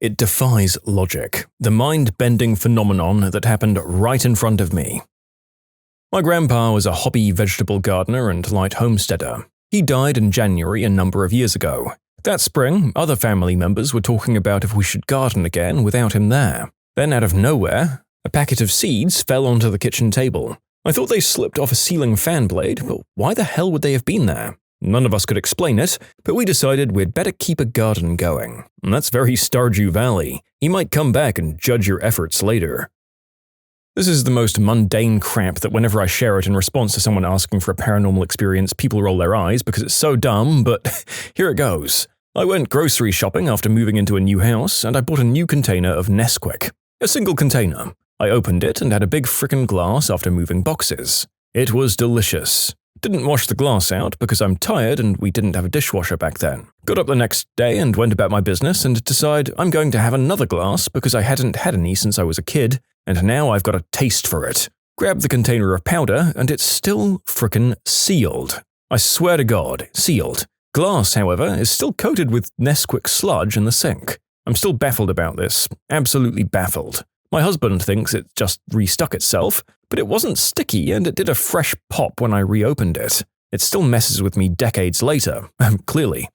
It defies logic, the mind-bending phenomenon that happened right in front of me. My grandpa was a hobby vegetable gardener and light homesteader. He died in January a number of years ago. That spring, other family members were talking about if we should garden again without him there. Then out of nowhere, a packet of seeds fell onto the kitchen table. I thought they slipped off a ceiling fan blade, but why the hell would they have been there? None of us could explain it, but we decided we'd better keep a garden going. And that's very Stardew Valley. He might come back and judge your efforts later. This is the most mundane crap that whenever I share it in response to someone asking for a paranormal experience, people roll their eyes because it's so dumb, but here it goes. I went grocery shopping after moving into a new house, and I bought a new container of Nesquik. A single container. I opened it and had a big frickin' glass after moving boxes. It was delicious. Didn't wash the glass out because I'm tired and we didn't have a dishwasher back then. Got up the next day and went about my business and decided I'm going to have another glass because I hadn't had any since I was a kid, and now I've got a taste for it. Grabbed the container of powder and it's still frickin' sealed. I swear to God, sealed. Glass, however, is still coated with Nesquik sludge in the sink. I'm still baffled about this. Absolutely baffled. My husband thinks it just restuck itself, but it wasn't sticky and it did a fresh pop when I reopened it. It still messes with me decades later, clearly.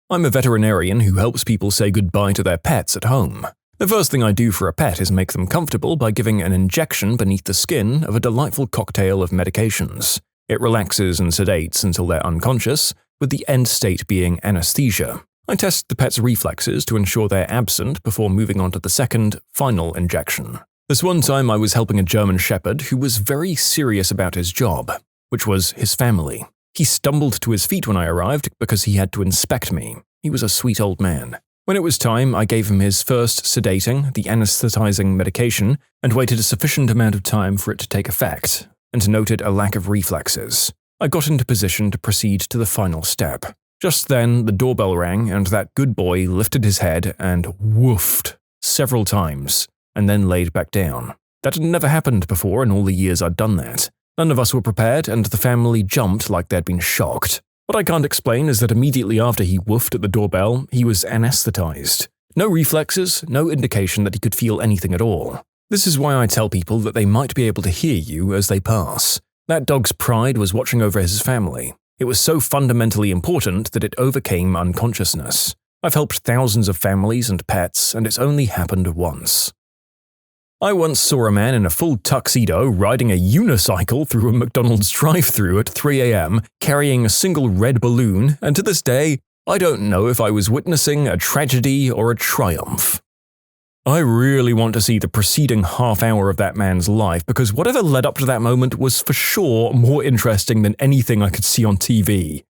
I'm a veterinarian who helps people say goodbye to their pets at home. The first thing I do for a pet is make them comfortable by giving an injection beneath the skin of a delightful cocktail of medications. It relaxes and sedates until they're unconscious, with the end state being anesthesia. I test the pet's reflexes to ensure they're absent before moving on to the second, final injection. This one time I was helping a German Shepherd who was very serious about his job, which was his family. He stumbled to his feet when I arrived because he had to inspect me. He was a sweet old man. When it was time, I gave him his first sedating, the anesthetizing medication, and waited a sufficient amount of time for it to take effect, and noted a lack of reflexes. I got into position to proceed to the final step. Just then, the doorbell rang and that good boy lifted his head and woofed several times, and then laid back down. That had never happened before in all the years I'd done that. None of us were prepared and the family jumped like they'd been shocked. What I can't explain is that immediately after he woofed at the doorbell, he was anesthetized. No reflexes, no indication that he could feel anything at all. This is why I tell people that they might be able to hear you as they pass. That dog's pride was watching over his family. It was so fundamentally important that it overcame unconsciousness. I've helped thousands of families and pets, and it's only happened once. I once saw a man in a full tuxedo riding a unicycle through a McDonald's drive-thru at 3 a.m. carrying a single red balloon, and to this day, I don't know if I was witnessing a tragedy or a triumph. I really want to see the preceding half hour of that man's life because whatever led up to that moment was for sure more interesting than anything I could see on TV.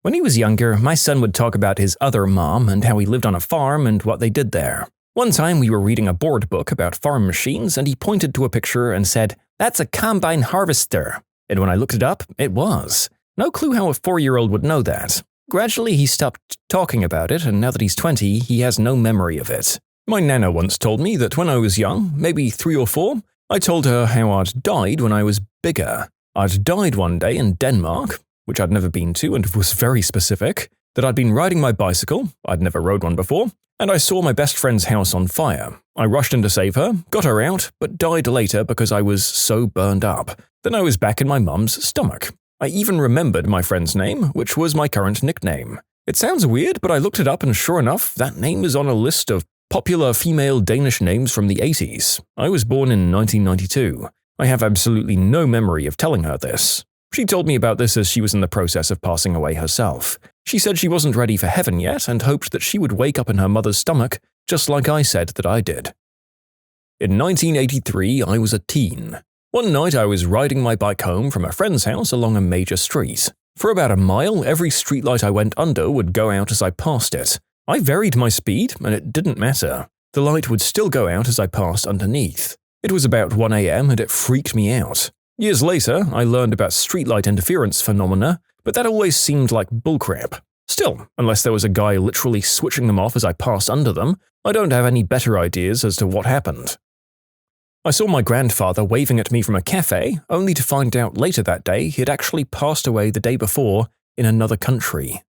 When he was younger, my son would talk about his other mom and how he lived on a farm and what they did there. One time we were reading a board book about farm machines and he pointed to a picture and said, "That's a combine harvester." And when I looked it up, it was. No clue how a 4-year-old would know that. Gradually he stopped talking about it and now that he's 20, he has no memory of it. My nana once told me that when I was young, maybe 3 or 4, I told her how I'd died when I was bigger. I'd died one day in Denmark, which I'd never been to and was very specific, that I'd been riding my bicycle, I'd never rode one before, and I saw my best friend's house on fire. I rushed in to save her, got her out, but died later because I was so burned up. Then I was back in my mum's stomach. I even remembered my friend's name, which was my current nickname. It sounds weird, but I looked it up and sure enough, that name is on a list of popular female Danish names from the 80s. I was born in 1992. I have absolutely no memory of telling her this. She told me about this as she was in the process of passing away herself. She said she wasn't ready for heaven yet and hoped that she would wake up in her mother's stomach, just like I said that I did. In 1983, I was a teen. One night I was riding my bike home from a friend's house along a major street. For about a mile, every streetlight I went under would go out as I passed it. I varied my speed, and it didn't matter. The light would still go out as I passed underneath. It was about 1 a.m. and it freaked me out. Years later, I learned about streetlight interference phenomena, but that always seemed like bullcrap. Still, unless there was a guy literally switching them off as I passed under them, I don't have any better ideas as to what happened. I saw my grandfather waving at me from a cafe, only to find out later that day he'd actually passed away the day before in another country.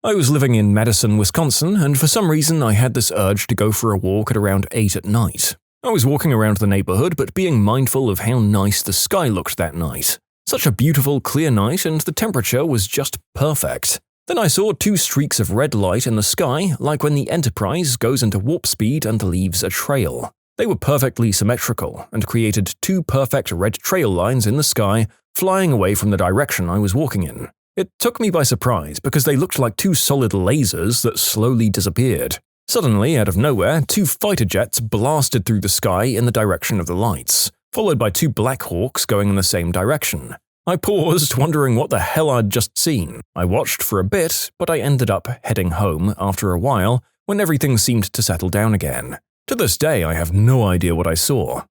I was living in Madison, Wisconsin, and for some reason I had this urge to go for a walk at around 8 at night. I was walking around the neighborhood but being mindful of how nice the sky looked that night. Such a beautiful, clear night, and the temperature was just perfect. Then I saw 2 streaks of red light in the sky, like when the Enterprise goes into warp speed and leaves a trail. They were perfectly symmetrical and created 2 perfect red trail lines in the sky, flying away from the direction I was walking in. It took me by surprise because they looked like 2 solid lasers that slowly disappeared. Suddenly, out of nowhere, 2 fighter jets blasted through the sky in the direction of the lights, followed by 2 Black Hawks going in the same direction. I paused, wondering what the hell I'd just seen. I watched for a bit, but I ended up heading home after a while when everything seemed to settle down again. To this day, I have no idea what I saw.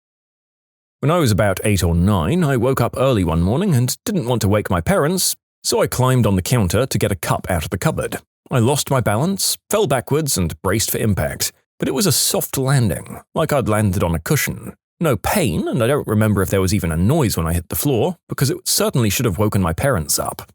When I was about 8 or 9, I woke up early one morning and didn't want to wake my parents, so I climbed on the counter to get a cup out of the cupboard. I lost my balance, fell backwards, and braced for impact, but it was a soft landing, like I'd landed on a cushion. No pain, and I don't remember if there was even a noise when I hit the floor, because it certainly should have woken my parents up.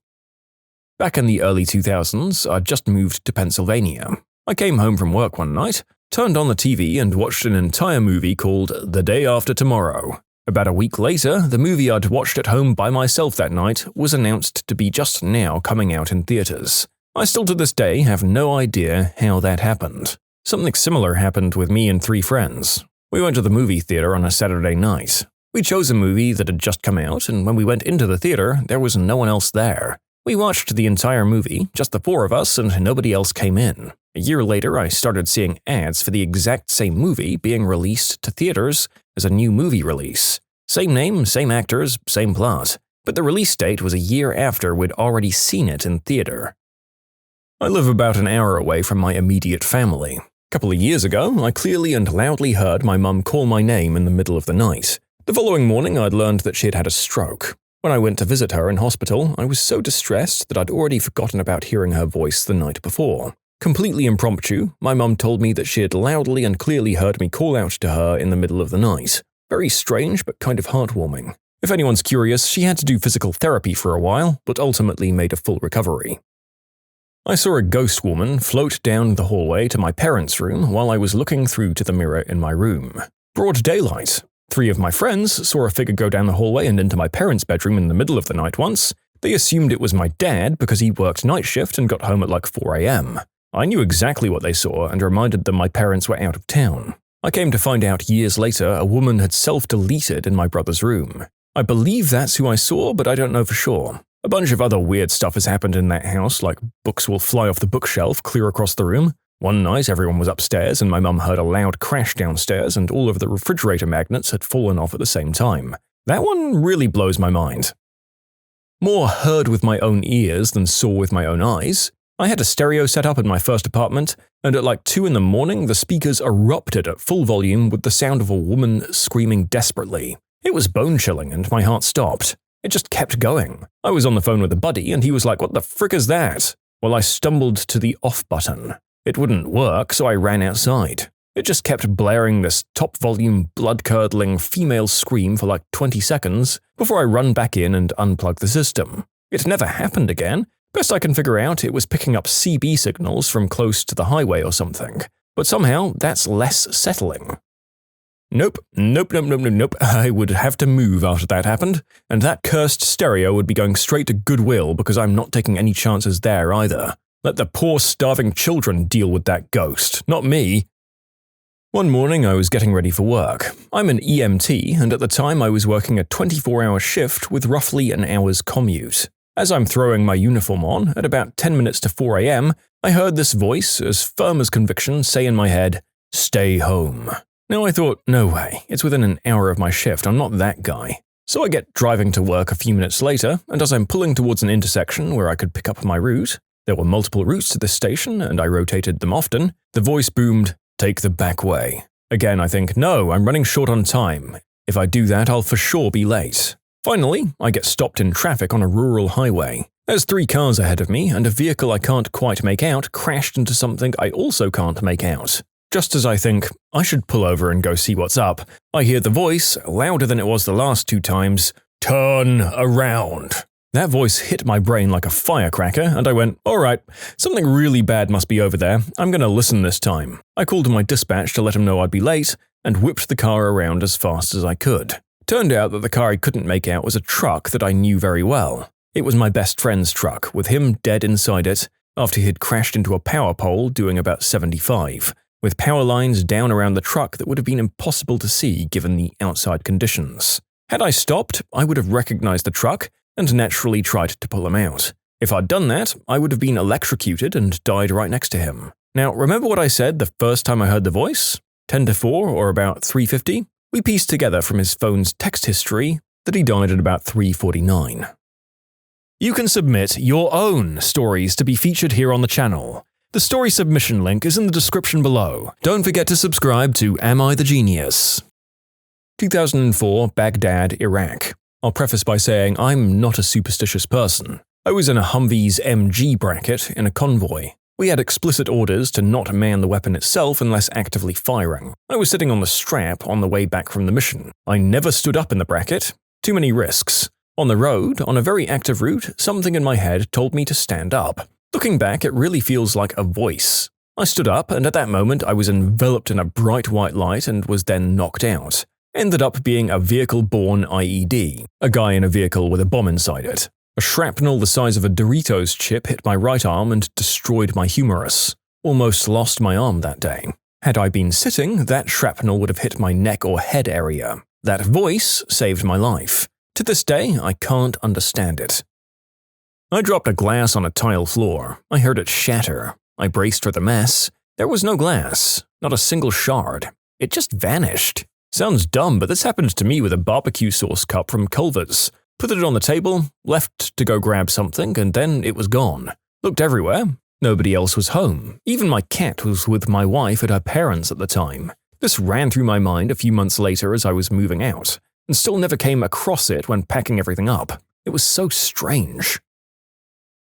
Back in the early 2000s, I'd just moved to Pennsylvania. I came home from work one night, turned on the TV, and watched an entire movie called The Day After Tomorrow. About a week later, the movie I'd watched at home by myself that night was announced to be just now coming out in theaters. I still to this day have no idea how that happened. Something similar happened with me and 3 friends. We went to the movie theater on a Saturday night. We chose a movie that had just come out, and when we went into the theater, there was no one else there. We watched the entire movie, just the 4 of us, and nobody else came in. A year later, I started seeing ads for the exact same movie being released to theaters as a new movie release. Same name, same actors, same plot. But the release date was a year after we'd already seen it in theater. I live about an hour away from my immediate family. A couple of years ago, I clearly and loudly heard my mum call my name in the middle of the night. The following morning, I'd learned that she had had a stroke. When I went to visit her in hospital, I was so distressed that I'd already forgotten about hearing her voice the night before. Completely impromptu, my mum told me that she had loudly and clearly heard me call out to her in the middle of the night. Very strange, but kind of heartwarming. If anyone's curious, she had to do physical therapy for a while, but ultimately made a full recovery. I saw a ghost woman float down the hallway to my parents' room while I was looking through to the mirror in my room. Broad daylight. 3 of my friends saw a figure go down the hallway and into my parents' bedroom in the middle of the night once. They assumed it was my dad because he worked night shift and got home at like 4 a.m. I knew exactly what they saw and reminded them my parents were out of town. I came to find out years later a woman had self-deleted in my brother's room. I believe that's who I saw, but I don't know for sure. A bunch of other weird stuff has happened in that house, like books will fly off the bookshelf clear across the room. One night everyone was upstairs and my mum heard a loud crash downstairs and all of the refrigerator magnets had fallen off at the same time. That one really blows my mind. More heard with my own ears than saw with my own eyes. I had a stereo set up in my first apartment, and at like 2 in the morning, the speakers erupted at full volume with the sound of a woman screaming desperately. It was bone-chilling, and my heart stopped. It just kept going. I was on the phone with a buddy, and he was like, "What the frick is that?" Well, I stumbled to the off button. It wouldn't work, so I ran outside. It just kept blaring this top-volume, blood-curdling female scream for like 20 seconds before I run back in and unplug the system. It never happened again. Best I can figure out, it was picking up CB signals from close to the highway or something. But somehow, that's less settling. Nope. I would have to move after that happened, and that cursed stereo would be going straight to Goodwill because I'm not taking any chances there either. Let the poor starving children deal with that ghost, not me. One morning I was getting ready for work. I'm an EMT, and at the time I was working a 24-hour shift with roughly an hour's commute. As I'm throwing my uniform on, at about 10 minutes to 4 a.m., I heard this voice, as firm as conviction, say in my head, "Stay home." Now I thought, no way, it's within an hour of my shift, I'm not that guy. So I get driving to work a few minutes later, and as I'm pulling towards an intersection where I could pick up my route, there were multiple routes to this station, and I rotated them often, the voice boomed, "Take the back way." Again, I think, no, I'm running short on time. If I do that, I'll for sure be late. Finally, I get stopped in traffic on a rural highway. There's 3 cars ahead of me, and a vehicle I can't quite make out crashed into something I also can't make out. Just as I think, I should pull over and go see what's up, I hear the voice, louder than it was the last 2 times, "Turn around." That voice hit my brain like a firecracker, and I went, alright, something really bad must be over there, I'm gonna listen this time. I called my dispatch to let him know I'd be late, and whipped the car around as fast as I could. Turned out that the car I couldn't make out was a truck that I knew very well. It was my best friend's truck, with him dead inside it, after he had crashed into a power pole doing about 75, with power lines down around the truck that would have been impossible to see given the outside conditions. Had I stopped, I would have recognized the truck, and naturally tried to pull him out. If I'd done that, I would have been electrocuted and died right next to him. Now, remember what I said the first time I heard the voice? 10 to 4, or about 3:50? We pieced together from his phone's text history that he died at about 3:49. You can submit your own stories to be featured here on the channel. The story submission link is in the description below. Don't forget to subscribe to Am I the Genius? 2004, Baghdad, Iraq. I'll preface by saying I'm not a superstitious person. I was in a Humvee's MG bracket in a convoy. We had explicit orders to not man the weapon itself unless actively firing. I was sitting on the strap on the way back from the mission. I never stood up in the bracket. Too many risks. On the road, on a very active route, something in my head told me to stand up. Looking back, it really feels like a voice. I stood up, and at that moment I was enveloped in a bright white light and was then knocked out. Ended up being a vehicle-borne IED, a guy in a vehicle with a bomb inside it. A shrapnel the size of a Doritos chip hit my right arm and destroyed my humerus. Almost lost my arm that day. Had I been sitting, that shrapnel would have hit my neck or head area. That voice saved my life. To this day, I can't understand it. I dropped a glass on a tile floor. I heard it shatter. I braced for the mess. There was no glass, not a single shard. It just vanished. Sounds dumb, but this happened to me with a barbecue sauce cup from Culver's. Put it on the table, left to go grab something, and then it was gone. Looked everywhere. Nobody else was home. Even my cat was with my wife at her parents' at the time. This ran through my mind a few months later as I was moving out, and still never came across it when packing everything up. It was so strange.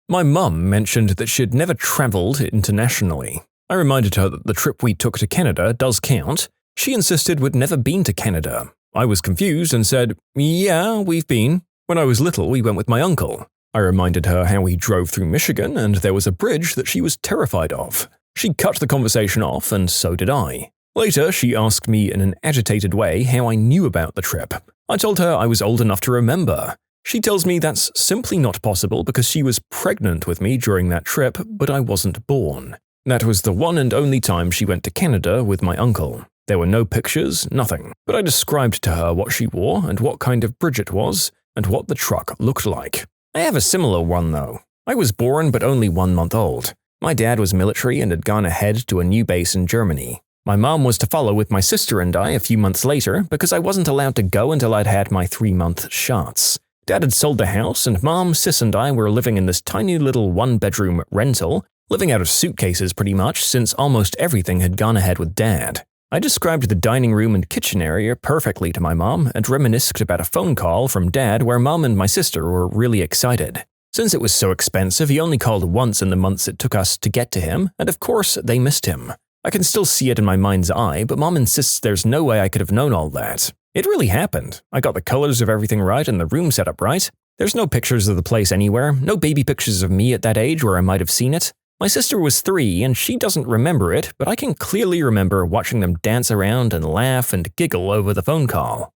My mum mentioned that she'd never traveled internationally. I reminded her that the trip we took to Canada does count. She insisted we'd never been to Canada. I was confused and said, yeah, we've been. When I was little, we went with my uncle. I reminded her how he drove through Michigan and there was a bridge that she was terrified of. She cut the conversation off, and so did I. Later, she asked me in an agitated way how I knew about the trip. I told her I was old enough to remember. She tells me that's simply not possible because she was pregnant with me during that trip, but I wasn't born. That was the one and only time she went to Canada with my uncle. There were no pictures, nothing, but I described to her what she wore and what kind of bridge it was and what the truck looked like. I have a similar one though. I was born but only 1 month old. My dad was military and had gone ahead to a new base in Germany. My mom was to follow with my sister and I a few months later because I wasn't allowed to go until I'd had my 3-month shots. Dad had sold the house and Mom, Sis and I were living in this tiny little 1-bedroom rental, living out of suitcases pretty much since almost everything had gone ahead with Dad. I described the dining room and kitchen area perfectly to my mom and reminisced about a phone call from Dad where Mom and my sister were really excited. Since it was so expensive, he only called once in the months it took us to get to him, and of course, they missed him. I can still see it in my mind's eye, but Mom insists there's no way I could have known all that. It really happened. I got the colors of everything right and the room set up right. There's no pictures of the place anywhere, no baby pictures of me at that age where I might have seen it. My sister was 3 and she doesn't remember it, but I can clearly remember watching them dance around and laugh and giggle over the phone call.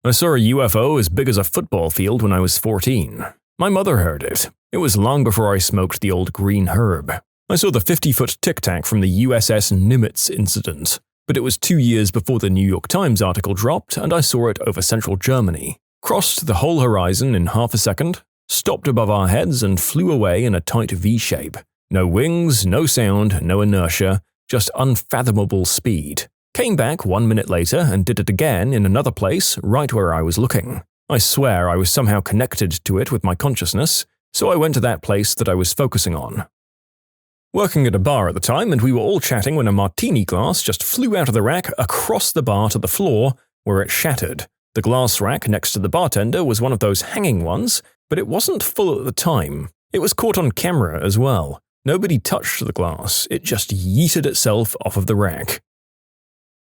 I saw a UFO as big as a football field when I was 14. My mother heard it. It was long before I smoked the old green herb. I saw the 50-foot tic-tac from the USS Nimitz incident, but it was 2 years before the New York Times article dropped and I saw it over central Germany. Crossed the whole horizon in half a second, stopped above our heads and flew away in a tight V-shape. No wings, no sound, no inertia, just unfathomable speed. Came back 1 minute later and did it again in another place right where I was looking. I swear I was somehow connected to it with my consciousness, so I went to that place that I was focusing on. Working at a bar at the time, and we were all chatting when a martini glass just flew out of the rack across the bar to the floor, where it shattered. The glass rack next to the bartender was one of those hanging ones, but it wasn't full at the time. It was caught on camera as well. Nobody touched the glass, it just yeeted itself off of the rack.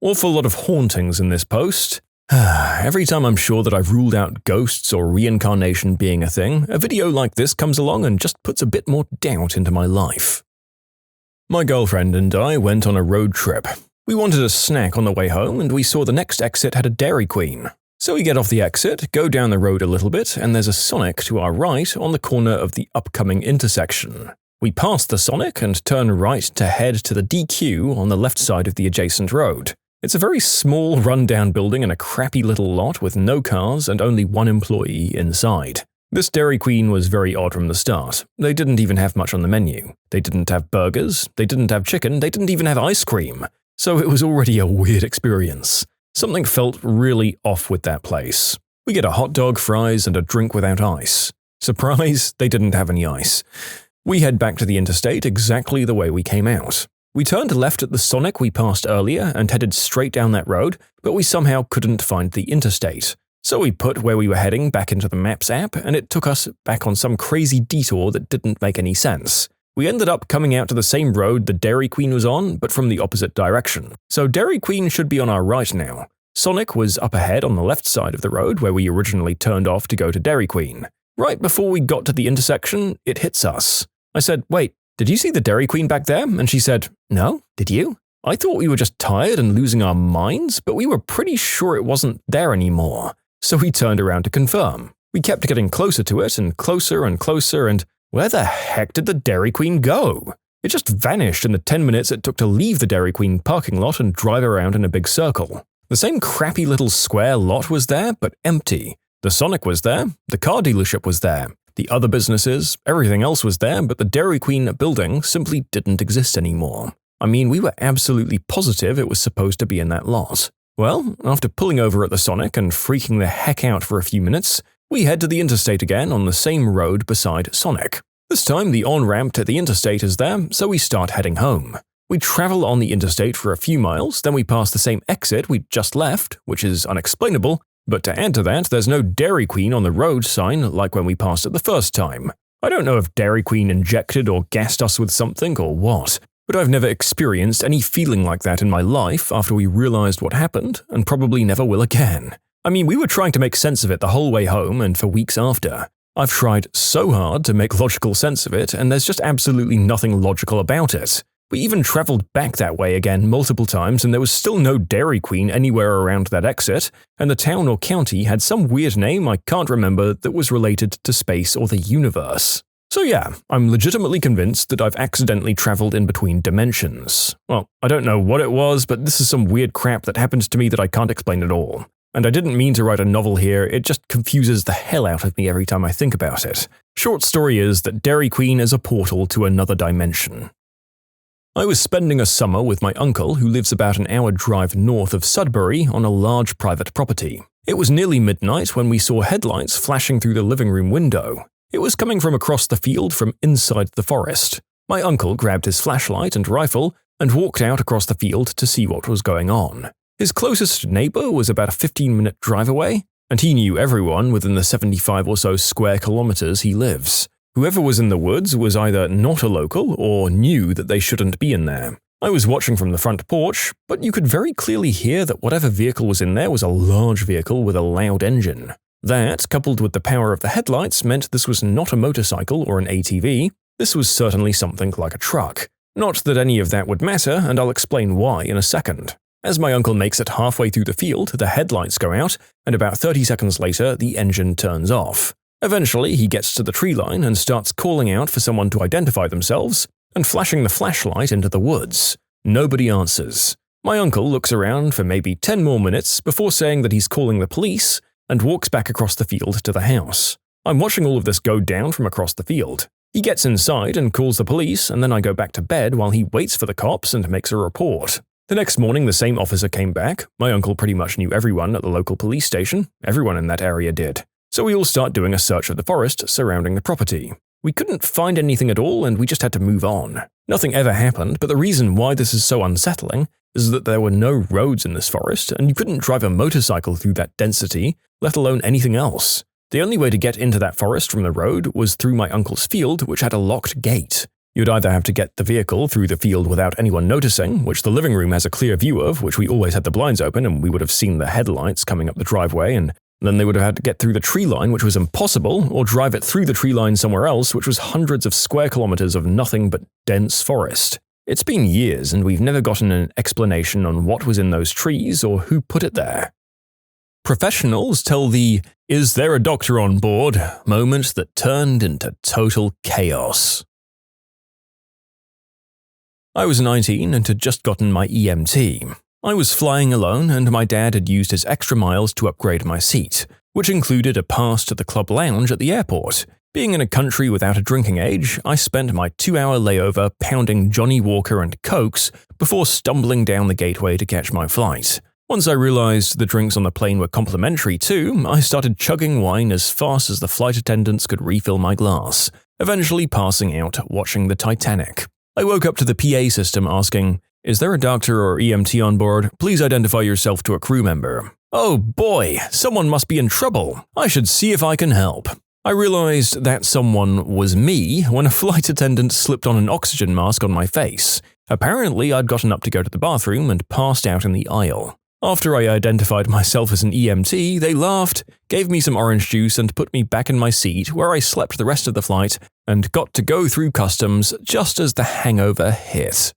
Awful lot of hauntings in this post. Every time I'm sure that I've ruled out ghosts or reincarnation being a thing, a video like this comes along and just puts a bit more doubt into my life. My girlfriend and I went on a road trip. We wanted a snack on the way home and we saw the next exit had a Dairy Queen. So we get off the exit, go down the road a little bit, and there's a Sonic to our right on the corner of the upcoming intersection. We pass the Sonic and turn right to head to the DQ on the left side of the adjacent road. It's a very small, run-down building in a crappy little lot with no cars and only one employee inside. This Dairy Queen was very odd from the start. They didn't even have much on the menu. They didn't have burgers, they didn't have chicken, they didn't even have ice cream. So it was already a weird experience. Something felt really off with that place. We get a hot dog, fries, and a drink without ice. Surprise, they didn't have any ice. We head back to the interstate exactly the way we came out. We turned left at the Sonic we passed earlier and headed straight down that road, but we somehow couldn't find the interstate. So we put where we were heading back into the Maps app, and it took us back on some crazy detour that didn't make any sense. We ended up coming out to the same road the Dairy Queen was on, but from the opposite direction. So Dairy Queen should be on our right now. Sonic was up ahead on the left side of the road where we originally turned off to go to Dairy Queen. Right before we got to the intersection, it hits us. I said, "Wait, did you see the Dairy Queen back there?" And she said, "No, did you? I thought we were just tired and losing our minds, but we were pretty sure it wasn't there anymore." So we turned around to confirm. We kept getting closer to it and closer, and where the heck did the Dairy Queen go? It just vanished in the 10 minutes it took to leave the Dairy Queen parking lot and drive around in a big circle. The same crappy little square lot was there, but empty. The Sonic was there, the car dealership was there, the other businesses, everything else was there, but the Dairy Queen building simply didn't exist anymore. I mean, we were absolutely positive it was supposed to be in that lot. Well, after pulling over at the Sonic and freaking the heck out for a few minutes, we head to the interstate again on the same road beside Sonic. This time the on-ramp to the interstate is there, so we start heading home. We travel on the interstate for a few miles, then we pass the same exit we'd just left, which is unexplainable, but to add to that, there's no Dairy Queen on the road sign like when we passed it the first time. I don't know if Dairy Queen injected or gassed us with something or what, but I've never experienced any feeling like that in my life after we realized what happened, and probably never will again. I mean, we were trying to make sense of it the whole way home and for weeks after. I've tried so hard to make logical sense of it, and there's just absolutely nothing logical about it. We even traveled back that way again multiple times and there was still no Dairy Queen anywhere around that exit, and the town or county had some weird name I can't remember that was related to space or the universe. So yeah, I'm legitimately convinced that I've accidentally traveled in between dimensions. Well, I don't know what it was, but this is some weird crap that happened to me that I can't explain at all. And I didn't mean to write a novel here, it just confuses the hell out of me every time I think about it. Short story is that Dairy Queen is a portal to another dimension. I was spending a summer with my uncle who lives about an hour drive north of Sudbury on a large private property. It was nearly midnight when we saw headlights flashing through the living room window. It was coming from across the field from inside the forest. My uncle grabbed his flashlight and rifle and walked out across the field to see what was going on. His closest neighbor was about a 15-minute drive away, and he knew everyone within the 75 or so square kilometers he lives. Whoever was in the woods was either not a local or knew that they shouldn't be in there. I was watching from the front porch, but you could very clearly hear that whatever vehicle was in there was a large vehicle with a loud engine. That, coupled with the power of the headlights, meant this was not a motorcycle or an ATV. This was certainly something like a truck. Not that any of that would matter, and I'll explain why in a second. As my uncle makes it halfway through the field, the headlights go out, and about 30 seconds later, the engine turns off. Eventually, he gets to the tree line and starts calling out for someone to identify themselves and flashing the flashlight into the woods. Nobody answers. My uncle looks around for maybe 10 more minutes before saying that he's calling the police and walks back across the field to the house. I'm watching all of this go down from across the field. He gets inside and calls the police, and then I go back to bed while he waits for the cops and makes a report. The next morning, the same officer came back. My uncle pretty much knew everyone at the local police station. Everyone in that area did. So we all start doing a search of the forest surrounding the property. We couldn't find anything at all, and we just had to move on. Nothing ever happened, but the reason why this is so unsettling is that there were no roads in this forest, and you couldn't drive a motorcycle through that density, let alone anything else. The only way to get into that forest from the road was through my uncle's field, which had a locked gate. You'd either have to get the vehicle through the field without anyone noticing, which the living room has a clear view of, which we always had the blinds open and we would have seen the headlights coming up the driveway, and then they would have had to get through the tree line, which was impossible, or drive it through the tree line somewhere else, which was hundreds of square kilometers of nothing but dense forest. It's been years and we've never gotten an explanation on what was in those trees or who put it there. Professionals tell the "is there a doctor on board" moment that turned into total chaos. I was 19 and had just gotten my EMT. I was flying alone and my dad had used his extra miles to upgrade my seat, which included a pass to the club lounge at the airport. Being in a country without a drinking age, I spent my 2-hour layover pounding Johnny Walker and Cokes before stumbling down the gateway to catch my flight. Once I realized the drinks on the plane were complimentary too, I started chugging wine as fast as the flight attendants could refill my glass, eventually passing out watching the Titanic. I woke up to the PA system asking, "Is there a doctor or EMT on board? Please identify yourself to a crew member." Oh boy, someone must be in trouble. I should see if I can help. I realized that someone was me when a flight attendant slipped on an oxygen mask on my face. Apparently, I'd gotten up to go to the bathroom and passed out in the aisle. After I identified myself as an EMT, they laughed, gave me some orange juice and put me back in my seat where I slept the rest of the flight and got to go through customs just as the hangover hit.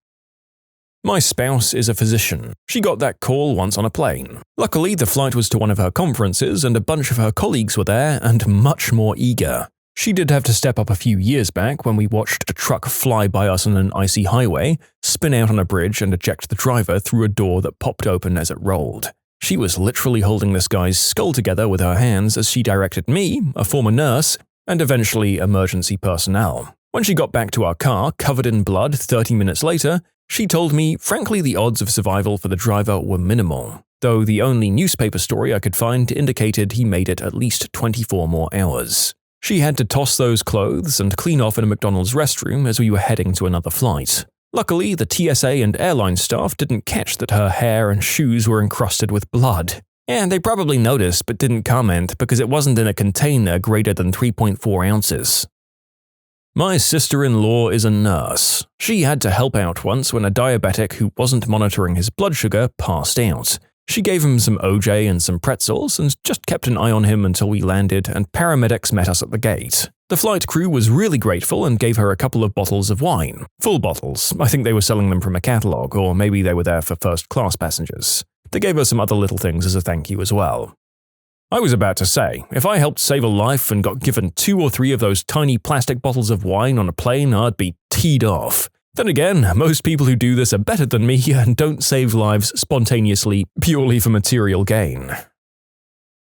My spouse is a physician. She got that call once on a plane. Luckily, the flight was to one of her conferences and a bunch of her colleagues were there and much more eager. She did have to step up a few years back when we watched a truck fly by us on an icy highway, spin out on a bridge and eject the driver through a door that popped open as it rolled. She was literally holding this guy's skull together with her hands as she directed me, a former nurse, and eventually emergency personnel. When she got back to our car, covered in blood 30 minutes later, she told me, frankly, the odds of survival for the driver were minimal, though the only newspaper story I could find indicated he made it at least 24 more hours. She had to toss those clothes and clean off in a McDonald's restroom as we were heading to another flight. Luckily, the TSA and airline staff didn't catch that her hair and shoes were encrusted with blood. And they probably noticed but didn't comment because it wasn't in a container greater than 3.4 ounces. My sister-in-law is a nurse. She had to help out once when a diabetic who wasn't monitoring his blood sugar passed out. She gave him some OJ and some pretzels and just kept an eye on him until we landed and paramedics met us at the gate. The flight crew was really grateful and gave her a couple of bottles of wine. Full bottles. I think they were selling them from a catalog, or maybe they were there for first-class passengers. They gave her some other little things as a thank you as well. I was about to say, if I helped save a life and got given 2 or 3 of those tiny plastic bottles of wine on a plane, I'd be teed off. Then again, most people who do this are better than me and don't save lives spontaneously purely for material gain.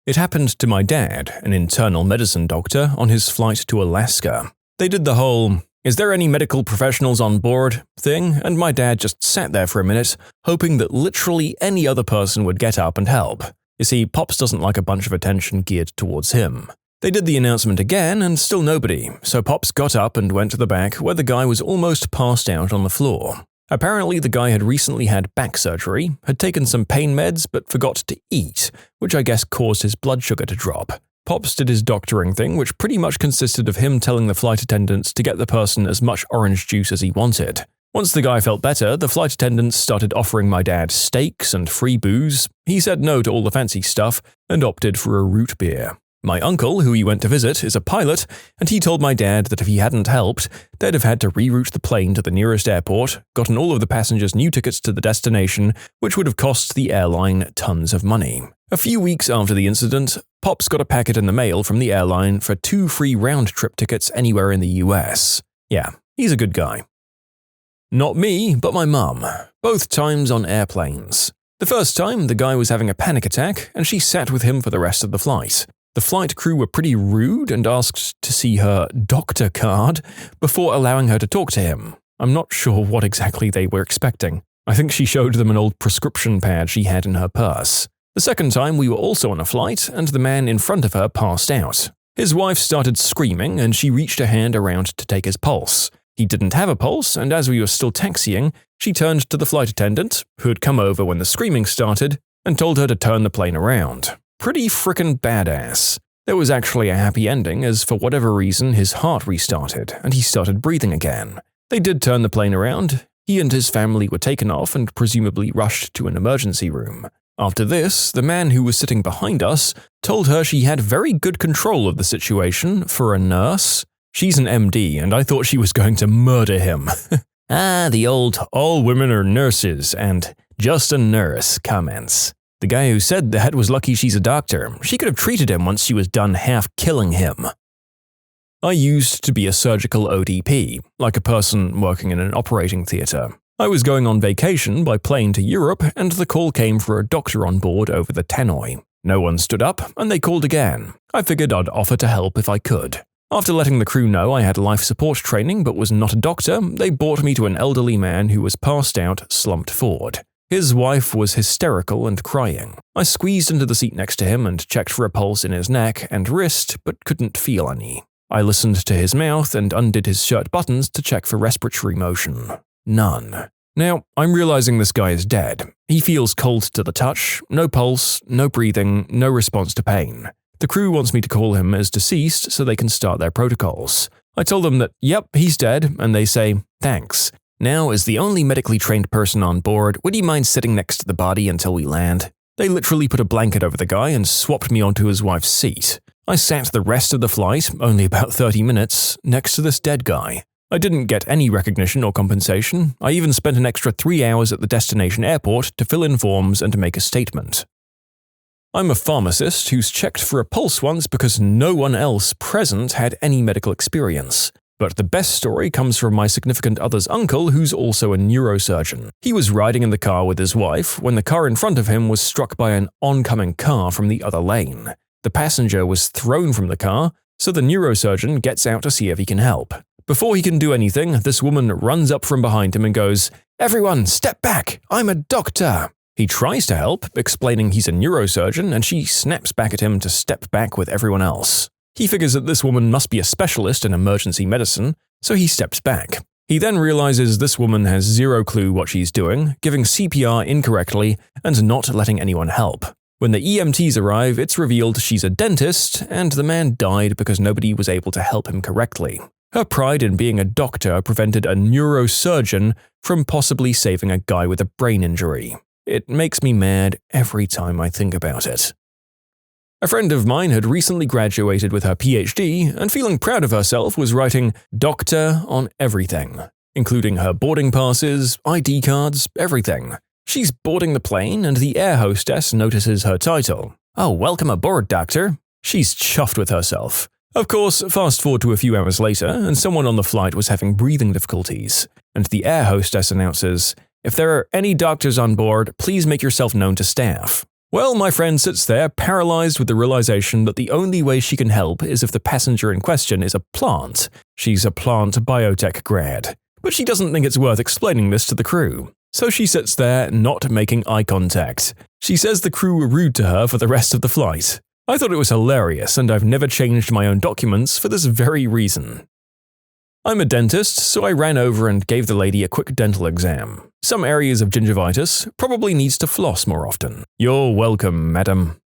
It happened to my dad, an internal medicine doctor, on his flight to Alaska. They did the whole, "is there any medical professionals on board?" thing, and my dad just sat there for a minute, hoping that literally any other person would get up and help. You see, Pops doesn't like a bunch of attention geared towards him. They did the announcement again, and still nobody, so Pops got up and went to the back where the guy was almost passed out on the floor. Apparently, the guy had recently had back surgery, had taken some pain meds but forgot to eat, which I guess caused his blood sugar to drop. Pops did his doctoring thing, which pretty much consisted of him telling the flight attendants to get the person as much orange juice as he wanted. Once the guy felt better, the flight attendants started offering my dad steaks and free booze. He said no to all the fancy stuff and opted for a root beer. My uncle, who he went to visit, is a pilot, and he told my dad that if he hadn't helped, they'd have had to reroute the plane to the nearest airport, gotten all of the passengers new tickets to the destination, which would have cost the airline tons of money. A few weeks after the incident, Pops got a packet in the mail from the airline for 2 free round-trip tickets anywhere in the US. Yeah, he's a good guy. Not me, but my mum. Both times on airplanes. The first time, the guy was having a panic attack, and she sat with him for the rest of the flight. The flight crew were pretty rude and asked to see her doctor card before allowing her to talk to him. I'm not sure what exactly they were expecting. I think she showed them an old prescription pad she had in her purse. The second time, we were also on a flight, and the man in front of her passed out. His wife started screaming, and she reached a hand around to take his pulse. He didn't have a pulse, and as we were still taxiing, she turned to the flight attendant, who had come over when the screaming started, and told her to turn the plane around. Pretty frickin' badass. There was actually a happy ending as for whatever reason his heart restarted, and he started breathing again. They did turn the plane around. He and his family were taken off and presumably rushed to an emergency room. After this, the man who was sitting behind us told her she had very good control of the situation for a nurse. She's an MD, and I thought she was going to murder him. The old "all women are nurses" and "just a nurse" comments. The guy who said that was lucky she's a doctor. She could have treated him once she was done half killing him. I used to be a surgical ODP, like a person working in an operating theatre. I was going on vacation by plane to Europe, and the call came for a doctor on board over the tannoy. No one stood up, and they called again. I figured I'd offer to help if I could. After letting the crew know I had life support training but was not a doctor, they brought me to an elderly man who was passed out, slumped forward. His wife was hysterical and crying. I squeezed into the seat next to him and checked for a pulse in his neck and wrist, but couldn't feel any. I listened to his mouth and undid his shirt buttons to check for respiratory motion. None. Now, I'm realizing this guy is dead. He feels cold to the touch, no pulse, no breathing, no response to pain. The crew wants me to call him as deceased so they can start their protocols. I told them that, yep, he's dead, and they say, thanks. Now, as the only medically trained person on board, would you mind sitting next to the body until we land? They literally put a blanket over the guy and swapped me onto his wife's seat. I sat the rest of the flight, only about 30 minutes, next to this dead guy. I didn't get any recognition or compensation. I even spent an extra 3 hours at the destination airport to fill in forms and to make a statement. I'm a pharmacist who's checked for a pulse once because no one else present had any medical experience. But the best story comes from my significant other's uncle, who's also a neurosurgeon. He was riding in the car with his wife when the car in front of him was struck by an oncoming car from the other lane. The passenger was thrown from the car, so the neurosurgeon gets out to see if he can help. Before he can do anything, this woman runs up from behind him and goes, "Everyone, step back! I'm a doctor!" He tries to help, explaining he's a neurosurgeon, and she snaps back at him to step back with everyone else. He figures that this woman must be a specialist in emergency medicine, so he steps back. He then realizes this woman has zero clue what she's doing, giving CPR incorrectly and not letting anyone help. When the EMTs arrive, it's revealed she's a dentist, and the man died because nobody was able to help him correctly. Her pride in being a doctor prevented a neurosurgeon from possibly saving a guy with a brain injury. It makes me mad every time I think about it. A friend of mine had recently graduated with her PhD, and feeling proud of herself was writing "Doctor" on everything, including her boarding passes, ID cards, everything. She's boarding the plane, and the air hostess notices her title. "Oh, welcome aboard, doctor." She's chuffed with herself. Of course, fast forward to a few hours later, and someone on the flight was having breathing difficulties, and the air hostess announces, "If there are any doctors on board, please make yourself known to staff." Well, my friend sits there paralyzed with the realization that the only way she can help is if the passenger in question is a plant. She's a plant biotech grad. But she doesn't think it's worth explaining this to the crew. So she sits there, not making eye contact. She says the crew were rude to her for the rest of the flight. I thought it was hilarious, and I've never changed my own documents for this very reason. I'm a dentist, so I ran over and gave the lady a quick dental exam. Some areas of gingivitis, probably needs to floss more often. "You're welcome, madam."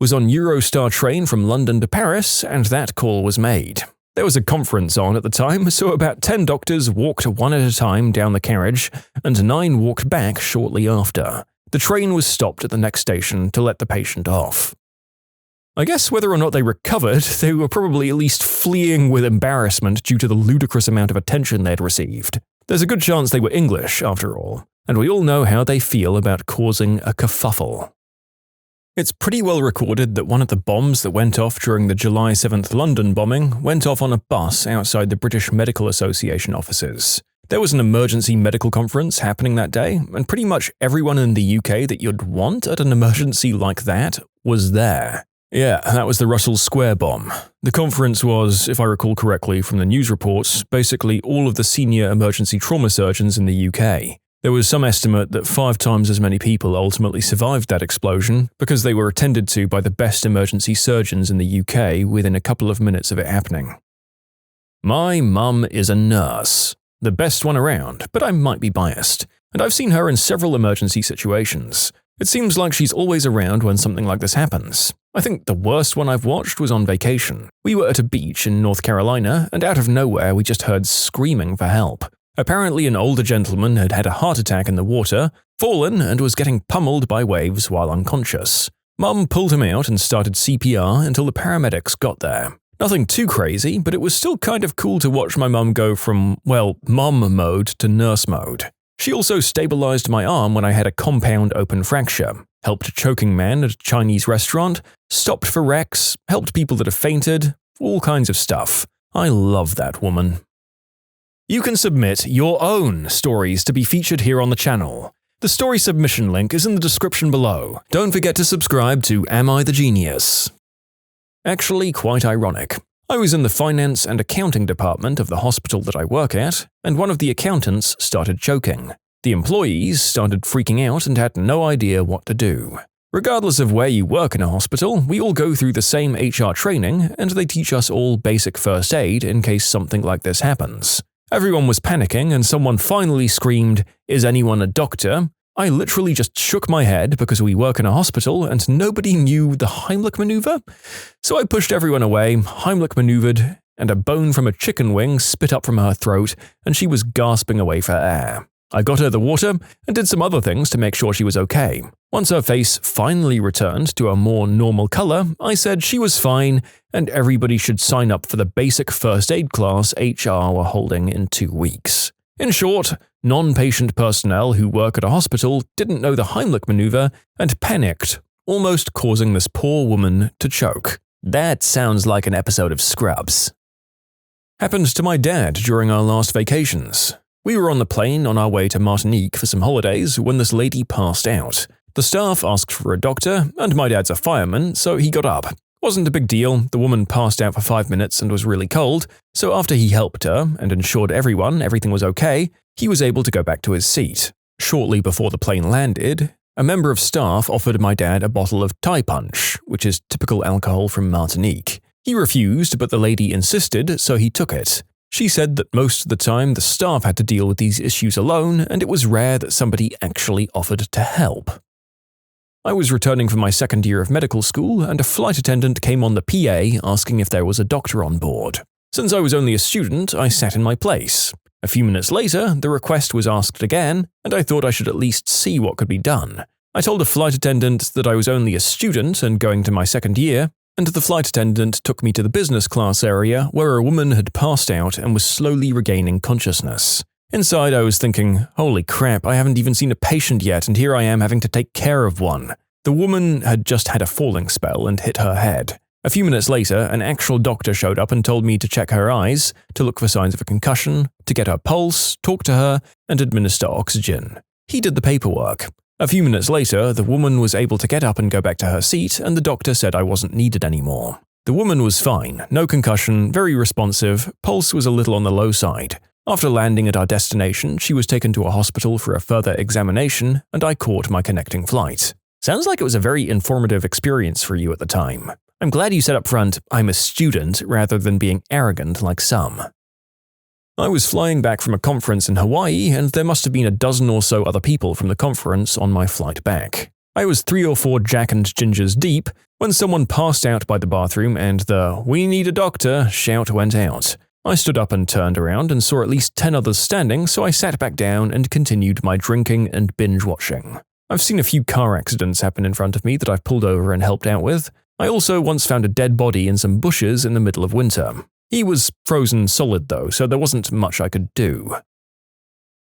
Was on Eurostar train from London to Paris, and that call was made. There was a conference on at the time, so about 10 doctors walked one at a time down the carriage, and 9 walked back shortly after. The train was stopped at the next station to let the patient off. I guess whether or not they recovered, they were probably at least fleeing with embarrassment due to the ludicrous amount of attention they'd received. There's a good chance they were English, after all, and we all know how they feel about causing a kerfuffle. It's pretty well recorded that one of the bombs that went off during the July 7th London bombing went off on a bus outside the British Medical Association offices. There was an emergency medical conference happening that day, and pretty much everyone in the UK that you'd want at an emergency like that was there. Yeah, that was the Russell Square bomb. The conference was, if I recall correctly from the news reports, basically all of the senior emergency trauma surgeons in the UK. There was some estimate that 5 times as many people ultimately survived that explosion because they were attended to by the best emergency surgeons in the UK within a couple of minutes of it happening. My mum is a nurse. The best one around, but I might be biased. And I've seen her in several emergency situations. It seems like she's always around when something like this happens. I think the worst one I've watched was on vacation. We were at a beach in North Carolina, and out of nowhere we just heard screaming for help. Apparently an older gentleman had had a heart attack in the water, fallen, and was getting pummeled by waves while unconscious. Mum pulled him out and started CPR until the paramedics got there. Nothing too crazy, but it was still kind of cool to watch my mum go from, well, mum mode to nurse mode. She also stabilized my arm when I had a compound open fracture, helped a choking man at a Chinese restaurant, stopped for wrecks, helped people that have fainted, all kinds of stuff. I love that woman. You can submit your own stories to be featured here on the channel. The story submission link is in the description below. Don't forget to subscribe to Am I the Genius? Actually, quite ironic. I was in the finance and accounting department of the hospital that I work at, and one of the accountants started choking. The employees started freaking out and had no idea what to do. Regardless of where you work in a hospital, we all go through the same HR training, and they teach us all basic first aid in case something like this happens. Everyone was panicking, and someone finally screamed, "Is anyone a doctor?" I literally just shook my head because we work in a hospital and nobody knew the Heimlich maneuver. So I pushed everyone away, Heimlich maneuvered, and a bone from a chicken wing spit up from her throat, and she was gasping away for air. I got her the water and did some other things to make sure she was okay. Once her face finally returned to a more normal color, I said she was fine and everybody should sign up for the basic first aid class HR were holding in 2 weeks. In short, non-patient personnel who work at a hospital didn't know the Heimlich maneuver and panicked, almost causing this poor woman to choke. That sounds like an episode of Scrubs. Happened to my dad during our last vacations. We were on the plane on our way to Martinique for some holidays when this lady passed out. The staff asked for a doctor, and my dad's a fireman, so he got up. Wasn't a big deal, the woman passed out for 5 minutes and was really cold, so after he helped her and ensured everything was okay, he was able to go back to his seat. Shortly before the plane landed, a member of staff offered my dad a bottle of Thai punch, which is typical alcohol from Martinique. He refused, but the lady insisted, so he took it. She said that most of the time the staff had to deal with these issues alone, and it was rare that somebody actually offered to help. I was returning from my second year of medical school, and a flight attendant came on the PA asking if there was a doctor on board. Since I was only a student, I sat in my place. A few minutes later, the request was asked again, and I thought I should at least see what could be done. I told the flight attendant that I was only a student and going to my second year, and the flight attendant took me to the business class area where a woman had passed out and was slowly regaining consciousness. Inside, I was thinking, holy crap, I haven't even seen a patient yet, and here I am having to take care of one. The woman had just had a falling spell and hit her head. A few minutes later, an actual doctor showed up and told me to check her eyes, to look for signs of a concussion, to get her pulse, talk to her, and administer oxygen. He did the paperwork. A few minutes later, the woman was able to get up and go back to her seat, and the doctor said I wasn't needed anymore. The woman was fine, no concussion, very responsive, pulse was a little on the low side. After landing at our destination, she was taken to a hospital for a further examination, and I caught my connecting flight. Sounds like it was a very informative experience for you at the time. I'm glad you said up front, I'm a student, rather than being arrogant like some. I was flying back from a conference in Hawaii, and there must have been a dozen or so other people from the conference on my flight back. I was 3 or 4 Jack and Gingers deep when someone passed out by the bathroom and the "We need a doctor" shout went out. I stood up and turned around and saw at least 10 others standing, so I sat back down and continued my drinking and binge watching. I've seen a few car accidents happen in front of me that I've pulled over and helped out with. I also once found a dead body in some bushes in the middle of winter. He was frozen solid though, so there wasn't much I could do.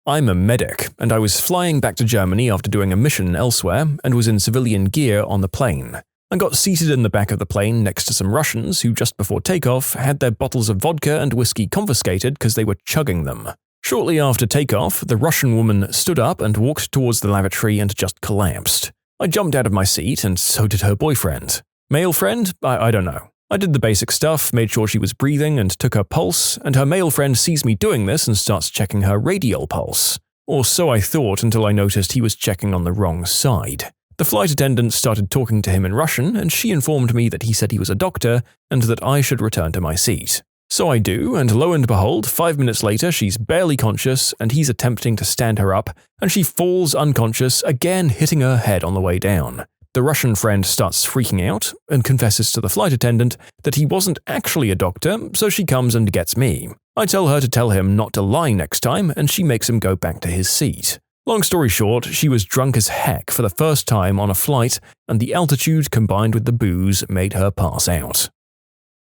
I'm a medic, and I was flying back to Germany after doing a mission elsewhere and was in civilian gear on the plane. I got seated in the back of the plane next to some Russians who just before takeoff had their bottles of vodka and whiskey confiscated because they were chugging them. Shortly after takeoff, the Russian woman stood up and walked towards the lavatory and just collapsed. I jumped out of my seat and so did her boyfriend. Male friend? I don't know. I did the basic stuff, made sure she was breathing and took her pulse, and her male friend sees me doing this and starts checking her radial pulse. Or so I thought until I noticed he was checking on the wrong side. The flight attendant started talking to him in Russian, and she informed me that he said he was a doctor and that I should return to my seat. So I do, and lo and behold, 5 minutes later she's barely conscious and he's attempting to stand her up, and she falls unconscious, again hitting her head on the way down. the Russian friend starts freaking out and confesses to the flight attendant that he wasn't actually a doctor, so she comes and gets me. I tell her to tell him not to lie next time, and she makes him go back to his seat. Long story short, she was drunk as heck for the first time on a flight, and the altitude combined with the booze made her pass out.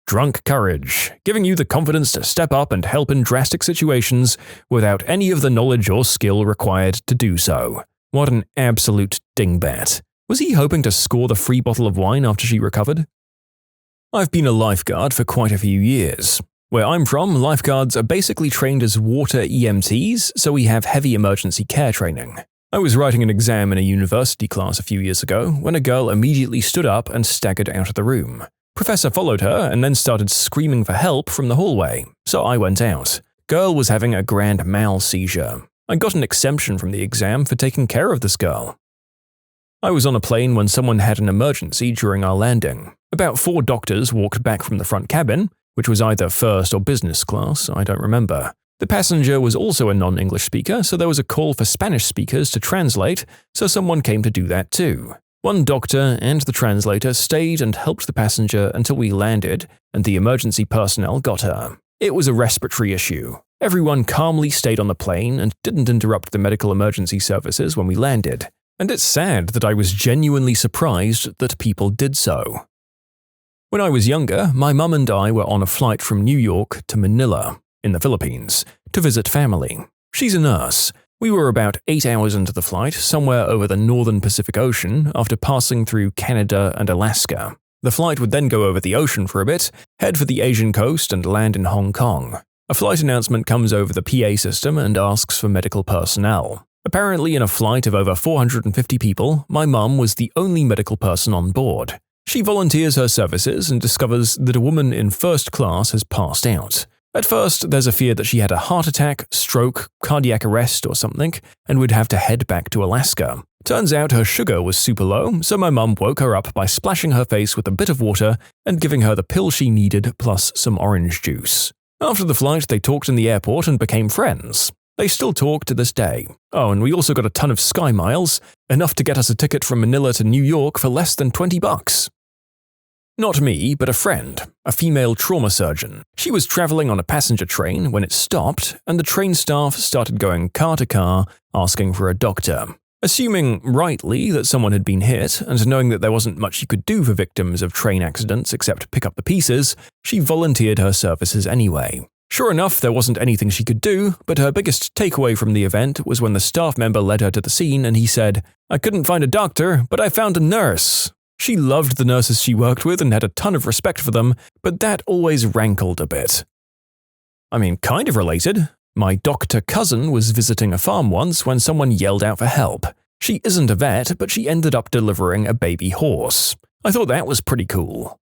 Drunk courage, giving you the confidence to step up and help in drastic situations without any of the knowledge or skill required to do so. What an absolute dingbat. Was he hoping to score the free bottle of wine after she recovered? I've been a lifeguard for quite a few years. Where I'm from, lifeguards are basically trained as water EMTs, so we have heavy emergency care training. I was writing an exam in a university class a few years ago when a girl immediately stood up and staggered out of the room. Professor followed her and then started screaming for help from the hallway, so I went out. Girl was having a grand mal seizure. I got an exemption from the exam for taking care of this girl. I was on a plane when someone had an emergency during our landing. About 4 doctors walked back from the front cabin, which was either first or business class, I don't remember. The passenger was also a non-English speaker, so there was a call for Spanish speakers to translate, so someone came to do that too. One doctor and the translator stayed and helped the passenger until we landed, and the emergency personnel got her. It was a respiratory issue. Everyone calmly stayed on the plane and didn't interrupt the medical emergency services when we landed. And it's sad that I was genuinely surprised that people did so. When I was younger, my mum and I were on a flight from New York to Manila, in the Philippines, to visit family. She's a nurse. We were about 8 hours into the flight, somewhere over the northern Pacific Ocean, after passing through Canada and Alaska. The flight would then go over the ocean for a bit, head for the Asian coast and land in Hong Kong. A flight announcement comes over the PA system and asks for medical personnel. Apparently, in a flight of over 450 people, my mum was the only medical person on board. She volunteers her services and discovers that a woman in first class has passed out. At first, there's a fear that she had a heart attack, stroke, cardiac arrest or something, and would have to head back to Alaska. Turns out her sugar was super low, so my mum woke her up by splashing her face with a bit of water and giving her the pill she needed plus some orange juice. After the flight, they talked in the airport and became friends. They still talk to this day. Oh, and we also got a ton of Sky Miles, enough to get us a ticket from Manila to New York for less than $20. Not me, but a friend, a female trauma surgeon. She was traveling on a passenger train when it stopped, and the train staff started going car to car, asking for a doctor. Assuming, rightly, that someone had been hit, and knowing that there wasn't much she could do for victims of train accidents except pick up the pieces, she volunteered her services anyway. Sure enough, there wasn't anything she could do, but her biggest takeaway from the event was when the staff member led her to the scene and he said, "I couldn't find a doctor, but I found a nurse." She loved the nurses she worked with and had a ton of respect for them, but that always rankled a bit. I mean, kind of related. My doctor cousin was visiting a farm once when someone yelled out for help. She isn't a vet, but she ended up delivering a baby horse. I thought that was pretty cool.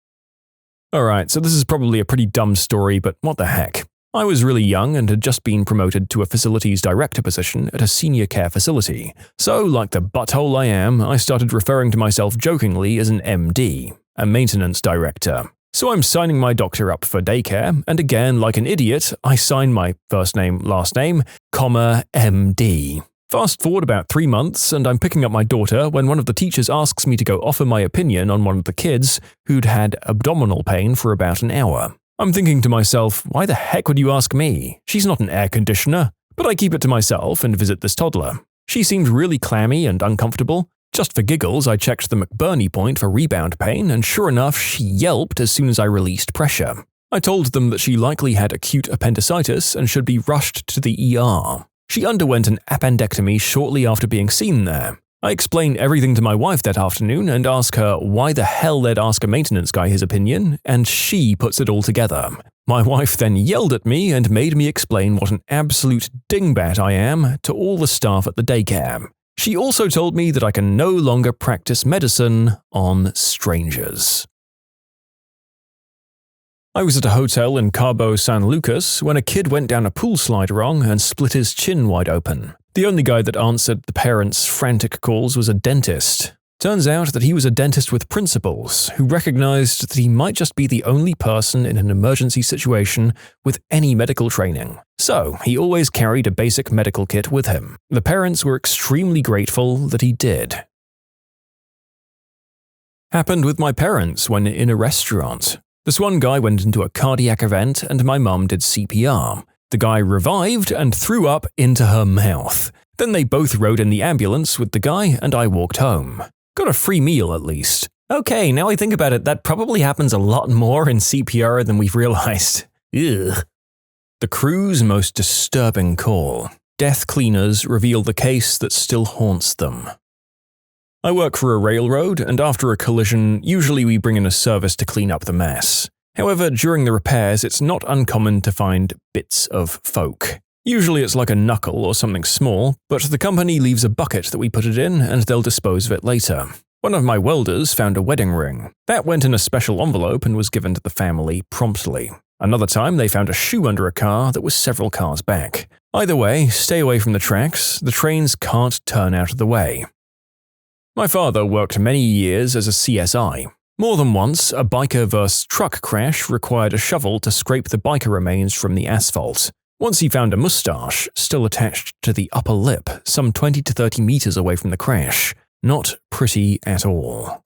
Alright, so this is probably a pretty dumb story, but what the heck. I was really young and had just been promoted to a facilities director position at a senior care facility. So, like the butthole I am, I started referring to myself jokingly as an MD, a maintenance director. So I'm signing my doctor up for daycare, and again, like an idiot, I sign my first name, last name, comma, MD. Fast forward about 3 months, and I'm picking up my daughter when one of the teachers asks me to go offer my opinion on one of the kids who'd had abdominal pain for about an hour. I'm thinking to myself, why the heck would you ask me? She's not an air conditioner. But I keep it to myself and visit this toddler. She seemed really clammy and uncomfortable. Just for giggles, I checked the McBurney point for rebound pain, and sure enough, she yelped as soon as I released pressure. I told them that she likely had acute appendicitis and should be rushed to the ER. She underwent an appendectomy shortly after being seen there. I explain everything to my wife that afternoon and ask her why the hell they'd ask a maintenance guy his opinion, and she puts it all together. My wife then yelled at me and made me explain what an absolute dingbat I am to all the staff at the daycare. She also told me that I can no longer practice medicine on strangers. I was at a hotel in Cabo San Lucas when a kid went down a pool slide wrong and split his chin wide open. The only guy that answered the parents' frantic calls was a dentist. Turns out that he was a dentist with principles who recognized that he might just be the only person in an emergency situation with any medical training. So, he always carried a basic medical kit with him. The parents were extremely grateful that he did. Happened with my parents when in a restaurant. This one guy went into a cardiac event and my mum did CPR. The guy revived and threw up into her mouth. Then they both rode in the ambulance with the guy and I walked home. Got a free meal at least. Okay, now I think about it, that probably happens a lot more in CPR than we've realized. Ugh. The crew's most disturbing call. Death cleaners reveal the case that still haunts them. I work for a railroad, and after a collision, usually we bring in a service to clean up the mess. However, during the repairs, it's not uncommon to find bits of folk. Usually it's like a knuckle or something small, but the company leaves a bucket that we put it in and they'll dispose of it later. One of my welders found a wedding ring. That went in a special envelope and was given to the family promptly. Another time they found a shoe under a car that was several cars back. Either way, stay away from the tracks, the trains can't turn out of the way. My father worked many years as a CSI. More than once, a biker vs. truck crash required a shovel to scrape the biker remains from the asphalt. Once he found a mustache still attached to the upper lip, some 20 to 30 meters away from the crash. Not pretty at all.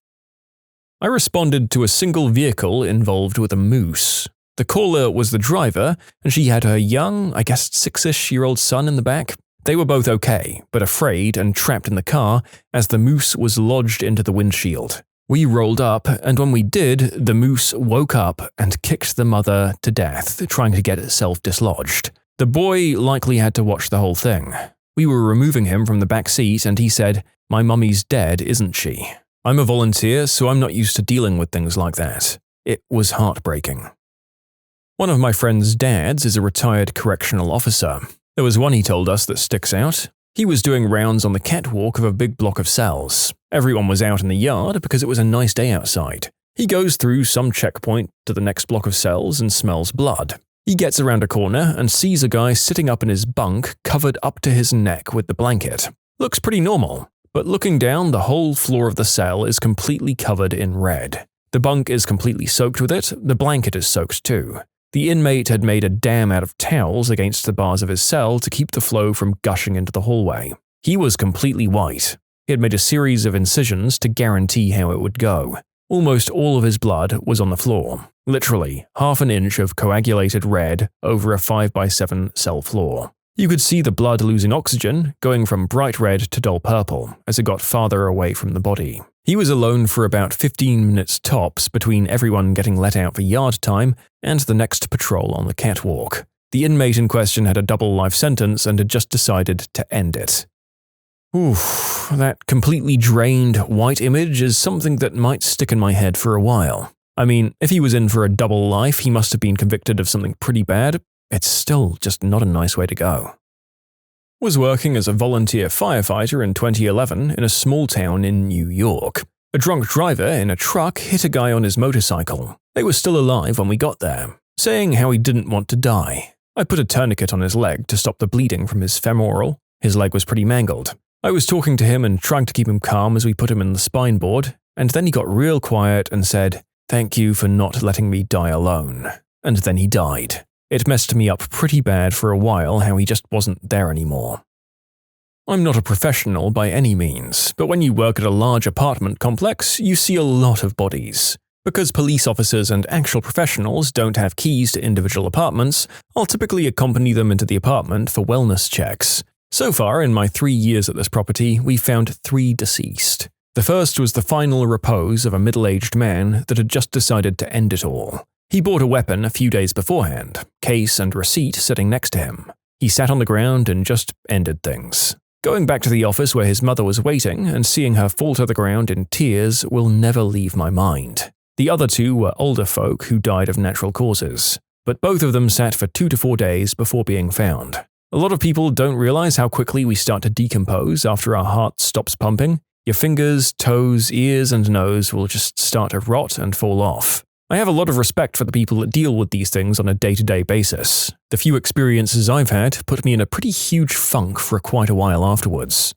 I responded to a single vehicle involved with a moose. The caller was the driver, and she had her young, I guess 6-ish-year-old son in the back. They were both okay, but afraid and trapped in the car as the moose was lodged into the windshield. We rolled up, and when we did, the moose woke up and kicked the mother to death, trying to get itself dislodged. The boy likely had to watch the whole thing. We were removing him from the back seat, and he said, "My mummy's dead, isn't she?" I'm a volunteer, so I'm not used to dealing with things like that. It was heartbreaking. One of my friend's dads is a retired correctional officer. There was one he told us that sticks out. He was doing rounds on the catwalk of a big block of cells. Everyone was out in the yard because it was a nice day outside. He goes through some checkpoint to the next block of cells and smells blood. He gets around a corner and sees a guy sitting up in his bunk covered up to his neck with the blanket. Looks pretty normal, but looking down, the whole floor of the cell is completely covered in red. The bunk is completely soaked with it, the blanket is soaked too. The inmate had made a dam out of towels against the bars of his cell to keep the flow from gushing into the hallway. He was completely white. He had made a series of incisions to guarantee how it would go. Almost all of his blood was on the floor. Literally, half an inch of coagulated red over a 5x7 cell floor. You could see the blood losing oxygen, going from bright red to dull purple as it got farther away from the body. He was alone for about 15 minutes tops between everyone getting let out for yard time and the next patrol on the catwalk. The inmate in question had a double life sentence and had just decided to end it. Oof, that completely drained white image is something that might stick in my head for a while. I mean, if he was in for a double life, he must have been convicted of something pretty bad. It's still just not a nice way to go. Was working as a volunteer firefighter in 2011 in a small town in New York. A drunk driver in a truck hit a guy on his motorcycle. They were still alive when we got there, saying how he didn't want to die. I put a tourniquet on his leg to stop the bleeding from his femoral. His leg was pretty mangled. I was talking to him and trying to keep him calm as we put him in the spine board, and then he got real quiet and said, "Thank you for not letting me die alone." And then he died. It messed me up pretty bad for a while how he just wasn't there anymore. I'm not a professional by any means, but when you work at a large apartment complex, you see a lot of bodies. Because police officers and actual professionals don't have keys to individual apartments, I'll typically accompany them into the apartment for wellness checks. So far, in my 3 years at this property, we found 3 deceased. The first was the final repose of a middle-aged man that had just decided to end it all. He bought a weapon a few days beforehand, case and receipt sitting next to him. He sat on the ground and just ended things. Going back to the office where his mother was waiting and seeing her fall to the ground in tears will never leave my mind. The other 2 were older folk who died of natural causes, but both of them sat for 2 to 4 days before being found. A lot of people don't realize how quickly we start to decompose after our heart stops pumping. Your fingers, toes, ears, and nose will just start to rot and fall off. I have a lot of respect for the people that deal with these things on a day-to-day basis. The few experiences I've had put me in a pretty huge funk for quite a while afterwards.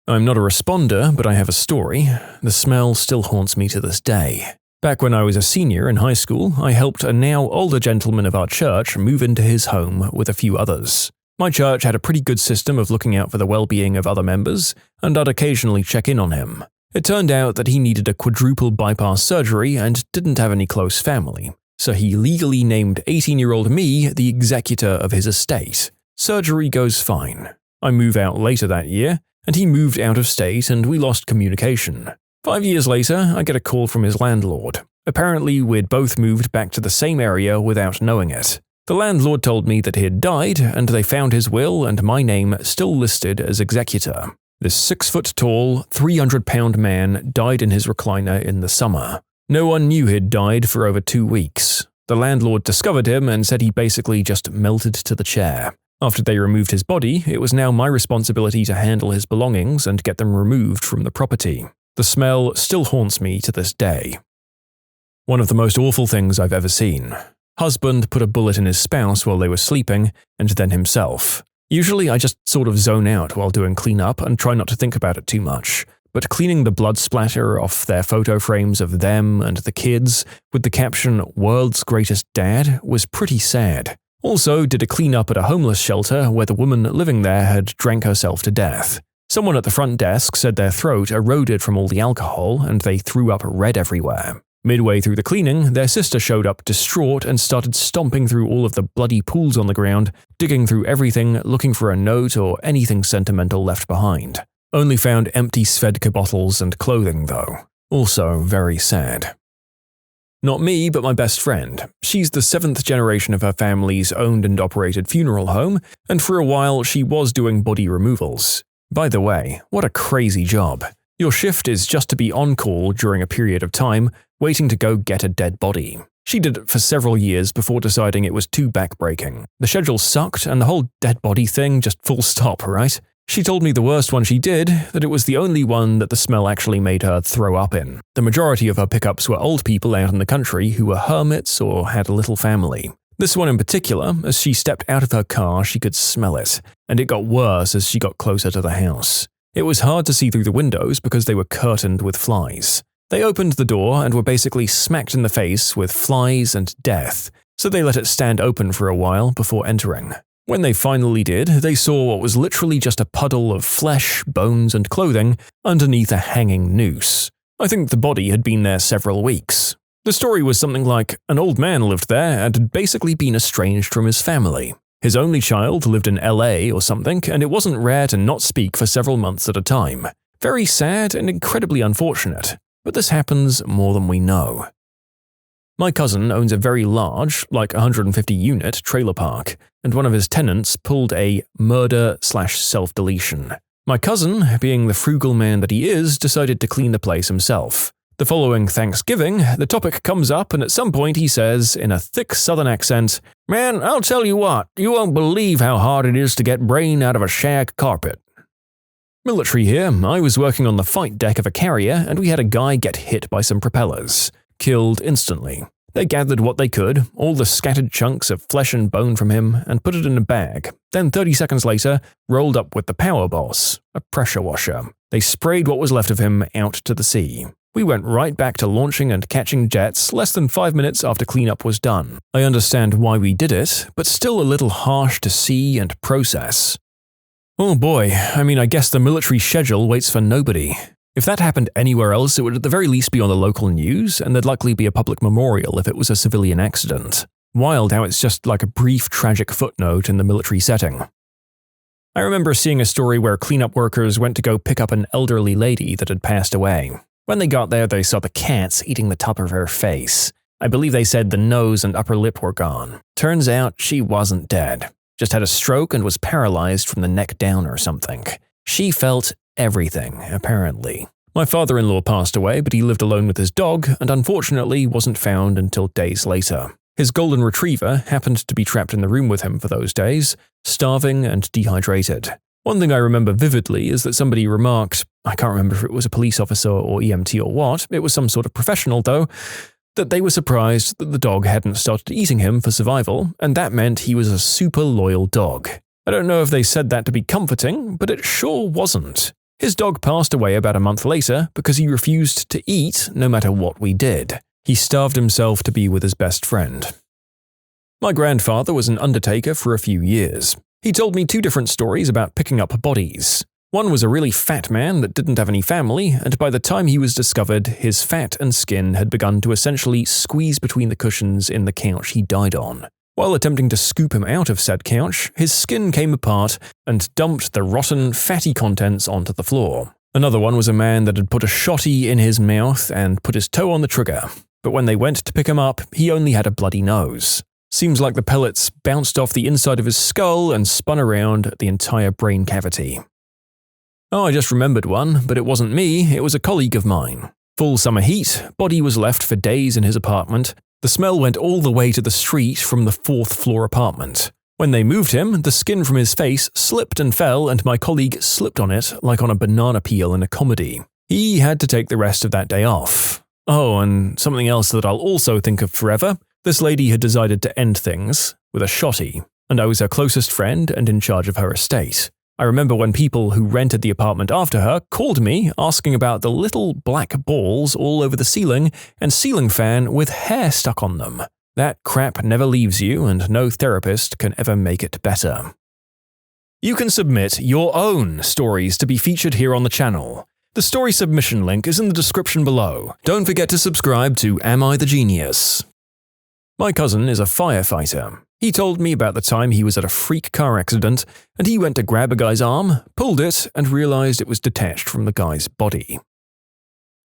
I'm not a responder, but I have a story. The smell still haunts me to this day. Back when I was a senior in high school, I helped a now older gentleman of our church move into his home with a few others. My church had a pretty good system of looking out for the well-being of other members, and I'd occasionally check in on him. It turned out that he needed a quadruple bypass surgery and didn't have any close family, so he legally named 18-year-old me the executor of his estate. Surgery goes fine. I move out later that year, and he moved out of state and we lost communication. 5 years later, I get a call from his landlord. Apparently, we'd both moved back to the same area without knowing it. The landlord told me that he had died, and they found his will and my name still listed as executor. This 6-foot-tall, 300-pound man died in his recliner in the summer. No one knew he'd died for over 2 weeks. The landlord discovered him and said he basically just melted to the chair. After they removed his body, it was now my responsibility to handle his belongings and get them removed from the property. The smell still haunts me to this day. One of the most awful things I've ever seen. Husband put a bullet in his spouse while they were sleeping, and then himself. Usually I just sort of zone out while doing cleanup and try not to think about it too much, but cleaning the blood splatter off their photo frames of them and the kids with the caption "World's Greatest Dad" was pretty sad. Also did a cleanup at a homeless shelter where the woman living there had drank herself to death. Someone at the front desk said their throat eroded from all the alcohol and they threw up red everywhere. Midway through the cleaning, their sister showed up distraught and started stomping through all of the bloody pools on the ground, digging through everything, looking for a note or anything sentimental left behind. Only found empty Svedka bottles and clothing though. Also very sad. Not me, but my best friend. She's the 7th generation of her family's owned and operated funeral home, and for a while she was doing body removals. By the way, what a crazy job. Your shift is just to be on call during a period of time, waiting to go get a dead body. She did it for several years before deciding it was too backbreaking. The schedule sucked and the whole dead body thing just full stop, right? She told me the worst one she did, that it was the only one that the smell actually made her throw up in. The majority of her pickups were old people out in the country who were hermits or had a little family. This one in particular, as she stepped out of her car, she could smell it, and it got worse as she got closer to the house. It was hard to see through the windows because they were curtained with flies. They opened the door and were basically smacked in the face with flies and death, so they let it stand open for a while before entering. When they finally did, they saw what was literally just a puddle of flesh, bones, and clothing underneath a hanging noose. I think the body had been there several weeks. The story was something like an old man lived there and had basically been estranged from his family. His only child lived in LA or something, and it wasn't rare to not speak for several months at a time. Very sad and incredibly unfortunate, but this happens more than we know. My cousin owns a very large, like 150-unit trailer park, and one of his tenants pulled a murder/self-deletion. My cousin, being the frugal man that he is, decided to clean the place himself. The following Thanksgiving, the topic comes up and at some point he says, in a thick southern accent, "Man, I'll tell you what, you won't believe how hard it is to get brain out of a shag carpet." Military here, I was working on the fight deck of a carrier and we had a guy get hit by some propellers. Killed instantly. They gathered what they could, all the scattered chunks of flesh and bone from him, and put it in a bag. Then 30 seconds later, rolled up with the power boss, a pressure washer. They sprayed what was left of him out to the sea. We went right back to launching and catching jets less than 5 minutes after cleanup was done. I understand why we did it, but still a little harsh to see and process. Oh boy, I guess the military schedule waits for nobody. If that happened anywhere else, it would at the very least be on the local news, and there'd likely be a public memorial if it was a civilian accident. Wild how it's just like a brief tragic footnote in the military setting. I remember seeing a story where cleanup workers went to go pick up an elderly lady that had passed away. When they got there, they saw the cats eating the top of her face. I believe they said the nose and upper lip were gone. Turns out she wasn't dead. Just had a stroke and was paralyzed from the neck down or something. She felt everything, apparently. My father-in-law passed away, but he lived alone with his dog and unfortunately wasn't found until days later. His golden retriever happened to be trapped in the room with him for those days, starving and dehydrated. One thing I remember vividly is that somebody remarked, I can't remember if it was a police officer or EMT or what, it was some sort of professional though, that they were surprised that the dog hadn't started eating him for survival, and that meant he was a super loyal dog. I don't know if they said that to be comforting, but it sure wasn't. His dog passed away about a month later because he refused to eat no matter what we did. He starved himself to be with his best friend. My grandfather was an undertaker for a few years. He told me 2 different stories about picking up bodies. One was a really fat man that didn't have any family, and by the time he was discovered, his fat and skin had begun to essentially squeeze between the cushions in the couch he died on. While attempting to scoop him out of said couch, his skin came apart and dumped the rotten, fatty contents onto the floor. Another one was a man that had put a shotty in his mouth and put his toe on the trigger, but when they went to pick him up, he only had a bloody nose. Seems like the pellets bounced off the inside of his skull and spun around the entire brain cavity. Oh, I just remembered one, but it wasn't me, it was a colleague of mine. Full summer heat, body was left for days in his apartment. The smell went all the way to the street from the 4th floor apartment. When they moved him, the skin from his face slipped and fell, and my colleague slipped on it like on a banana peel in a comedy. He had to take the rest of that day off. Oh, and something else that I'll also think of forever. This lady had decided to end things with a shotty, and I was her closest friend and in charge of her estate. I remember when people who rented the apartment after her called me asking about the little black balls all over the ceiling and ceiling fan with hair stuck on them. That crap never leaves you, and no therapist can ever make it better. You can submit your own stories to be featured here on the channel. The story submission link is in the description below. Don't forget to subscribe to Am I the Genius? My cousin is a firefighter. He told me about the time he was at a freak car accident, and he went to grab a guy's arm, pulled it, and realized it was detached from the guy's body.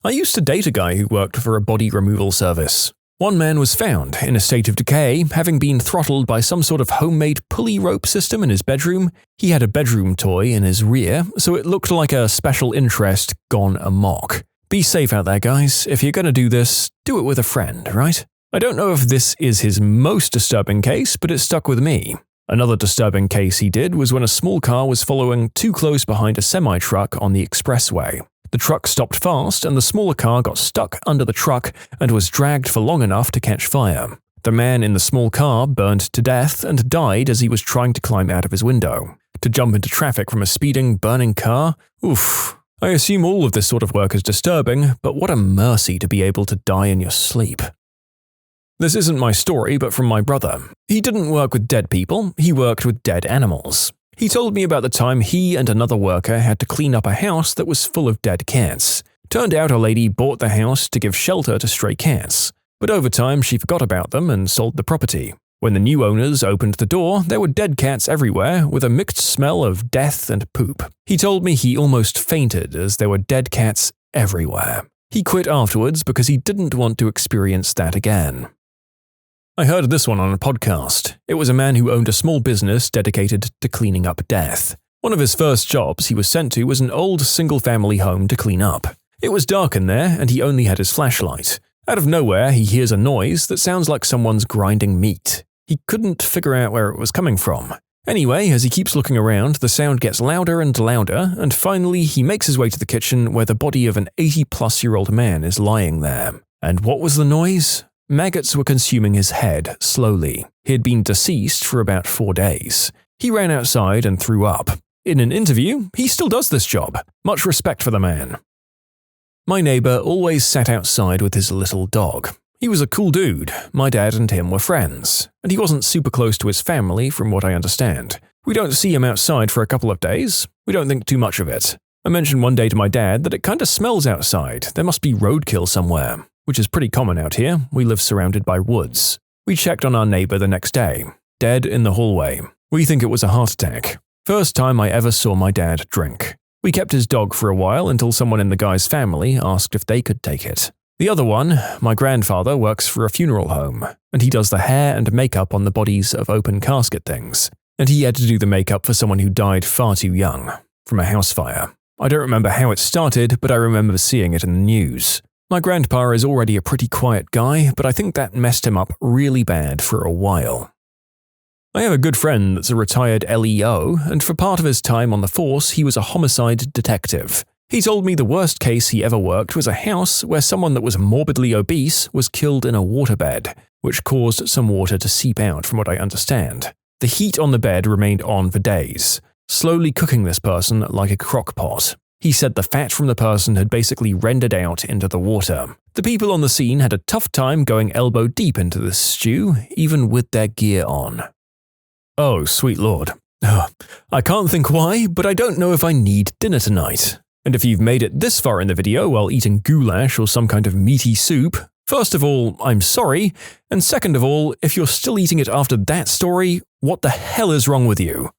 I used to date a guy who worked for a body removal service. One man was found in a state of decay, having been throttled by some sort of homemade pulley rope system in his bedroom. He had a bedroom toy in his rear, so it looked like a special interest gone amok. Be safe out there, guys. If you're gonna do this, do it with a friend, right? I don't know if this is his most disturbing case, but it stuck with me. Another disturbing case he did was when a small car was following too close behind a semi-truck on the expressway. The truck stopped fast, and the smaller car got stuck under the truck and was dragged for long enough to catch fire. The man in the small car burned to death and died as he was trying to climb out of his window. To jump into traffic from a speeding, burning car? Oof. I assume all of this sort of work is disturbing, but what a mercy to be able to die in your sleep. This isn't my story, but from my brother. He didn't work with dead people, he worked with dead animals. He told me about the time he and another worker had to clean up a house that was full of dead cats. Turned out a lady bought the house to give shelter to stray cats, but over time she forgot about them and sold the property. When the new owners opened the door, there were dead cats everywhere with a mixed smell of death and poop. He told me he almost fainted as there were dead cats everywhere. He quit afterwards because he didn't want to experience that again. I heard this one on a podcast. It was a man who owned a small business dedicated to cleaning up death. One of his first jobs he was sent to was an old single-family home to clean up. It was dark in there, and he only had his flashlight. Out of nowhere, he hears a noise that sounds like someone's grinding meat. He couldn't figure out where it was coming from. Anyway, as he keeps looking around, the sound gets louder and louder, and finally he makes his way to the kitchen where the body of an 80-plus-year-old man is lying there. And what was the noise? Maggots were consuming his head slowly. He had been deceased for about 4 days. He ran outside and threw up. In an interview, he still does this job. Much respect for the man. My neighbor always sat outside with his little dog. He was a cool dude. My dad and him were friends, and he wasn't super close to his family from what I understand. We don't see him outside for a couple of days. We don't think too much of it. I mentioned one day to my dad that it kinda smells outside. There must be roadkill somewhere. Which is pretty common out here. We live surrounded by woods. We checked on our neighbor the next day. Dead in the hallway. We think it was a heart attack. First time I ever saw my dad drink. We kept his dog for a while until someone in the guy's family asked if they could take it. The other one, my grandfather, works for a funeral home, and he does the hair and makeup on the bodies of open casket things. And he had to do the makeup for someone who died far too young, from a house fire. I don't remember how it started, but I remember seeing it in the news. My grandpa is already a pretty quiet guy, but I think that messed him up really bad for a while. I have a good friend that's a retired LEO, and for part of his time on the force, he was a homicide detective. He told me the worst case he ever worked was a house where someone that was morbidly obese was killed in a waterbed, which caused some water to seep out from what I understand. The heat on the bed remained on for days, slowly cooking this person like a crock pot. He said the fat from the person had basically rendered out into the water. The people on the scene had a tough time going elbow deep into this stew, even with their gear on. Oh, sweet lord. I can't think why, but I don't know if I need dinner tonight. And if you've made it this far in the video while eating goulash or some kind of meaty soup, first of all, I'm sorry, and second of all, if you're still eating it after that story, what the hell is wrong with you?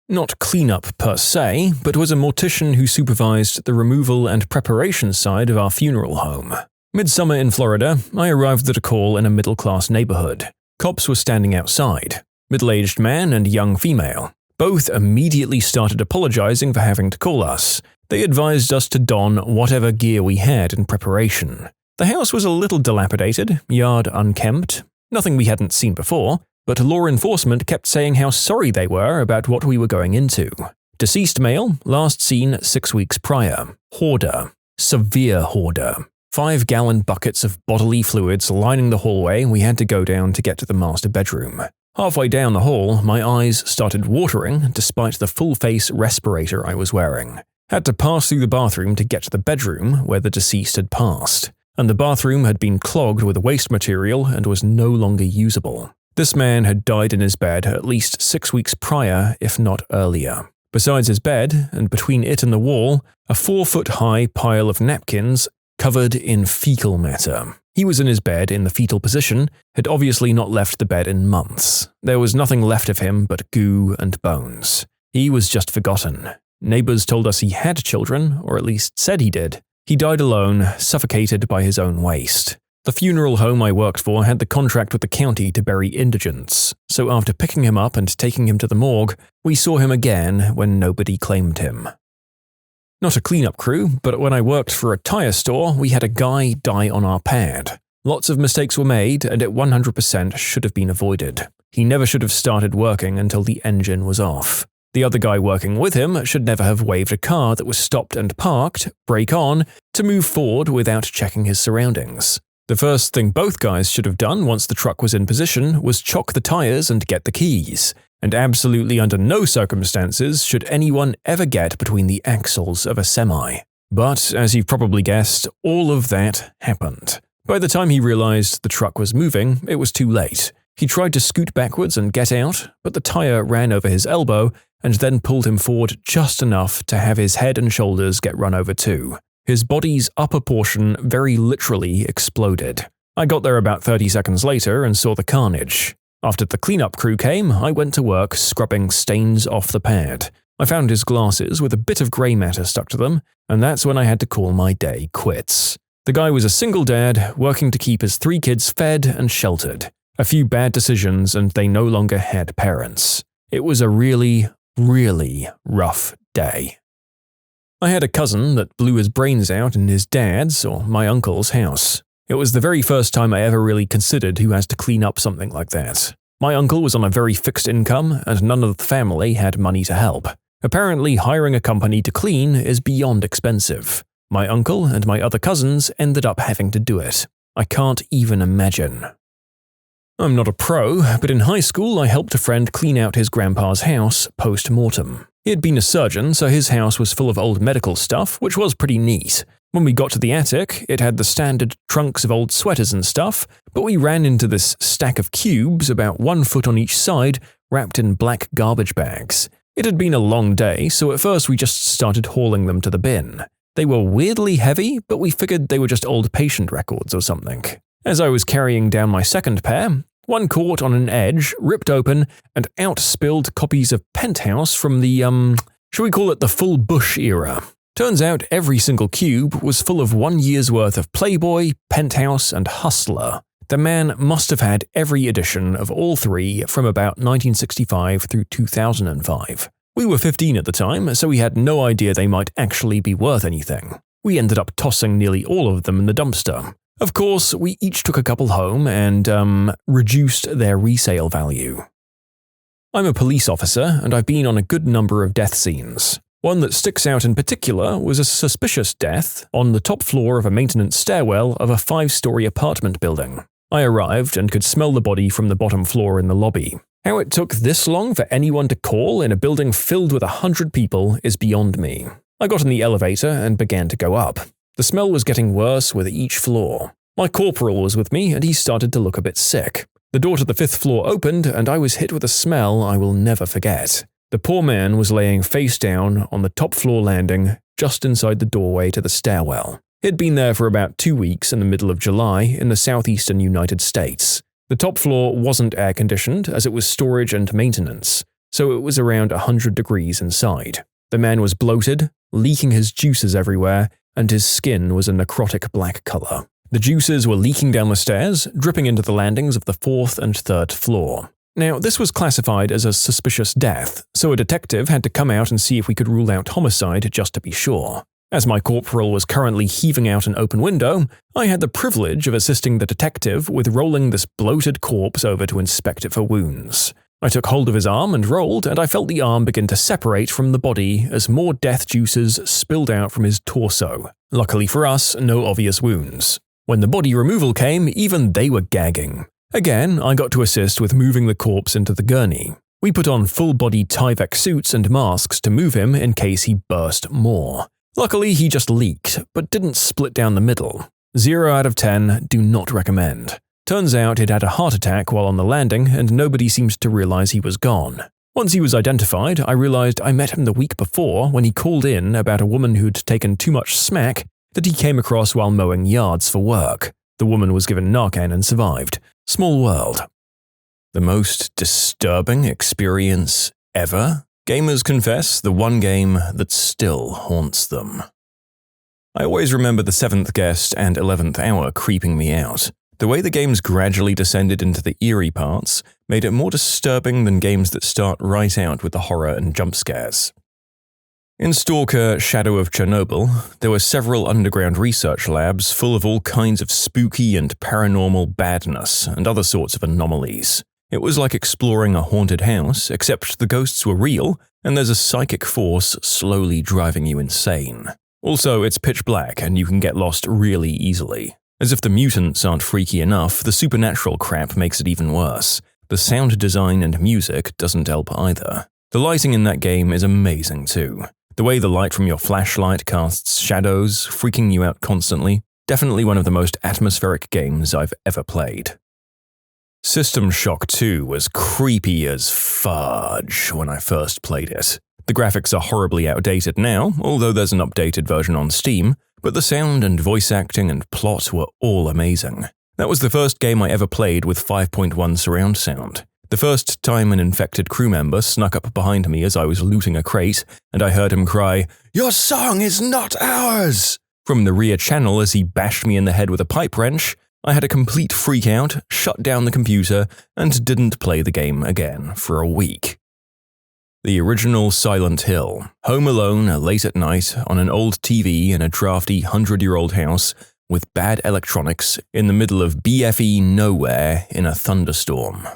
Not cleanup per se, but was a mortician who supervised the removal and preparation side of our funeral home. Midsummer in Florida, I arrived at a call in a middle-class neighborhood. Cops were standing outside. Middle-aged man and young female. Both immediately started apologizing for having to call us. They advised us to don whatever gear we had in preparation. The house was a little dilapidated, yard unkempt, nothing we hadn't seen before, but law enforcement kept saying how sorry they were about what we were going into. Deceased male, last seen 6 weeks prior. Hoarder. Severe hoarder. 5-gallon buckets of bodily fluids lining the hallway we had to go down to get to the master bedroom. Halfway down the hall, my eyes started watering despite the full-face respirator I was wearing. Had to pass through the bathroom to get to the bedroom where the deceased had passed, and the bathroom had been clogged with waste material and was no longer usable. This man had died in his bed at least 6 weeks prior, if not earlier. Besides his bed, and between it and the wall, a 4-foot-high pile of napkins covered in fecal matter. He was in his bed in the fetal position, had obviously not left the bed in months. There was nothing left of him but goo and bones. He was just forgotten. Neighbors told us he had children, or at least said he did. He died alone, suffocated by his own waste. The funeral home I worked for had the contract with the county to bury indigents, so after picking him up and taking him to the morgue, we saw him again when nobody claimed him. Not a cleanup crew, but when I worked for a tire store, we had a guy die on our pad. Lots of mistakes were made, and it 100% should have been avoided. He never should have started working until the engine was off. The other guy working with him should never have waved a car that was stopped and parked, brake on, to move forward without checking his surroundings. The first thing both guys should have done once the truck was in position was chock the tires and get the keys. And absolutely under no circumstances should anyone ever get between the axles of a semi. But, as you've probably guessed, all of that happened. By the time he realized the truck was moving, it was too late. He tried to scoot backwards and get out, but the tire ran over his elbow and then pulled him forward just enough to have his head and shoulders get run over too. His body's upper portion very literally exploded. I got there about 30 seconds later and saw the carnage. After the cleanup crew came, I went to work scrubbing stains off the pad. I found his glasses with a bit of grey matter stuck to them, and that's when I had to call my day quits. The guy was a single dad, working to keep his 3 kids fed and sheltered. A few bad decisions and they no longer had parents. It was a really, really rough day. I had a cousin that blew his brains out in his dad's, or my uncle's, house. It was the very first time I ever really considered who has to clean up something like that. My uncle was on a very fixed income, and none of the family had money to help. Apparently, hiring a company to clean is beyond expensive. My uncle and my other cousins ended up having to do it. I can't even imagine. I'm not a pro, but in high school I helped a friend clean out his grandpa's house post-mortem. He had been a surgeon, so his house was full of old medical stuff, which was pretty neat. When we got to the attic, it had the standard trunks of old sweaters and stuff, but we ran into this stack of cubes about 1 foot on each side, wrapped in black garbage bags. It had been a long day, so at first we just started hauling them to the bin. They were weirdly heavy, but we figured they were just old patient records or something. As I was carrying down my second pair, one caught on an edge, ripped open, and out spilled copies of Penthouse from the, shall we call it the full Bush era. Turns out every single cube was full of 1 year's worth of Playboy, Penthouse, and Hustler. The man must have had every edition of all 3 from about 1965 through 2005. We were 15 at the time, so we had no idea they might actually be worth anything. We ended up tossing nearly all of them in the dumpster. Of course, we each took a couple home and, reduced their resale value. I'm a police officer, and I've been on a good number of death scenes. One that sticks out in particular was a suspicious death on the top floor of a maintenance stairwell of a 5-story apartment building. I arrived and could smell the body from the bottom floor in the lobby. How it took this long for anyone to call in a building filled with 100 people is beyond me. I got in the elevator and began to go up. The smell was getting worse with each floor. My corporal was with me and he started to look a bit sick. The door to the 5th floor opened, and I was hit with a smell I will never forget. The poor man was laying face down on the top floor landing, just inside the doorway to the stairwell. He'd been there for about 2 weeks in the middle of July in the southeastern United States. The top floor wasn't air-conditioned, as it was storage and maintenance, so it was around 100 degrees inside. The man was bloated, leaking his juices everywhere, and his skin was a necrotic black color. The juices were leaking down the stairs, dripping into the landings of the 4th and 3rd floor. Now, this was classified as a suspicious death, so a detective had to come out and see if we could rule out homicide just to be sure. As my corporal was currently heaving out an open window, I had the privilege of assisting the detective with rolling this bloated corpse over to inspect it for wounds. I took hold of his arm and rolled, and I felt the arm begin to separate from the body as more death juices spilled out from his torso. Luckily for us, no obvious wounds. When the body removal came, even they were gagging. Again, I got to assist with moving the corpse into the gurney. We put on full-body Tyvek suits and masks to move him in case he burst more. Luckily, he just leaked, but didn't split down the middle. 0 out of 10, do not recommend. Turns out he'd had a heart attack while on the landing, and nobody seemed to realize he was gone. Once he was identified, I realized I met him the week before when he called in about a woman who'd taken too much smack that he came across while mowing yards for work. The woman was given Narcan and survived. Small world. The most disturbing experience ever? Gamers confess the one game that still haunts them. I always remember the 7th guest and 11th hour creeping me out. The way the games gradually descended into the eerie parts made it more disturbing than games that start right out with the horror and jump scares. In Stalker Shadow of Chernobyl, there were several underground research labs full of all kinds of spooky and paranormal badness and other sorts of anomalies. It was like exploring a haunted house, except the ghosts were real, and there's a psychic force slowly driving you insane. Also, it's pitch black and you can get lost really easily. As if the mutants aren't freaky enough, the supernatural crap makes it even worse. The sound design and music doesn't help either. The lighting in that game is amazing too. The way the light from your flashlight casts shadows, freaking you out constantly, definitely one of the most atmospheric games I've ever played. System Shock 2 was creepy as fudge when I first played it. The graphics are horribly outdated now, although there's an updated version on Steam, but the sound and voice acting and plot were all amazing. That was the first game I ever played with 5.1 surround sound. The first time an infected crew member snuck up behind me as I was looting a crate, and I heard him cry, "Your song is not ours!" from the rear channel as he bashed me in the head with a pipe wrench, I had a complete freak out, shut down the computer, and didn't play the game again for a week. The original Silent Hill, home alone late at night on an old TV in a drafty 100-year-old house with bad electronics in the middle of BFE nowhere in a thunderstorm.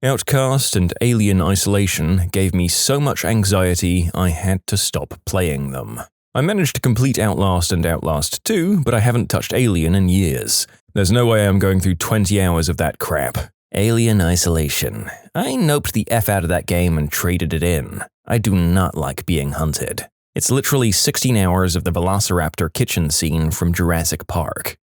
Outcast and Alien Isolation gave me so much anxiety I had to stop playing them. I managed to complete Outlast and Outlast 2, but I haven't touched Alien in years. There's no way I'm going through 20 hours of that crap. Alien Isolation. I noped the F out of that game and traded it in. I do not like being hunted. It's literally 16 hours of the Velociraptor kitchen scene from Jurassic Park.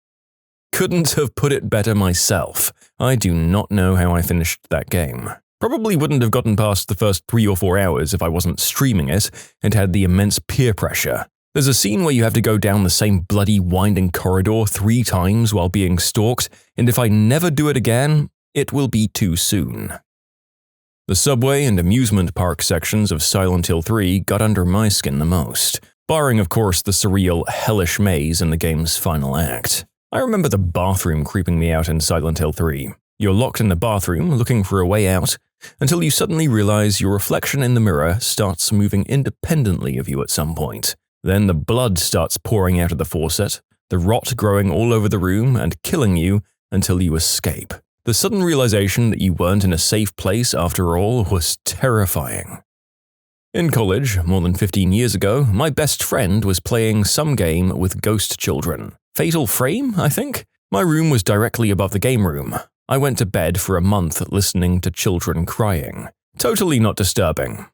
Couldn't have put it better myself. I do not know how I finished that game. Probably wouldn't have gotten past the first 3 or 4 hours if I wasn't streaming it and had the immense peer pressure. There's a scene where you have to go down the same bloody winding corridor 3 times while being stalked, and if I never do it again, it will be too soon. The subway and amusement park sections of Silent Hill 3 got under my skin the most, barring of course the surreal, hellish maze in the game's final act. I remember the bathroom creeping me out in Silent Hill 3. You're locked in the bathroom, looking for a way out, until you suddenly realize your reflection in the mirror starts moving independently of you at some point. Then the blood starts pouring out of the faucet, the rot growing all over the room and killing you until you escape. The sudden realization that you weren't in a safe place after all was terrifying. In college, more than 15 years ago, my best friend was playing some game with ghost children. Fatal Frame, I think? My room was directly above the game room. I went to bed for a month listening to children crying. Totally not disturbing.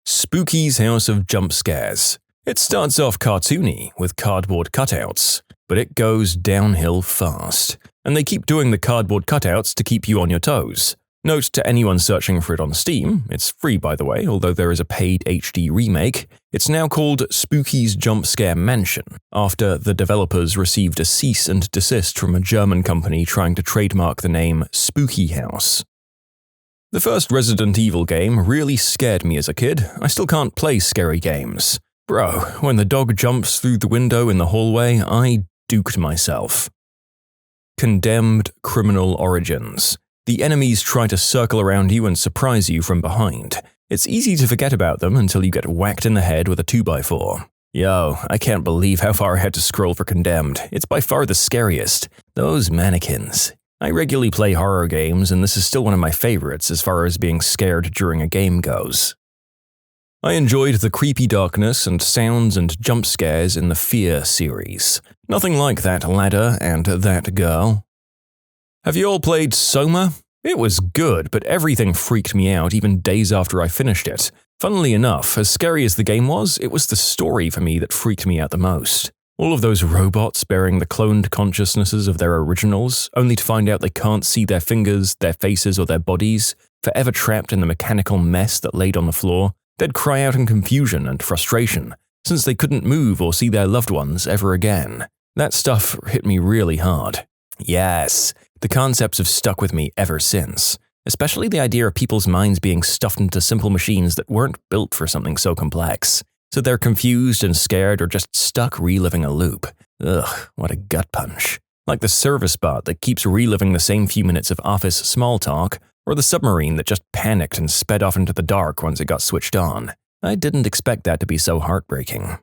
Spooky's House of Jump Scares. It starts off cartoony with cardboard cutouts, but it goes downhill fast. and they keep doing the cardboard cutouts to keep you on your toes. Note to anyone searching for it on Steam, it's free by the way, although there is a paid HD remake, it's now called Spooky's Jump Scare Mansion, after the developers received a cease and desist from a German company trying to trademark the name Spooky House. The first Resident Evil game really scared me as a kid. I still can't play scary games. Bro, when the dog jumps through the window in the hallway, I duked myself. Condemned Criminal Origins. The enemies try to circle around you and surprise you from behind. It's easy to forget about them until you get whacked in the head with a 2x4. Yo, I can't believe how far I had to scroll for Condemned. It's by far the scariest. Those mannequins. I regularly play horror games, and this is still one of my favorites as far as being scared during a game goes. I enjoyed the creepy darkness and sounds and jump scares in the Fear series. Nothing like that ladder and that girl. Have you all played Soma? It was good, but everything freaked me out even days after I finished it. Funnily enough, as scary as the game was, it was the story for me that freaked me out the most. All of those robots bearing the cloned consciousnesses of their originals, only to find out they can't see their fingers, their faces, or their bodies, forever trapped in the mechanical mess that laid on the floor, they'd cry out in confusion and frustration, since they couldn't move or see their loved ones ever again. That stuff hit me really hard. Yes, the concepts have stuck with me ever since, especially the idea of people's minds being stuffed into simple machines that weren't built for something so complex. So they're confused and scared or just stuck reliving a loop. Ugh, what a gut punch. Like the service bot that keeps reliving the same few minutes of office small talk, or the submarine that just panicked and sped off into the dark once it got switched on. I didn't expect that to be so heartbreaking.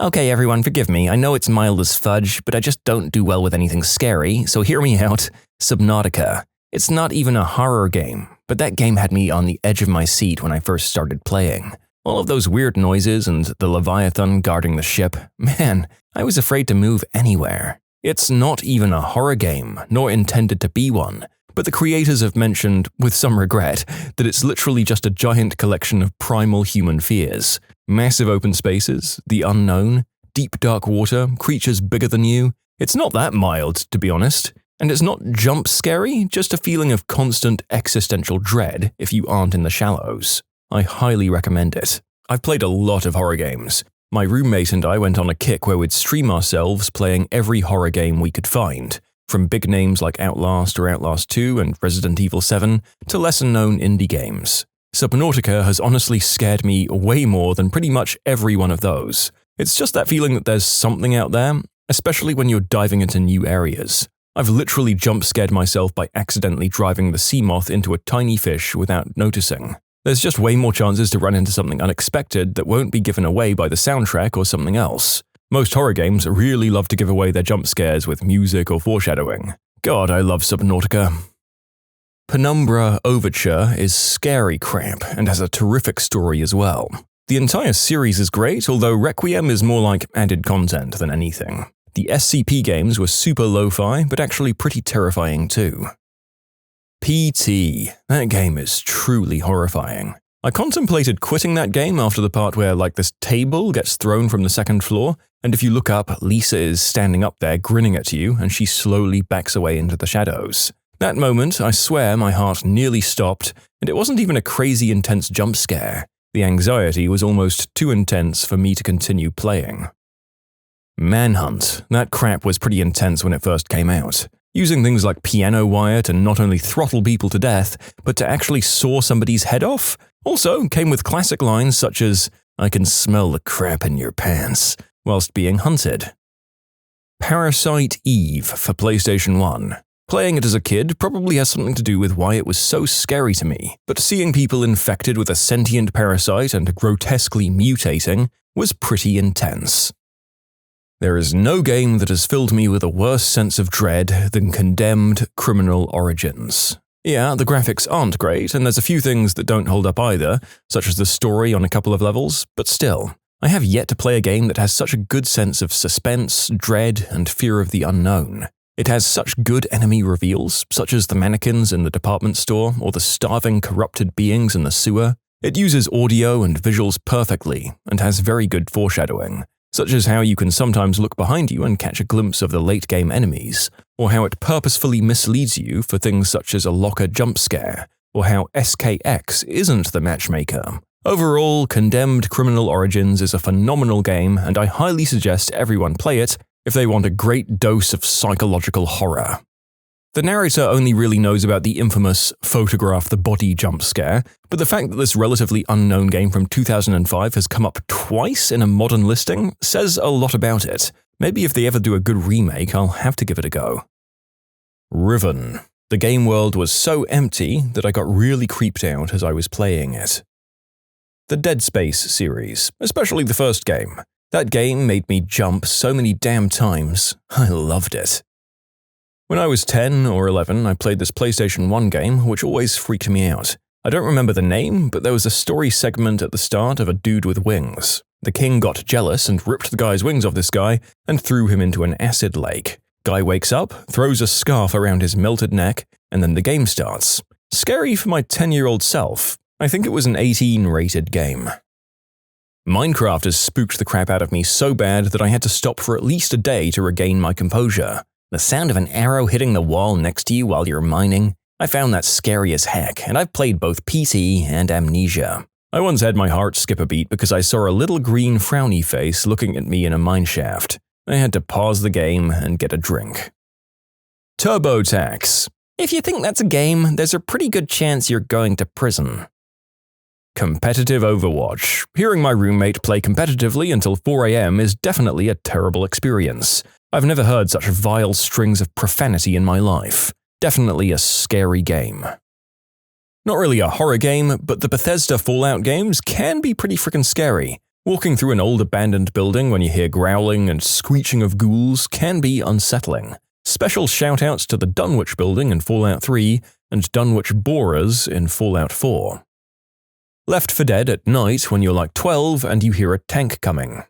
Okay everyone, forgive me, I know it's mild as fudge, but I just don't do well with anything scary, so hear me out. Subnautica. It's not even a horror game, but that game had me on the edge of my seat when I first started playing. All of those weird noises and the Leviathan guarding the ship, man, I was afraid to move anywhere. It's not even a horror game, nor intended to be one, but the creators have mentioned, with some regret, that it's literally just a giant collection of primal human fears. Massive open spaces, the unknown, deep dark water, creatures bigger than you. It's not that mild, to be honest. And it's not jump scary, just a feeling of constant existential dread if you aren't in the shallows. I highly recommend it. I've played a lot of horror games. My roommate and I went on a kick where we'd stream ourselves playing every horror game we could find, from big names like Outlast or Outlast 2 and Resident Evil 7 to lesser-known indie games. Subnautica has honestly scared me way more than pretty much every one of those. It's just that feeling that there's something out there, especially when you're diving into new areas. I've literally jump-scared myself by accidentally driving the sea moth into a tiny fish without noticing. There's just way more chances to run into something unexpected that won't be given away by the soundtrack or something else. Most horror games really love to give away their jump scares with music or foreshadowing. God, I love Subnautica. Penumbra Overture is scary crap and has a terrific story as well. The entire series is great, although Requiem is more like added content than anything. The SCP games were super lo-fi, but actually pretty terrifying too. PT. That game is truly horrifying. I contemplated quitting that game after the part where, this table gets thrown from the second floor, and if you look up, Lisa is standing up there grinning at you, and she slowly backs away into the shadows. That moment, I swear my heart nearly stopped, and it wasn't even a crazy intense jump scare. The anxiety was almost too intense for me to continue playing. Manhunt. That crap was pretty intense when it first came out. Using things like piano wire to not only throttle people to death, but to actually saw somebody's head off. Also came with classic lines such as, "I can smell the crap in your pants," whilst being hunted. Parasite Eve for PlayStation 1. Playing it as a kid probably has something to do with why it was so scary to me, but seeing people infected with a sentient parasite and grotesquely mutating was pretty intense. There is no game that has filled me with a worse sense of dread than Condemned Criminal Origins. Yeah, the graphics aren't great, and there's a few things that don't hold up either, such as the story on a couple of levels, but still, I have yet to play a game that has such a good sense of suspense, dread, and fear of the unknown. It has such good enemy reveals, such as the mannequins in the department store or the starving, corrupted beings in the sewer. It uses audio and visuals perfectly, and has very good foreshadowing. such as how you can sometimes look behind you and catch a glimpse of the late-game enemies, or how it purposefully misleads you for things such as a locker jump scare, or how SKX isn't the matchmaker. Overall, Condemned Criminal Origins is a phenomenal game, and I highly suggest everyone play it if they want a great dose of psychological horror. The narrator only really knows about the infamous photograph the body jump scare, but the fact that this relatively unknown game from 2005 has come up twice in a modern listing says a lot about it. Maybe if they ever do a good remake, I'll have to give it a go. Riven. The game world was so empty that I got really creeped out as I was playing it. The Dead Space series, especially the first game. That game made me jump so many damn times. I loved it. When I was 10 or 11, I played this PlayStation 1 game, which always freaked me out. I don't remember the name, but there was a story segment at the start of a dude with wings. The king got jealous and ripped the guy's wings off this guy and threw him into an acid lake. Guy wakes up, throws a scarf around his melted neck, and then the game starts. Scary for my 10-year-old self. I think it was an 18-rated game. Minecraft has spooked the crap out of me so bad that I had to stop for at least a day to regain my composure. The sound of an arrow hitting the wall next to you while you're mining, I found that scary as heck, and I've played both PC and AmNesia. I once had my heart skip a beat because I saw a little green frowny face looking at me in a mineshaft. I had to pause the game and get a drink. TurboTax. If you think that's a game, there's a pretty good chance you're going to prison. Competitive Overwatch. Hearing my roommate play competitively until 4 AM is definitely a terrible experience. I've never heard such vile strings of profanity in my life. Definitely a scary game. Not really a horror game, but the Bethesda Fallout games can be pretty freaking scary. Walking through an old abandoned building when you hear growling and screeching of ghouls can be unsettling. Special shoutouts to the Dunwich building in Fallout 3 and Dunwich Borers in Fallout 4. Left 4 Dead at night when you're like 12 and you hear a tank coming.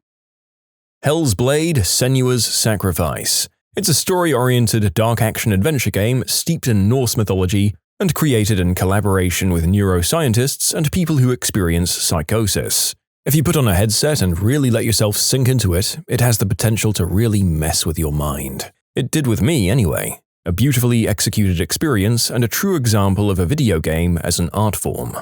Hell's Blade: Senua's Sacrifice. It's a story-oriented dark action-adventure game steeped in Norse mythology and created in collaboration with neuroscientists and people who experience psychosis. If you put on a headset and really let yourself sink into it, it has the potential to really mess with your mind. It did with me anyway. A beautifully executed experience and a true example of a video game as an art form.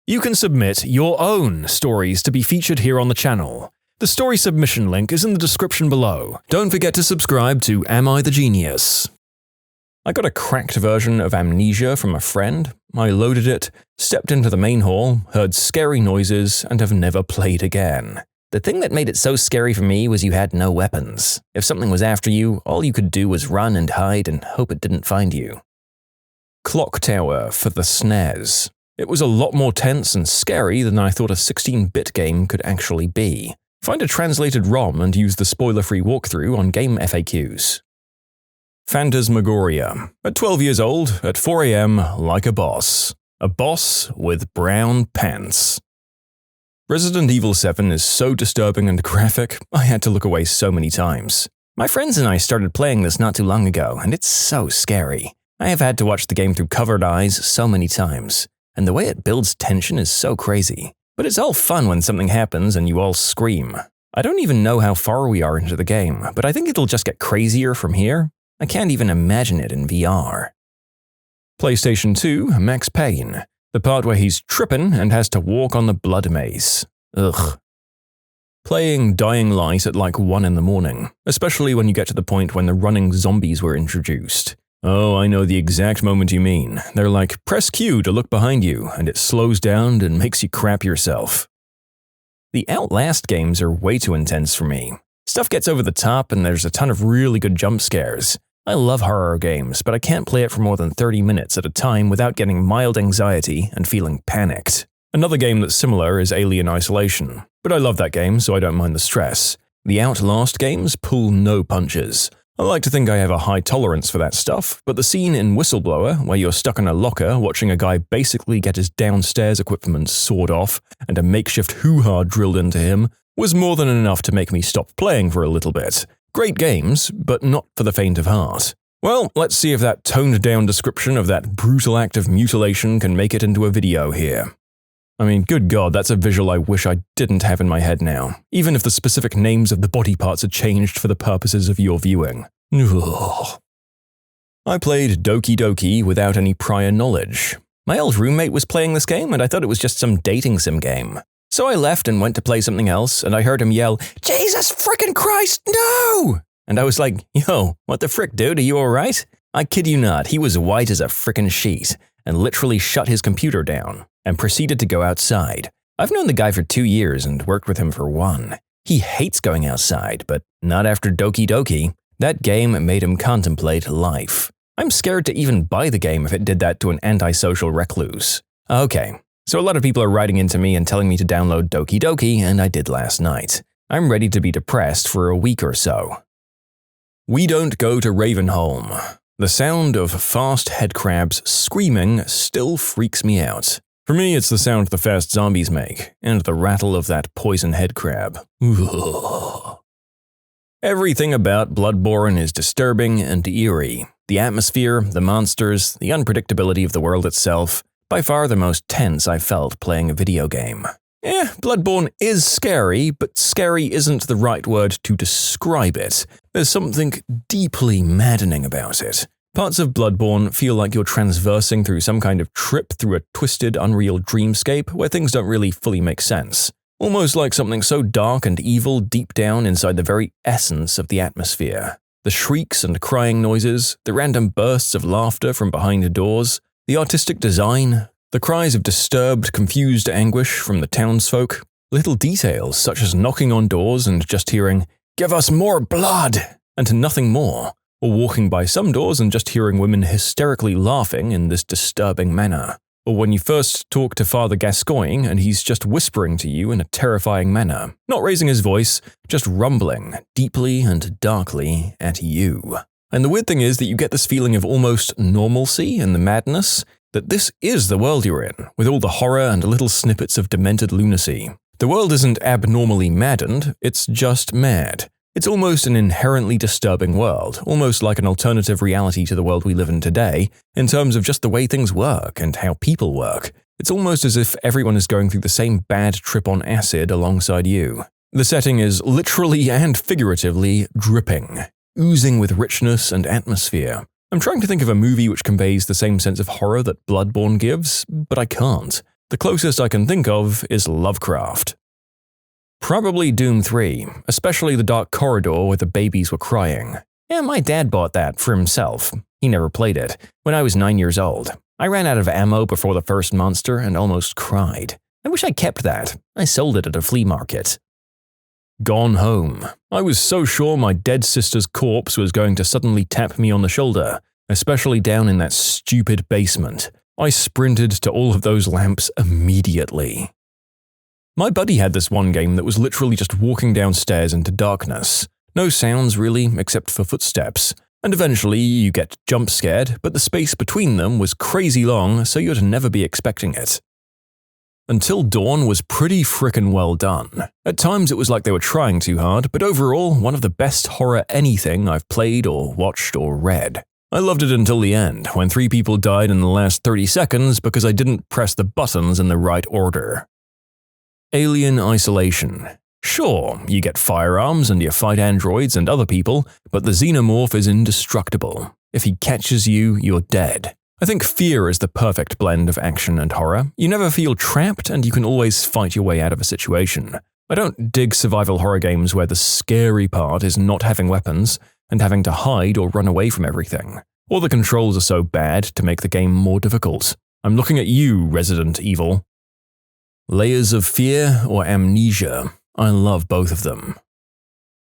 You can submit your own stories to be featured here on the channel. The story submission link is in the description below. Don't forget to subscribe to Am I the Genius? I got a cracked version of Amnesia from a friend. I loaded it, stepped into the main hall, heard scary noises, and have never played again. The thing that made it so scary for me was you had no weapons. If something was after you, all you could do was run and hide and hope it didn't find you. Clock Tower for the SNES. It was a lot more tense and scary than I thought a 16-bit game could actually be. Find a translated ROM and use the spoiler-free walkthrough on game FAQs. Phantasmagoria. At 12 years old, at 4 AM, like a boss. A boss with brown pants. Resident Evil 7 is so disturbing and graphic, I had to look away so many times. My friends and I started playing this not too long ago, and it's so scary. I have had to watch the game through covered eyes so many times, and the way it builds tension is so crazy. But it's all fun when something happens and you all scream. I don't even know how far we are into the game, but I think it'll just get crazier from here. I can't even imagine it in VR. PlayStation 2, Max Payne. The part where he's tripping and has to walk on the blood maze. Ugh. Playing Dying Light at like 1 in the morning, especially when you get to the point when the running zombies were introduced. Oh, I know the exact moment you mean. They're like, press Q to look behind you, and it slows down and makes you crap yourself. The Outlast games are way too intense for me. Stuff gets over the top and there's a ton of really good jump scares. I love horror games, but I can't play it for more than 30 minutes at a time without getting mild anxiety and feeling panicked. Another game that's similar is Alien Isolation, but I love that game so I don't mind the stress. The Outlast games pull no punches. I like to think I have a high tolerance for that stuff, but the scene in Whistleblower, where you're stuck in a locker watching a guy basically get his downstairs equipment sawed off and a makeshift hoo-ha drilled into him, was more than enough to make me stop playing for a little bit. Great games, but not for the faint of heart. Well, let's see if that toned-down description of that brutal act of mutilation can make it into a video here. I mean, good God, that's a visual I wish I didn't have in my head now, even if the specific names of the body parts are changed for the purposes of your viewing. Ugh. I played Doki Doki without any prior knowledge. My old roommate was playing this game and I thought it was just some dating sim game. So I left and went to play something else and I heard him yell, "Jesus frickin' Christ, no!" And I was like, "Yo, what the frick, dude, are you alright?" I kid you not, he was white as a frickin' sheet and literally shut his computer down and proceeded to go outside. I've known the guy for 2 years and worked with him for 1. He hates going outside, but not after Doki Doki. That game made him contemplate life. I'm scared to even buy the game if it did that to an antisocial recluse. Okay, so a lot of people are writing into me and telling me to download Doki Doki, and I did last night. I'm ready to be depressed for a week or so. We don't go to Ravenholm. The sound of fast headcrabs screaming still freaks me out. For me, it's the sound the fast zombies make, and the rattle of that poison headcrab. Ugh. Everything about Bloodborne is disturbing and eerie. The atmosphere, the monsters, the unpredictability of the world itself, by far the most tense I felt playing a video game. Bloodborne is scary, but scary isn't the right word to describe it. There's something deeply maddening about it. Parts of Bloodborne feel like you're transversing through some kind of trip through a twisted, unreal dreamscape where things don't really fully make sense. Almost like something so dark and evil deep down inside the very essence of the atmosphere. The shrieks and crying noises, the random bursts of laughter from behind doors, the artistic design, the cries of disturbed, confused anguish from the townsfolk, little details such as knocking on doors and just hearing, "Give us more blood!" and nothing more, or walking by some doors and just hearing women hysterically laughing in this disturbing manner. Or when you first talk to Father Gascoigne and he's just whispering to you in a terrifying manner, not raising his voice, just rumbling deeply and darkly at you. And the weird thing is that you get this feeling of almost normalcy in the madness, that this is the world you're in, with all the horror and little snippets of demented lunacy. The world isn't abnormally maddened, it's just mad. It's almost an inherently disturbing world, almost like an alternative reality to the world we live in today, in terms of just the way things work and how people work. It's almost as if everyone is going through the same bad trip on acid alongside you. The setting is literally and figuratively dripping, oozing with richness and atmosphere. I'm trying to think of a movie which conveys the same sense of horror that Bloodborne gives, but I can't. The closest I can think of is Lovecraft. Probably Doom 3, especially the dark corridor where the babies were crying. Yeah, my dad bought that for himself. He never played it. When I was 9 years old, I ran out of ammo before the first monster and almost cried. I wish I kept that. I sold it at a flea market. Gone Home. I was so sure my dead sister's corpse was going to suddenly tap me on the shoulder, especially down in that stupid basement. I sprinted to all of those lamps immediately. My buddy had this one game that was literally just walking downstairs into darkness. No sounds really, except for footsteps. And eventually you get jump scared, but the space between them was crazy long, so you'd never be expecting it. Until Dawn was pretty frickin' well done. At times it was like they were trying too hard, but overall one of the best horror anything I've played or watched or read. I loved it until the end, when 3 people died in the last 30 seconds because I didn't press the buttons in the right order. Alien Isolation. Sure, you get firearms and you fight androids and other people, but the xenomorph is indestructible. If he catches you, you're dead. I think fear is the perfect blend of action and horror. You never feel trapped and you can always fight your way out of a situation. I don't dig survival horror games where the scary part is not having weapons and having to hide or run away from everything. Or the controls are so bad to make the game more difficult. I'm looking at you, Resident Evil. Layers of Fear or Amnesia. I love both of them.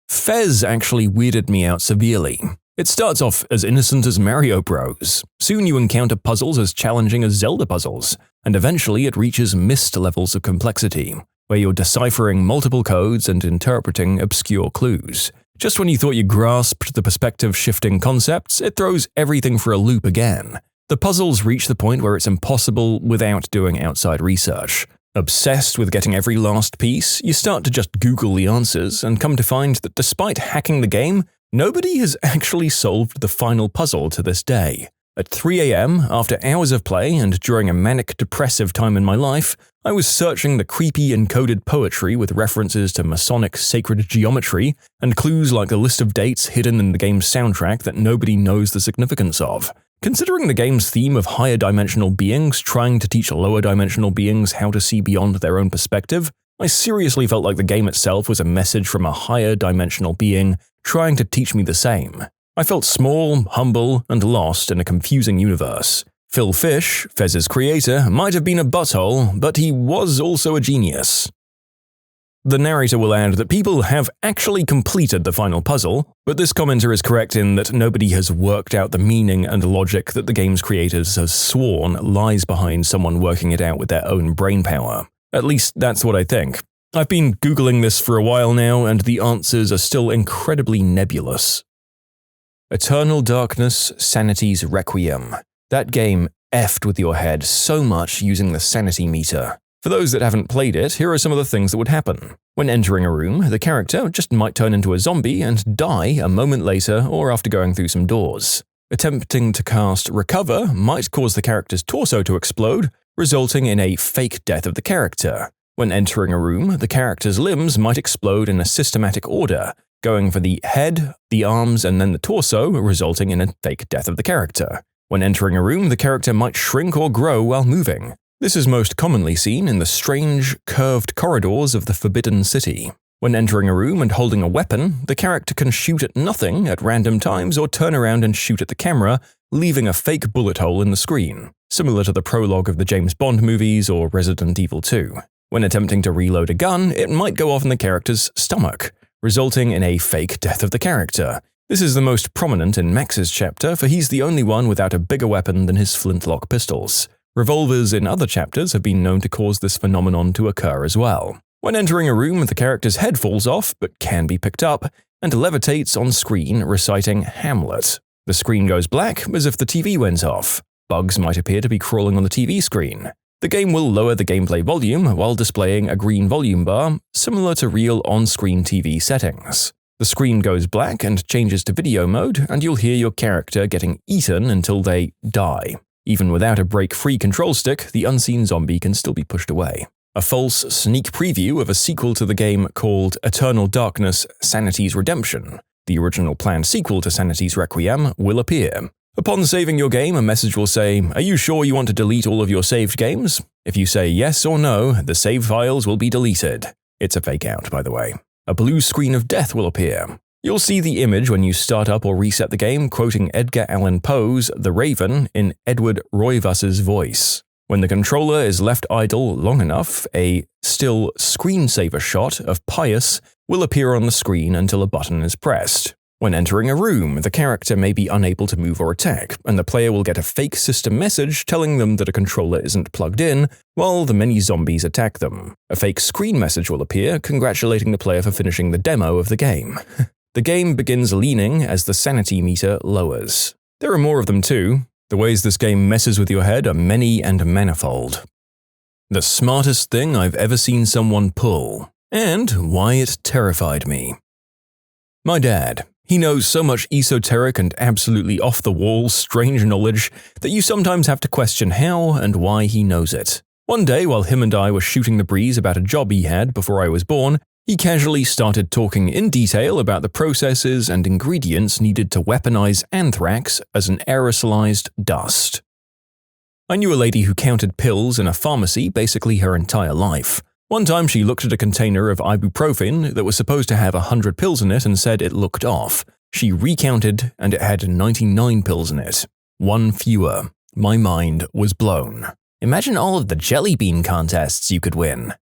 Fez actually weirded me out severely. It starts off as innocent as Mario Bros. Soon you encounter puzzles as challenging as Zelda puzzles, and eventually it reaches Myst levels of complexity, where you're deciphering multiple codes and interpreting obscure clues. Just when you thought you grasped the perspective-shifting concepts, it throws everything for a loop again. The puzzles reach the point where it's impossible without doing outside research. Obsessed with getting every last piece, you start to just Google the answers and come to find that despite hacking the game, nobody has actually solved the final puzzle to this day. At 3 AM, after hours of play and during a manic depressive time in my life, I was searching the creepy encoded poetry with references to Masonic sacred geometry and clues like the list of dates hidden in the game's soundtrack that nobody knows the significance of. Considering the game's theme of higher dimensional beings trying to teach lower dimensional beings how to see beyond their own perspective, I seriously felt like the game itself was a message from a higher dimensional being trying to teach me the same. I felt small, humble, and lost in a confusing universe. Phil Fish, Fez's creator, might have been a butthole, but he was also a genius. The narrator will add that people have actually completed the final puzzle, but this commenter is correct in that nobody has worked out the meaning and logic that the game's creators have sworn lies behind someone working it out with their own brainpower. At least that's what I think. I've been Googling this for a while now, and the answers are still incredibly nebulous. Eternal Darkness, Sanity's Requiem. That game effed with your head so much using the sanity meter. For those that haven't played it, here are some of the things that would happen. When entering a room, the character just might turn into a zombie and die a moment later or after going through some doors. Attempting to cast Recover might cause the character's torso to explode, resulting in a fake death of the character. When entering a room, the character's limbs might explode in a systematic order, going for the head, the arms, and then the torso, resulting in a fake death of the character. When entering a room, the character might shrink or grow while moving. This is most commonly seen in the strange, curved corridors of the Forbidden City. When entering a room and holding a weapon, the character can shoot at nothing at random times or turn around and shoot at the camera, leaving a fake bullet hole in the screen, similar to the prologue of the James Bond movies or Resident Evil 2. When attempting to reload a gun, it might go off in the character's stomach, resulting in a fake death of the character. This is the most prominent in Max's chapter, for he's the only one without a bigger weapon than his flintlock pistols. Revolvers in other chapters have been known to cause this phenomenon to occur as well. When entering a room, the character's head falls off, but can be picked up, and levitates on screen reciting Hamlet. The screen goes black, as if the TV went off. Bugs might appear to be crawling on the TV screen. The game will lower the gameplay volume while displaying a green volume bar, similar to real on-screen TV settings. The screen goes black and changes to video mode, and you'll hear your character getting eaten until they die. Even without a break-free control stick, the unseen zombie can still be pushed away. A false sneak preview of a sequel to the game called Eternal Darkness, Sanity's Redemption, the original planned sequel to Sanity's Requiem, will appear. Upon saving your game, a message will say, "Are you sure you want to delete all of your saved games?" If you say yes or no, the save files will be deleted. It's a fake out, by the way. A blue screen of death will appear. You'll see the image when you start up or reset the game quoting Edgar Allan Poe's The Raven in Edward Roivas's voice. When the controller is left idle long enough, a still screensaver shot of Pius will appear on the screen until a button is pressed. When entering a room, the character may be unable to move or attack, and the player will get a fake system message telling them that a controller isn't plugged in, while the many zombies attack them. A fake screen message will appear, congratulating the player for finishing the demo of the game. The game begins leaning as the sanity meter lowers. There are more of them too. The ways this game messes with your head are many and manifold. The smartest thing I've ever seen someone pull, and why it terrified me. My dad. He knows so much esoteric and absolutely off-the-wall strange knowledge that you sometimes have to question how and why he knows it. One day, while him and I were shooting the breeze about a job he had before I was born, he casually started talking in detail about the processes and ingredients needed to weaponize anthrax as an aerosolized dust. I knew a lady who counted pills in a pharmacy basically her entire life. One time she looked at a container of ibuprofen that was supposed to have 100 pills in it and said it looked off. She recounted and it had 99 pills in it. One fewer. My mind was blown. Imagine all of the jelly bean contests you could win.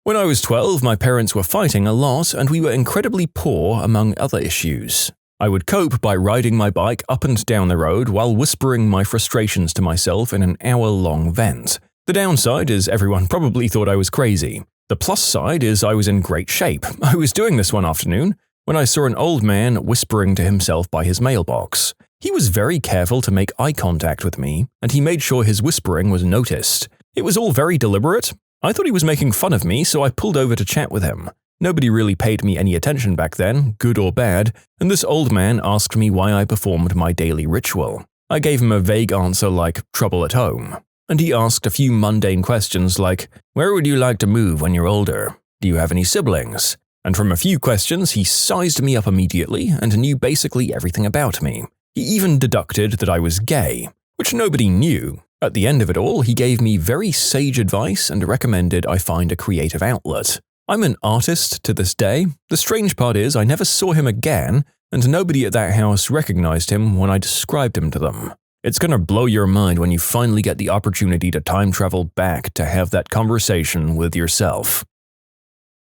When I was 12, my parents were fighting a lot and we were incredibly poor among other issues. I would cope by riding my bike up and down the road while whispering my frustrations to myself in an hour-long vent. The downside is everyone probably thought I was crazy. The plus side is I was in great shape. I was doing this one afternoon when I saw an old man whispering to himself by his mailbox. He was very careful to make eye contact with me, and he made sure his whispering was noticed. It was all very deliberate. I thought he was making fun of me, so I pulled over to chat with him. Nobody really paid me any attention back then, good or bad, and this old man asked me why I performed my daily ritual. I gave him a vague answer like trouble at home. and he asked a few mundane questions like, "Where would you like to move when you're older? Do you have any siblings?" And from a few questions, he sized me up immediately and knew basically everything about me. He even deducted that I was gay, which nobody knew. At the end of it all, he gave me very sage advice and recommended I find a creative outlet. I'm an artist to this day. The strange part is I never saw him again, and nobody at that house recognized him when I described him to them. It's gonna blow your mind when you finally get the opportunity to time travel back to have that conversation with yourself.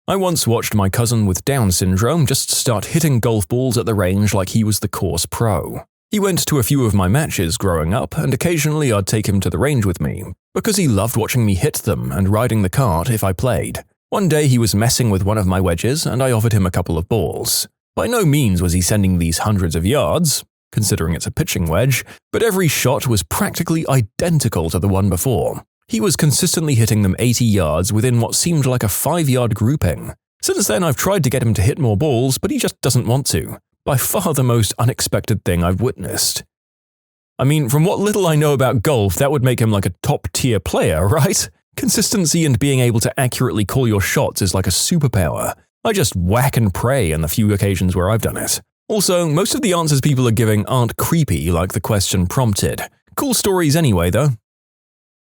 I once watched my cousin with Down syndrome just start hitting golf balls at the range like he was the course pro. He went to a few of my matches growing up, and occasionally I'd take him to the range with me, because he loved watching me hit them and riding the cart if I played. One day he was messing with one of my wedges, and I offered him a couple of balls. By no means was he sending these hundreds of yards, considering it's a pitching wedge, but every shot was practically identical to the one before. He was consistently hitting them 80 yards within what seemed like a 5-yard grouping. Since then I've tried to get him to hit more balls, but he just doesn't want to. By far the most unexpected thing I've witnessed. I mean, from what little I know about golf, that would make him like a top-tier player, right? Consistency and being able to accurately call your shots is like a superpower. I just whack and pray on the few occasions where I've done it. Also, most of the answers people are giving aren't creepy like the question prompted. Cool stories anyway, though.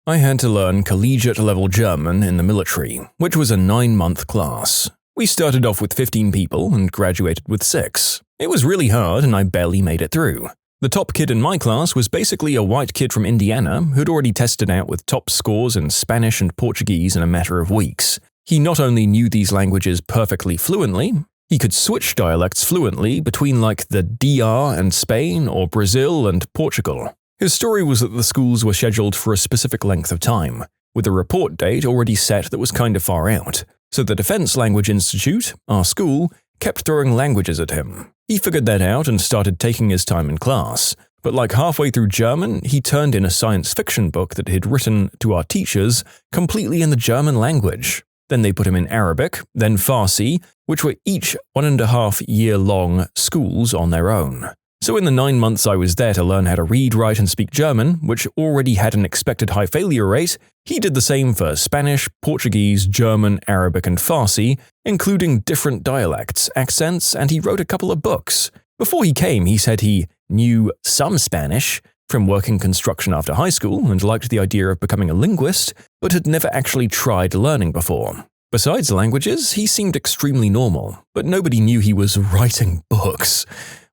I had to learn collegiate-level German in the military, which was a 9-month class. We started off with 15 people and graduated with 6. It was really hard and I barely made it through. The top kid in my class was basically a white kid from Indiana who'd already tested out with top scores in Spanish and Portuguese in a matter of weeks. He not only knew these languages perfectly fluently, he could switch dialects fluently between like the DR and Spain or Brazil and Portugal. His story was that the schools were scheduled for a specific length of time, with a report date already set that was kind of far out. So the Defense Language Institute, our school, kept throwing languages at him. He figured that out and started taking his time in class, but like halfway through German, he turned in a science fiction book that he'd written to our teachers completely in the German language. Then they put him in Arabic, then Farsi, which were each 1.5-year-long schools on their own. So in the 9 months I was there to learn how to read, write, and speak German, which already had an expected high failure rate, he did the same for Spanish, Portuguese, German, Arabic, and Farsi, including different dialects, accents, and he wrote a couple of books. Before he came, he said he knew some Spanish from working construction after high school and liked the idea of becoming a linguist, but had never actually tried learning before. Besides languages, he seemed extremely normal, but nobody knew he was writing books.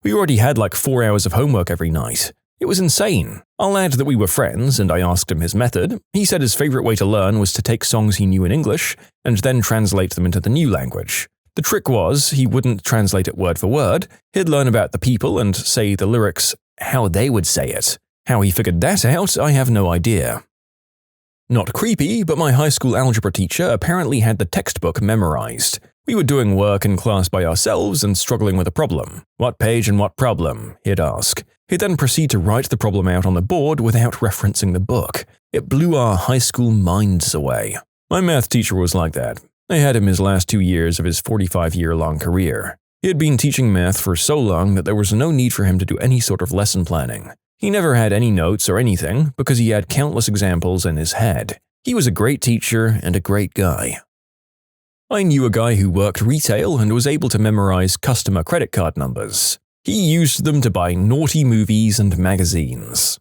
We already had like 4 hours of homework every night. It was insane. I'll add that we were friends, and I asked him his method. He said his favorite way to learn was to take songs he knew in English and then translate them into the new language. The trick was, he wouldn't translate it word for word. He'd learn about the people and say the lyrics how they would say it. How he figured that out, I have no idea. Not creepy, but my high school algebra teacher apparently had the textbook memorized. We were doing work in class by ourselves and struggling with a problem. What page and what problem? He'd ask. He'd then proceed to write the problem out on the board without referencing the book. It blew our high school minds away. My math teacher was like that. I had him his last 2 years of his 45-year-long career. He had been teaching math for so long that there was no need for him to do any sort of lesson planning. He never had any notes or anything because he had countless examples in his head. He was a great teacher and a great guy. I knew a guy who worked retail and was able to memorize customer credit card numbers. He used them to buy naughty movies and magazines.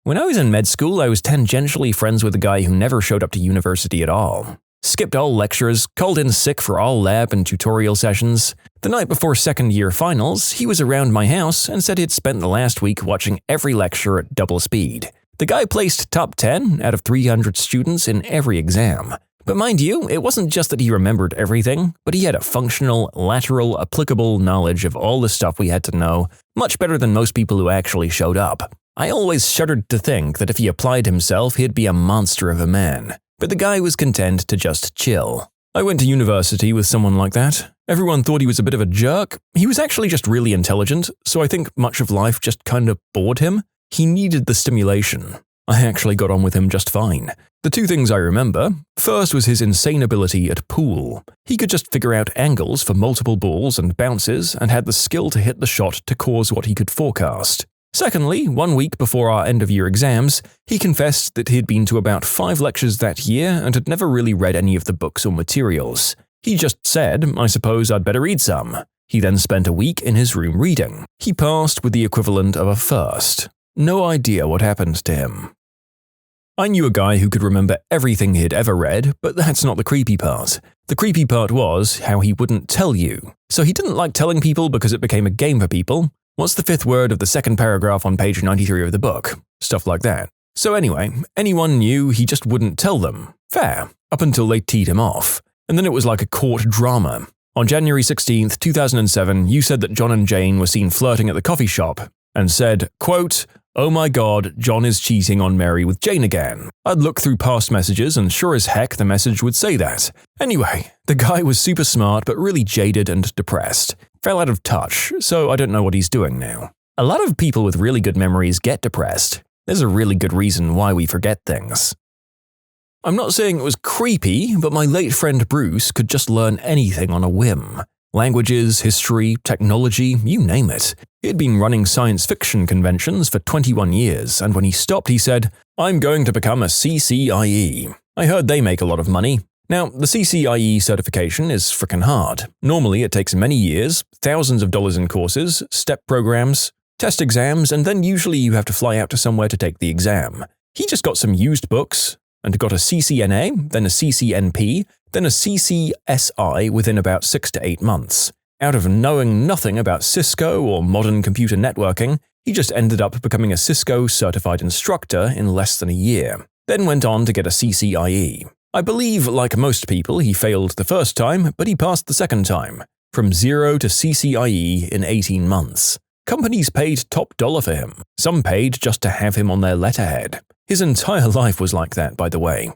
When I was in med school, I was tangentially friends with a guy who never showed up to university at all. Skipped all lectures, called in sick for all lab and tutorial sessions. The night before second-year finals, he was around my house and said he'd spent the last week watching every lecture at double speed. The guy placed top 10 out of 300 students in every exam. But mind you, it wasn't just that he remembered everything, but he had a functional, lateral, applicable knowledge of all the stuff we had to know, much better than most people who actually showed up. I always shuddered to think that if he applied himself, he'd be a monster of a man. But the guy was content to just chill. I went to university with someone like that. Everyone thought he was a bit of a jerk. He was actually just really intelligent, so I think much of life just kind of bored him. He needed the stimulation. I actually got on with him just fine. The 2 things I remember, first was his insane ability at pool. He could just figure out angles for multiple balls and bounces and had the skill to hit the shot to cause what he could forecast. Secondly, 1 week before our end-of-year exams, he confessed that he had been to about 5 lectures that year and had never really read any of the books or materials. He just said, "I suppose I'd better read some." He then spent a week in his room reading. He passed with the equivalent of a first. No idea what happened to him. I knew a guy who could remember everything he'd ever read, but that's not the creepy part. The creepy part was how he wouldn't tell you. So he didn't like telling people because it became a game for people. What's the 5th word of the 2nd paragraph on page 93 of the book? Stuff like that. So anyway, anyone knew, he just wouldn't tell them. Fair. Up until they teed him off. And then it was like a court drama. On January 16th, 2007, you said that John and Jane were seen flirting at the coffee shop, and said, quote, "Oh my god, John is cheating on Mary with Jane again." I'd look through past messages and sure as heck the message would say that. Anyway, the guy was super smart but really jaded and depressed. Fell out of touch, so I don't know what he's doing now. A lot of people with really good memories get depressed. There's a really good reason why we forget things. I'm not saying it was creepy, but my late friend Bruce could just learn anything on a whim. Languages, history, technology, you name it. He had been running science fiction conventions for 21 years, and when he stopped he said, "I'm going to become a CCIE. I heard they make a lot of money." Now, the CCIE certification is frickin' hard. Normally it takes many years, thousands of dollars in courses, step programs, test exams, and then usually you have to fly out to somewhere to take the exam. He just got some used books, and got a CCNA, then a CCNP, then a CCSI within about 6 to 8 months. Out of knowing nothing about Cisco or modern computer networking, he just ended up becoming a Cisco certified instructor in less than a year, then went on to get a CCIE. I believe, like most people, he failed the first time, but he passed the second time, from 0 to CCIE in 18 months. Companies paid top dollar for him. Some paid just to have him on their letterhead. His entire life was like that, by the way.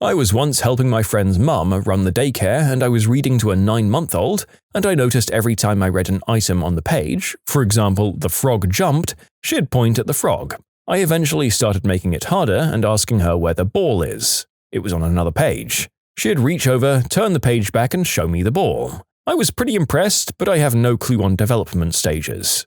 I was once helping my friend's mum run the daycare, and I was reading to a 9-month-old, and I noticed every time I read an item on the page, for example, the frog jumped, she'd point at the frog. I eventually started making it harder and asking her where the ball is. It was on another page. She'd reach over, turn the page back, and show me the ball. I was pretty impressed, but I have no clue on development stages.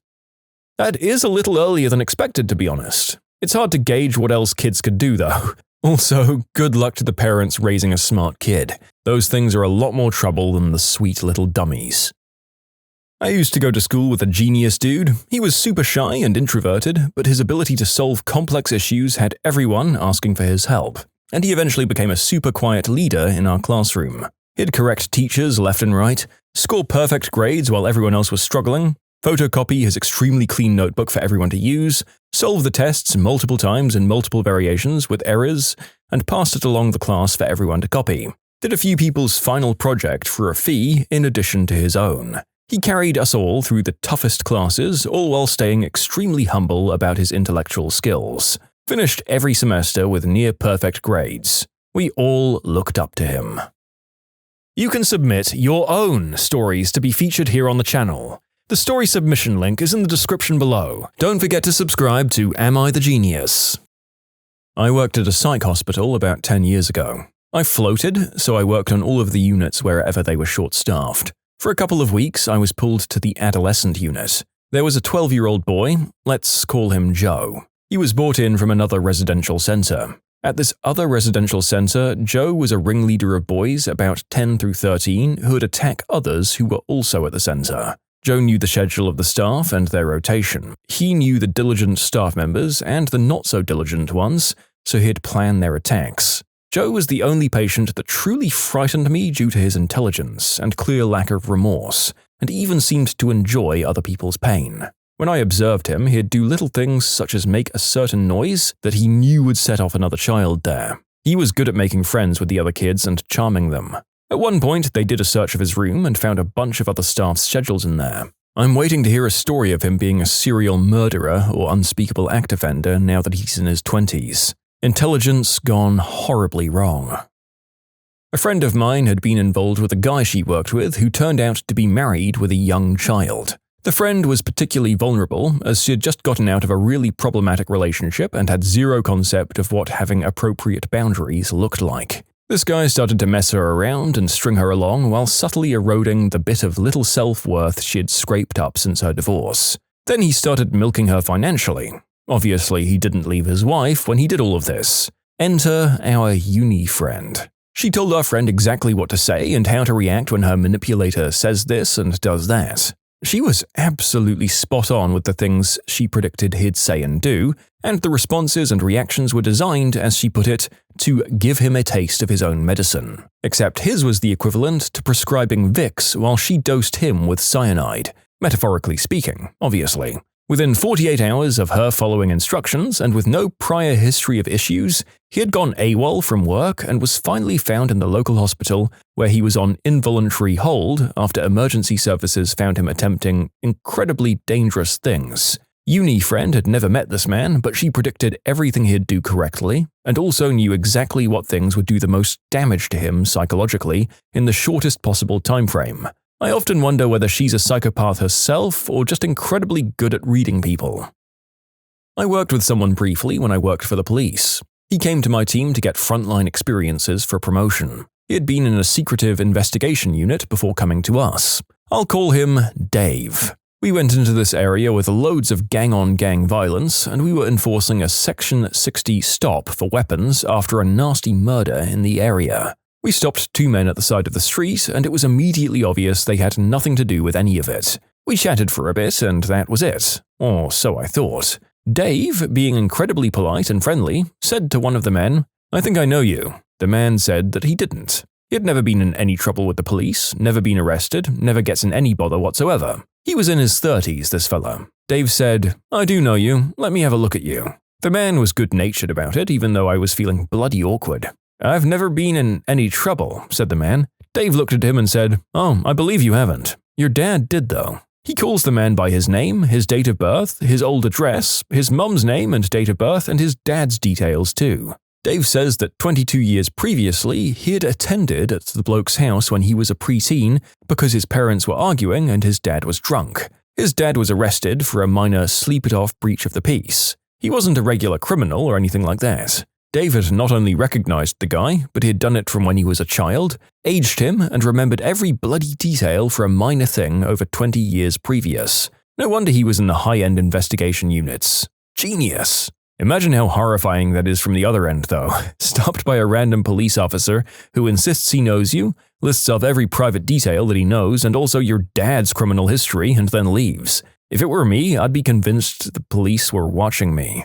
That is a little earlier than expected, to be honest. It's hard to gauge what else kids could do, though. Also, good luck to the parents raising a smart kid. Those things are a lot more trouble than the sweet little dummies. I used to go to school with a genius dude. He was super shy and introverted, but his ability to solve complex issues had everyone asking for his help. And he eventually became a super quiet leader in our classroom. He'd correct teachers left and right, score perfect grades while everyone else was struggling, photocopy his extremely clean notebook for everyone to use, solve the tests multiple times in multiple variations with errors, and passed it along the class for everyone to copy. Did a few people's final project for a fee in addition to his own. He carried us all through the toughest classes, all while staying extremely humble about his intellectual skills. Finished every semester with near-perfect grades. We all looked up to him. You can submit your own stories to be featured here on the channel. The story submission link is in the description below. Don't forget to subscribe to Am I the Genius? I worked at a psych hospital about 10 years ago. I floated, so I worked on all of the units wherever they were short-staffed. For a couple of weeks, I was pulled to the adolescent unit. There was a 12-year-old boy, let's call him Joe. He was brought in from another residential center. At this other residential center, Joe was a ringleader of boys about 10 through 13 who would attack others who were also at the center. Joe knew the schedule of the staff and their rotation. He knew the diligent staff members and the not-so-diligent ones, so he'd plan their attacks. Joe was the only patient that truly frightened me due to his intelligence and clear lack of remorse, and even seemed to enjoy other people's pain. When I observed him, he'd do little things such as make a certain noise that he knew would set off another child there. He was good at making friends with the other kids and charming them. At one point, they did a search of his room and found a bunch of other staff's schedules in there. I'm waiting to hear a story of him being a serial murderer or unspeakable act offender now that he's in his 20s. Intelligence gone horribly wrong. A friend of mine had been involved with a guy she worked with who turned out to be married with a young child. The friend was particularly vulnerable as she had just gotten out of a really problematic relationship and had zero concept of what having appropriate boundaries looked like. This guy started to mess her around and string her along while subtly eroding the bit of little self-worth she had scraped up since her divorce. Then he started milking her financially. Obviously, he didn't leave his wife when he did all of this. Enter our uni friend. She told our friend exactly what to say and how to react when her manipulator says this and does that. She was absolutely spot on with the things she predicted he'd say and do, and the responses and reactions were designed, as she put it, to give him a taste of his own medicine. Except his was the equivalent to prescribing Vicks while she dosed him with cyanide, metaphorically speaking, obviously. Within 48 hours of her following instructions and with no prior history of issues, he had gone AWOL from work and was finally found in the local hospital where he was on involuntary hold after emergency services found him attempting incredibly dangerous things. Uni friend had never met this man, but she predicted everything he'd do correctly and also knew exactly what things would do the most damage to him psychologically in the shortest possible time frame. I often wonder whether she's a psychopath herself or just incredibly good at reading people. I worked with someone briefly when I worked for the police. He came to my team to get frontline experiences for promotion. He had been in a secretive investigation unit before coming to us. I'll call him Dave. We went into this area with loads of gang-on-gang violence, and we were enforcing a Section 60 stop for weapons after a nasty murder in the area. We stopped two men at the side of the street, and it was immediately obvious they had nothing to do with any of it. We chatted for a bit, and that was it. Or so I thought. Dave, being incredibly polite and friendly, said to one of the men, "I think I know you." The man said that he didn't. He had never been in any trouble with the police, never been arrested, never gets in any bother whatsoever. He was in his 30s, this fella. Dave said, "I do know you. Let me have a look at you." The man was good-natured about it, even though I was feeling bloody awkward. "I've never been in any trouble," said the man. Dave looked at him and said, "Oh, I believe you haven't. Your dad did, though." He calls the man by his name, his date of birth, his old address, his mum's name and date of birth, and his dad's details too. Dave says that 22 years previously, he had attended at the bloke's house when he was a preteen because his parents were arguing and his dad was drunk. His dad was arrested for a minor sleep-it-off breach of the peace. He wasn't a regular criminal or anything like that. Dave had not only recognized the guy, but he had done it from when he was a child, aged him, and remembered every bloody detail for a minor thing over 20 years previous. No wonder he was in the high-end investigation units. Genius! Imagine how horrifying that is from the other end, though. Stopped by a random police officer who insists he knows you, lists off every private detail that he knows, and also your dad's criminal history, and then leaves. If it were me, I'd be convinced the police were watching me.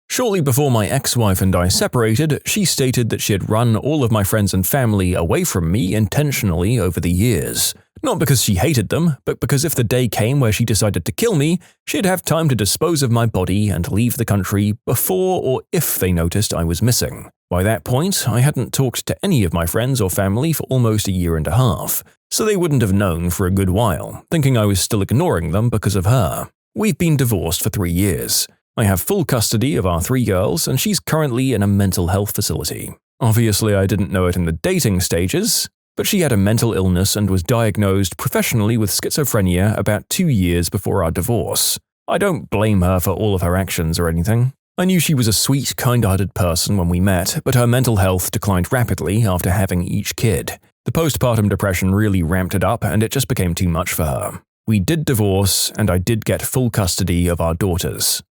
Shortly before my ex-wife and I separated, she stated that she had run all of my friends and family away from me intentionally over the years. Not because she hated them, but because if the day came where she decided to kill me, she'd have time to dispose of my body and leave the country before or if they noticed I was missing. By that point, I hadn't talked to any of my friends or family for almost a year and a half, so they wouldn't have known for a good while, thinking I was still ignoring them because of her. We've been divorced for 3 years. I have full custody of our 3 girls, and she's currently in a mental health facility. Obviously, I didn't know it in the dating stages, but she had a mental illness and was diagnosed professionally with schizophrenia about 2 years before our divorce. I don't blame her for all of her actions or anything. I knew she was a sweet, kind-hearted person when we met, but her mental health declined rapidly after having each kid. The postpartum depression really ramped it up, and it just became too much for her. We did divorce, and I did get full custody of our daughters.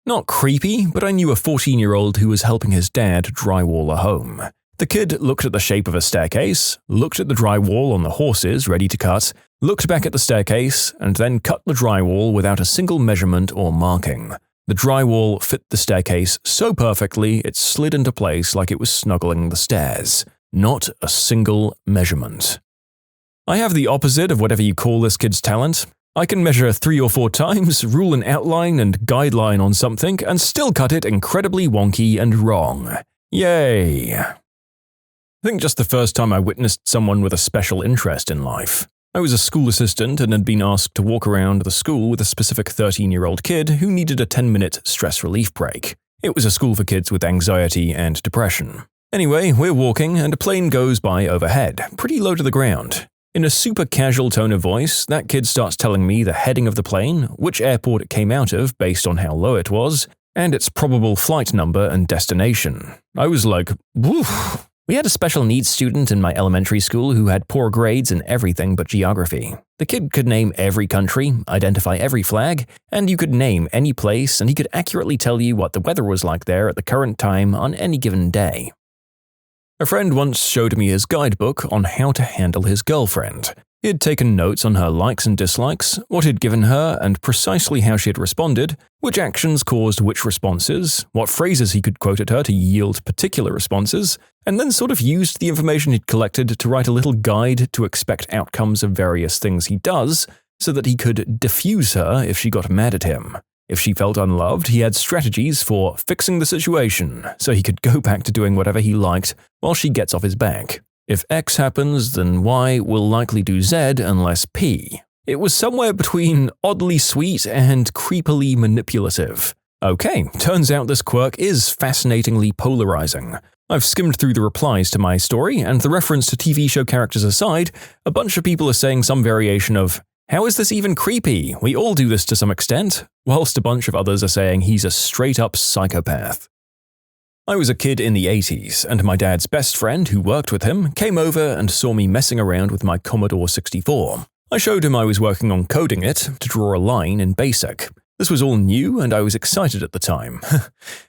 Not creepy, but I knew a 14-year-old who was helping his dad drywall a home. The kid looked at the shape of a staircase, looked at the drywall on the horses ready to cut, looked back at the staircase, and then cut the drywall without a single measurement or marking. The drywall fit the staircase so perfectly it slid into place like it was snuggling the stairs. Not a single measurement. I have the opposite of whatever you call this kid's talent. I can measure 3 or 4 times, rule an outline and guideline on something, and still cut it incredibly wonky and wrong. Yay! I think just the first time I witnessed someone with a special interest in life. I was a school assistant and had been asked to walk around the school with a specific 13-year-old kid who needed a 10-minute stress relief break. It was a school for kids with anxiety and depression. Anyway, we're walking and a plane goes by overhead, pretty low to the ground. In a super casual tone of voice, that kid starts telling me the heading of the plane, which airport it came out of based on how low it was, and its probable flight number and destination. I was like, woof. We had a special needs student in my elementary school who had poor grades in everything but geography. The kid could name every country, identify every flag, and you could name any place and he could accurately tell you what the weather was like there at the current time on any given day. A friend once showed me his guidebook on how to handle his girlfriend. He had taken notes on her likes and dislikes, what he'd given her, and precisely how she had responded, which actions caused which responses, what phrases he could quote at her to yield particular responses, and then sort of used the information he'd collected to write a little guide to expect outcomes of various things he does, so that he could diffuse her if she got mad at him. If she felt unloved, he had strategies for fixing the situation, so he could go back to doing whatever he liked while she gets off his back. If X happens, then Y will likely do Z unless P. It was somewhere between oddly sweet and creepily manipulative. Okay, turns out this quirk is fascinatingly polarizing. I've skimmed through the replies to my story, and the reference to TV show characters aside, a bunch of people are saying some variation of, "How is this even creepy? We all do this to some extent," whilst a bunch of others are saying he's a straight-up psychopath. I was a kid in the 80s, and my dad's best friend, who worked with him, came over and saw me messing around with my Commodore 64. I showed him I was working on coding it to draw a line in BASIC. This was all new, and I was excited at the time.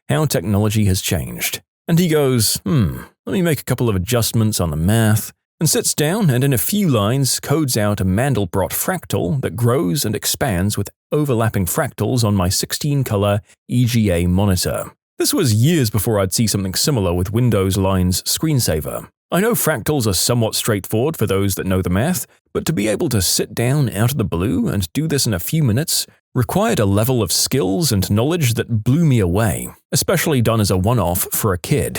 How technology has changed. And he goes, let me make a couple of adjustments on the math, and sits down and in a few lines codes out a Mandelbrot fractal that grows and expands with overlapping fractals on my 16-color EGA monitor. This was years before I'd see something similar with Windows Line's screensaver. I know fractals are somewhat straightforward for those that know the math, but to be able to sit down out of the blue and do this in a few minutes required a level of skills and knowledge that blew me away, especially done as a one-off for a kid.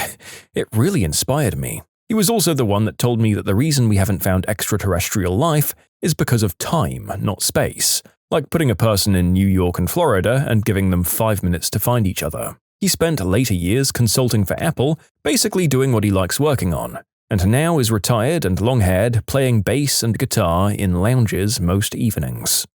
It really inspired me. He was also the one that told me that the reason we haven't found extraterrestrial life is because of time, not space, like putting a person in New York and Florida and giving them 5 minutes to find each other. He spent later years consulting for Apple, basically doing what he likes working on, and now is retired and long-haired, playing bass and guitar in lounges most evenings.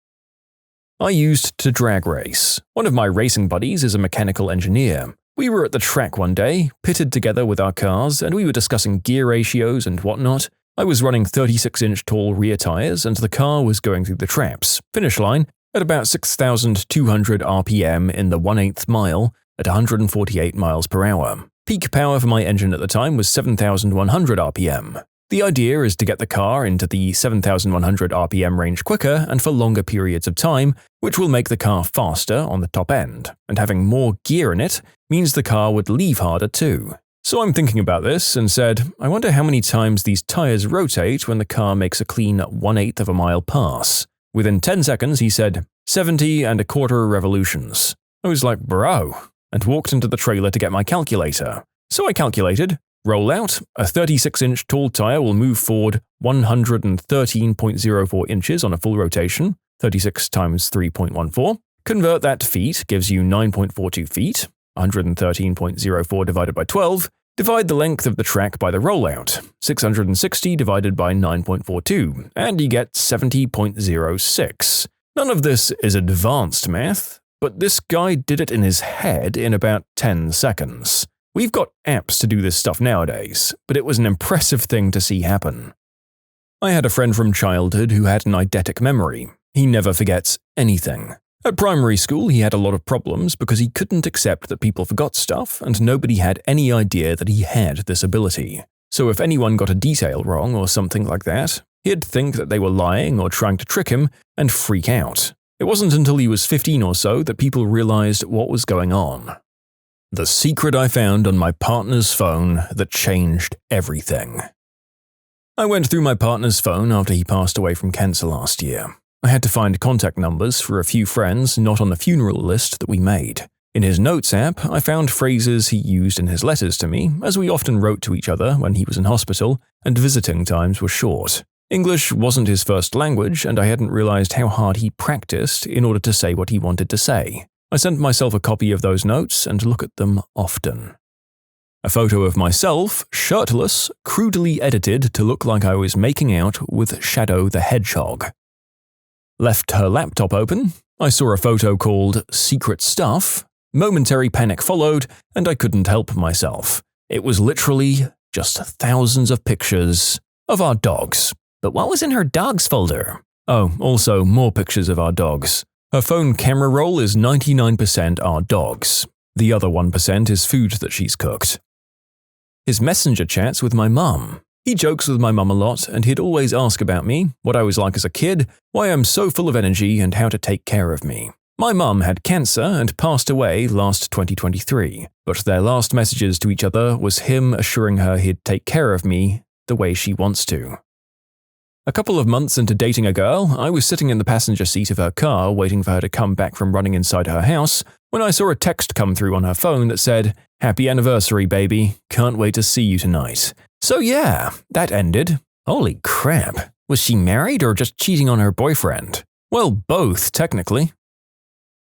I used to drag race. One of my racing buddies is a mechanical engineer. We were at the track one day, pitted together with our cars, and we were discussing gear ratios and whatnot. I was running 36-inch tall rear tires, and the car was going through the traps, finish line, at about 6,200 RPM in the 1/8 mile, at 148 miles per hour. Peak power for my engine at the time was 7,100 RPM. The idea is to get the car into the 7,100 RPM range quicker and for longer periods of time, which will make the car faster on the top end, and having more gear in it means the car would leave harder too. So I'm thinking about this and said, I wonder how many times these tires rotate when the car makes a clean 1/8 of a mile pass. Within 10 seconds, he said, 70 1/4 revolutions. I was like, bro, and walked into the trailer to get my calculator. So I calculated, roll out, a 36-inch tall tire will move forward 113.04 inches on a full rotation, 36 times 3.14. Convert that to feet gives you 9.42 feet, 113.04 divided by 12. Divide the length of the track by the rollout, 660 divided by 9.42, and you get 70.06. None of this is advanced math, but this guy did it in his head in about 10 seconds. We've got apps to do this stuff nowadays, but it was an impressive thing to see happen. I had a friend from childhood who had an eidetic memory. He never forgets anything. At primary school, he had a lot of problems because he couldn't accept that people forgot stuff, and nobody had any idea that he had this ability. So if anyone got a detail wrong or something like that, he'd think that they were lying or trying to trick him and freak out. It wasn't until he was 15 or so that people realized what was going on. The secret I found on my partner's phone that changed everything. I went through my partner's phone after he passed away from cancer last year. I had to find contact numbers for a few friends not on the funeral list that we made. In his Notes app, I found phrases he used in his letters to me, as we often wrote to each other when he was in hospital and visiting times were short. English wasn't his first language, and I hadn't realized how hard he practiced in order to say what he wanted to say. I sent myself a copy of those notes and look at them often. A photo of myself, shirtless, crudely edited to look like I was making out with Shadow the Hedgehog. Left her laptop open. I saw a photo called Secret Stuff. Momentary panic followed, and I couldn't help myself. It was literally just thousands of pictures of our dogs. But what was in her dogs folder? Oh, also more pictures of our dogs. Her phone camera roll is 99% our dogs. The other 1% is food that she's cooked. His messenger chats with my mum. He jokes with my mum a lot, and he'd always ask about me, what I was like as a kid, why I'm so full of energy, and how to take care of me. My mum had cancer and passed away last 2023, but their last messages to each other was him assuring her he'd take care of me the way she wants to. A couple of months into dating a girl, I was sitting in the passenger seat of her car waiting for her to come back from running inside her house when I saw a text come through on her phone that said, "Happy anniversary, baby. Can't wait to see you tonight." So yeah, that ended. Holy crap. Was she married or just cheating on her boyfriend? Well, both, technically.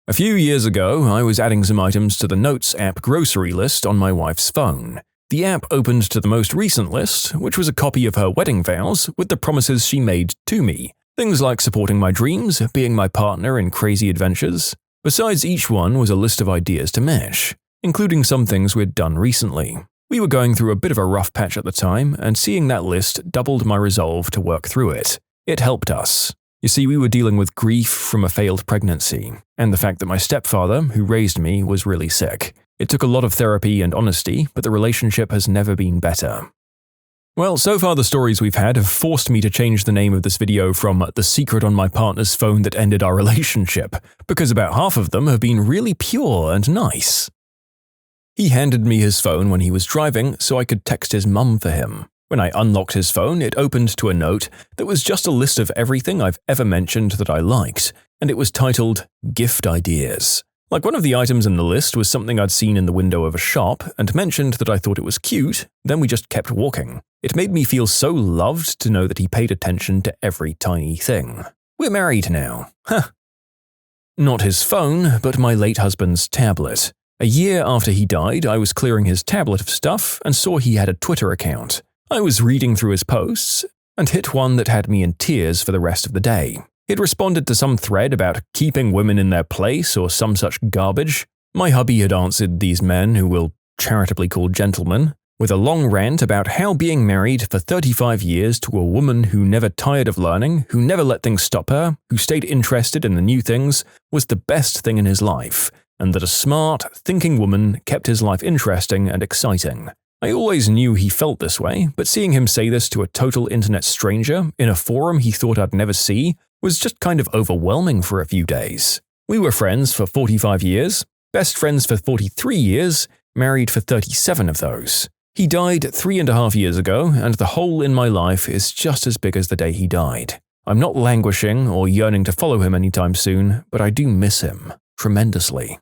A few years ago, I was adding some items to the Notes app grocery list on my wife's phone. The app opened to the most recent list, which was a copy of her wedding vows with the promises she made to me. Things like supporting my dreams, being my partner in crazy adventures. Besides each one was a list of ideas to match, including some things we'd done recently. We were going through a bit of a rough patch at the time, and seeing that list doubled my resolve to work through it. It helped us. You see, we were dealing with grief from a failed pregnancy, and the fact that my stepfather, who raised me, was really sick. It took a lot of therapy and honesty, but the relationship has never been better. Well, so far the stories we've had have forced me to change the name of this video from "The Secret on My Partner's Phone That Ended Our Relationship," because about half of them have been really pure and nice. He handed me his phone when he was driving so I could text his mum for him. When I unlocked his phone, it opened to a note that was just a list of everything I've ever mentioned that I liked, and it was titled "Gift Ideas." Like one of the items in the list was something I'd seen in the window of a shop and mentioned that I thought it was cute, then we just kept walking. It made me feel so loved to know that he paid attention to every tiny thing. We're married now. Huh. Not his phone, but my late husband's tablet. A year after he died, I was clearing his tablet of stuff and saw he had a Twitter account. I was reading through his posts and hit one that had me in tears for the rest of the day. He'd responded to some thread about keeping women in their place or some such garbage. My hubby had answered these men, who we'll charitably call gentlemen, with a long rant about how being married for 35 years to a woman who never tired of learning, who never let things stop her, who stayed interested in the new things, was the best thing in his life, and that a smart, thinking woman kept his life interesting and exciting. I always knew he felt this way, but seeing him say this to a total internet stranger in a forum he thought I'd never see was just kind of overwhelming for a few days. We were friends for 45 years, best friends for 43 years, married for 37 of those. He died 3.5 years ago, and the hole in my life is just as big as the day he died. I'm not languishing or yearning to follow him anytime soon, but I do miss him tremendously.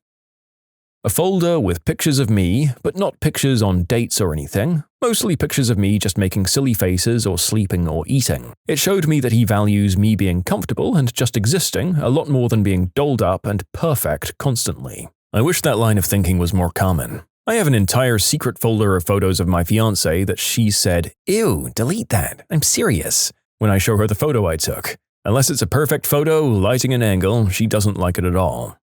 A folder with pictures of me, but not pictures on dates or anything, mostly pictures of me just making silly faces or sleeping or eating. It showed me that he values me being comfortable and just existing a lot more than being dolled up and perfect constantly. I wish that line of thinking was more common. I have an entire secret folder of photos of my fiancée that she said, "Ew, delete that, I'm serious," when I show her the photo I took. Unless it's a perfect photo, lighting and angle, she doesn't like it at all.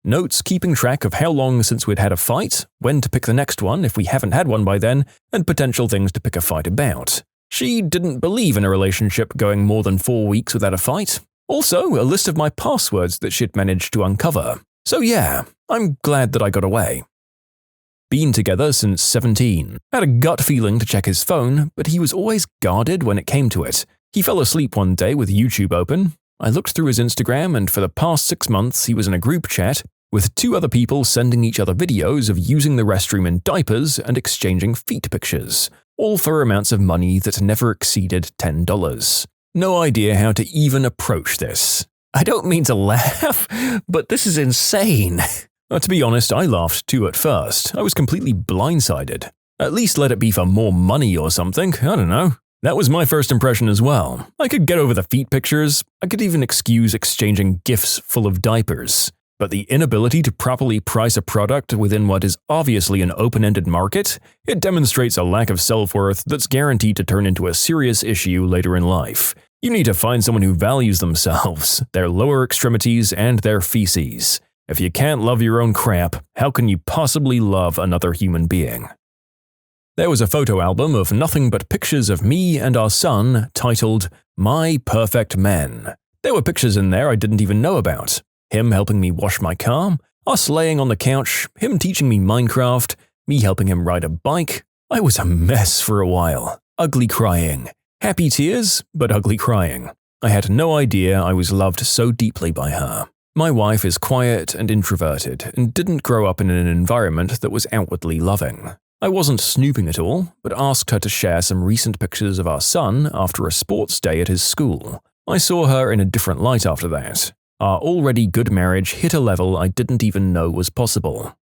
Notes keeping track of how long since we'd had a fight, when to pick the next one if we haven't had one by then, and potential things to pick a fight about. She didn't believe in a relationship going more than 4 weeks without a fight. Also, a list of my passwords that she'd managed to uncover. So yeah, I'm glad that I got away. Been together since 17. Had a gut feeling to check his phone, but he was always guarded when it came to it. He fell asleep one day with YouTube open. I looked through his Instagram, and for the past 6 months he was in a group chat with 2 other people sending each other videos of using the restroom in diapers and exchanging feet pictures, all for amounts of money that never exceeded $10. No idea how to even approach this. I don't mean to laugh, but this is insane. To be honest, I laughed too at first. I was completely blindsided. At least let it be for more money or something, I don't know. That was my first impression as well. I could get over the feet pictures. I could even excuse exchanging gifts full of diapers. But the inability to properly price a product within what is obviously an open-ended market, it demonstrates a lack of self-worth that's guaranteed to turn into a serious issue later in life. You need to find someone who values themselves, their lower extremities, and their feces. If you can't love your own crap, how can you possibly love another human being? There was a photo album of nothing but pictures of me and our son titled My Perfect Men. There were pictures in there I didn't even know about. Him helping me wash my car, us laying on the couch, him teaching me Minecraft, me helping him ride a bike. I was a mess for a while. Ugly crying. Happy tears, but ugly crying. I had no idea I was loved so deeply by her. My wife is quiet and introverted and didn't grow up in an environment that was outwardly loving. I wasn't snooping at all, but asked her to share some recent pictures of our son after a sports day at his school. I saw her in a different light after that. Our already good marriage hit a level I didn't even know was possible.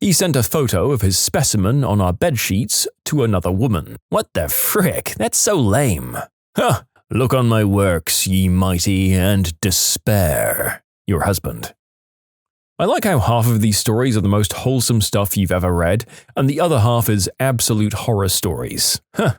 He sent a photo of his specimen on our bedsheets to another woman. What the frick? That's so lame. Huh! Look on my works, ye mighty, and despair. Your husband. I like how half of these stories are the most wholesome stuff you've ever read, and the other half is absolute horror stories. Huh.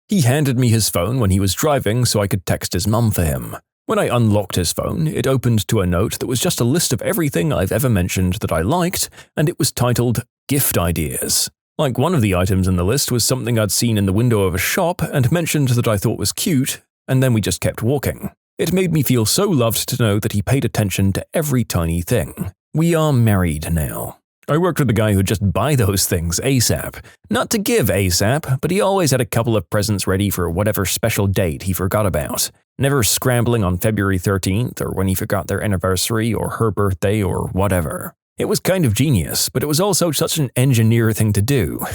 He handed me his phone when he was driving so I could text his mum for him. When I unlocked his phone, it opened to a note that was just a list of everything I've ever mentioned that I liked, and it was titled Gift Ideas. Like one of the items in the list was something I'd seen in the window of a shop and mentioned that I thought was cute, and then we just kept walking. It made me feel so loved to know that he paid attention to every tiny thing. We are married now. I worked with a guy who'd just buy those things ASAP. Not to give ASAP, but he always had a couple of presents ready for whatever special date he forgot about. Never scrambling on February 13th or when he forgot their anniversary or her birthday or whatever. It was kind of genius, but it was also such an engineer thing to do.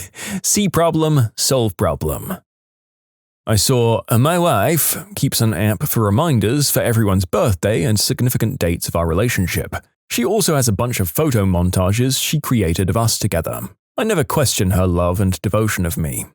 See problem, solve problem. I saw my wife keeps an app for reminders for everyone's birthday and significant dates of our relationship. She also has a bunch of photo montages she created of us together. I never question her love and devotion of me.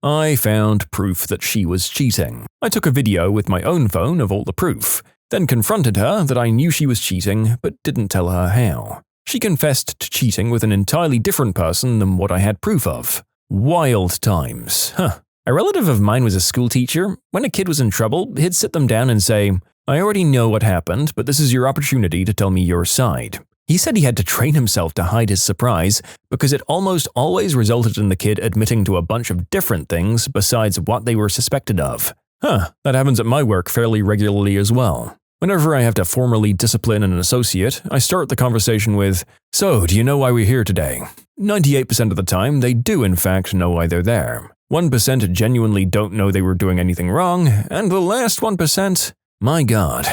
I found proof that she was cheating. I took a video with my own phone of all the proof, then confronted her that I knew she was cheating but didn't tell her how. She confessed to cheating with an entirely different person than what I had proof of. Wild times. Huh. A relative of mine was a school teacher. When a kid was in trouble, he'd sit them down and say, I already know what happened, but this is your opportunity to tell me your side. He said he had to train himself to hide his surprise because it almost always resulted in the kid admitting to a bunch of different things besides what they were suspected of. Huh, that happens at my work fairly regularly as well. Whenever I have to formally discipline an associate, I start the conversation with, So, do you know why we're here today? 98% of the time, they do in fact know why they're there. 1% genuinely don't know they were doing anything wrong, and the last 1%, my God.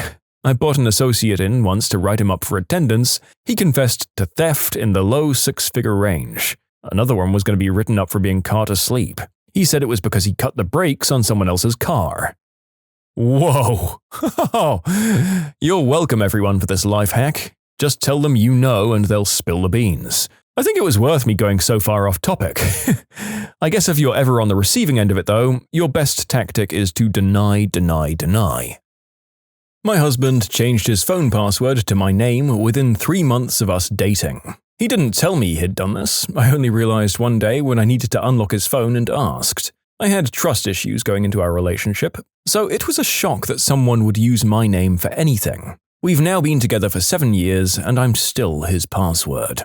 I brought an associate in once to write him up for attendance. He confessed to theft in the low six-figure range. Another one was going to be written up for being caught asleep. He said it was because he cut the brakes on someone else's car. Whoa! You're welcome everyone for this life hack. Just tell them you know and they'll spill the beans. I think it was worth me going so far off topic. I guess if you're ever on the receiving end of it though, your best tactic is to deny. My husband changed his phone password to my name within 3 months of us dating. He didn't tell me he'd done this. I only realized one day when I needed to unlock his phone and asked. I had trust issues going into our relationship, so it was a shock that someone would use my name for anything. We've now been together for 7 years and I'm still his password.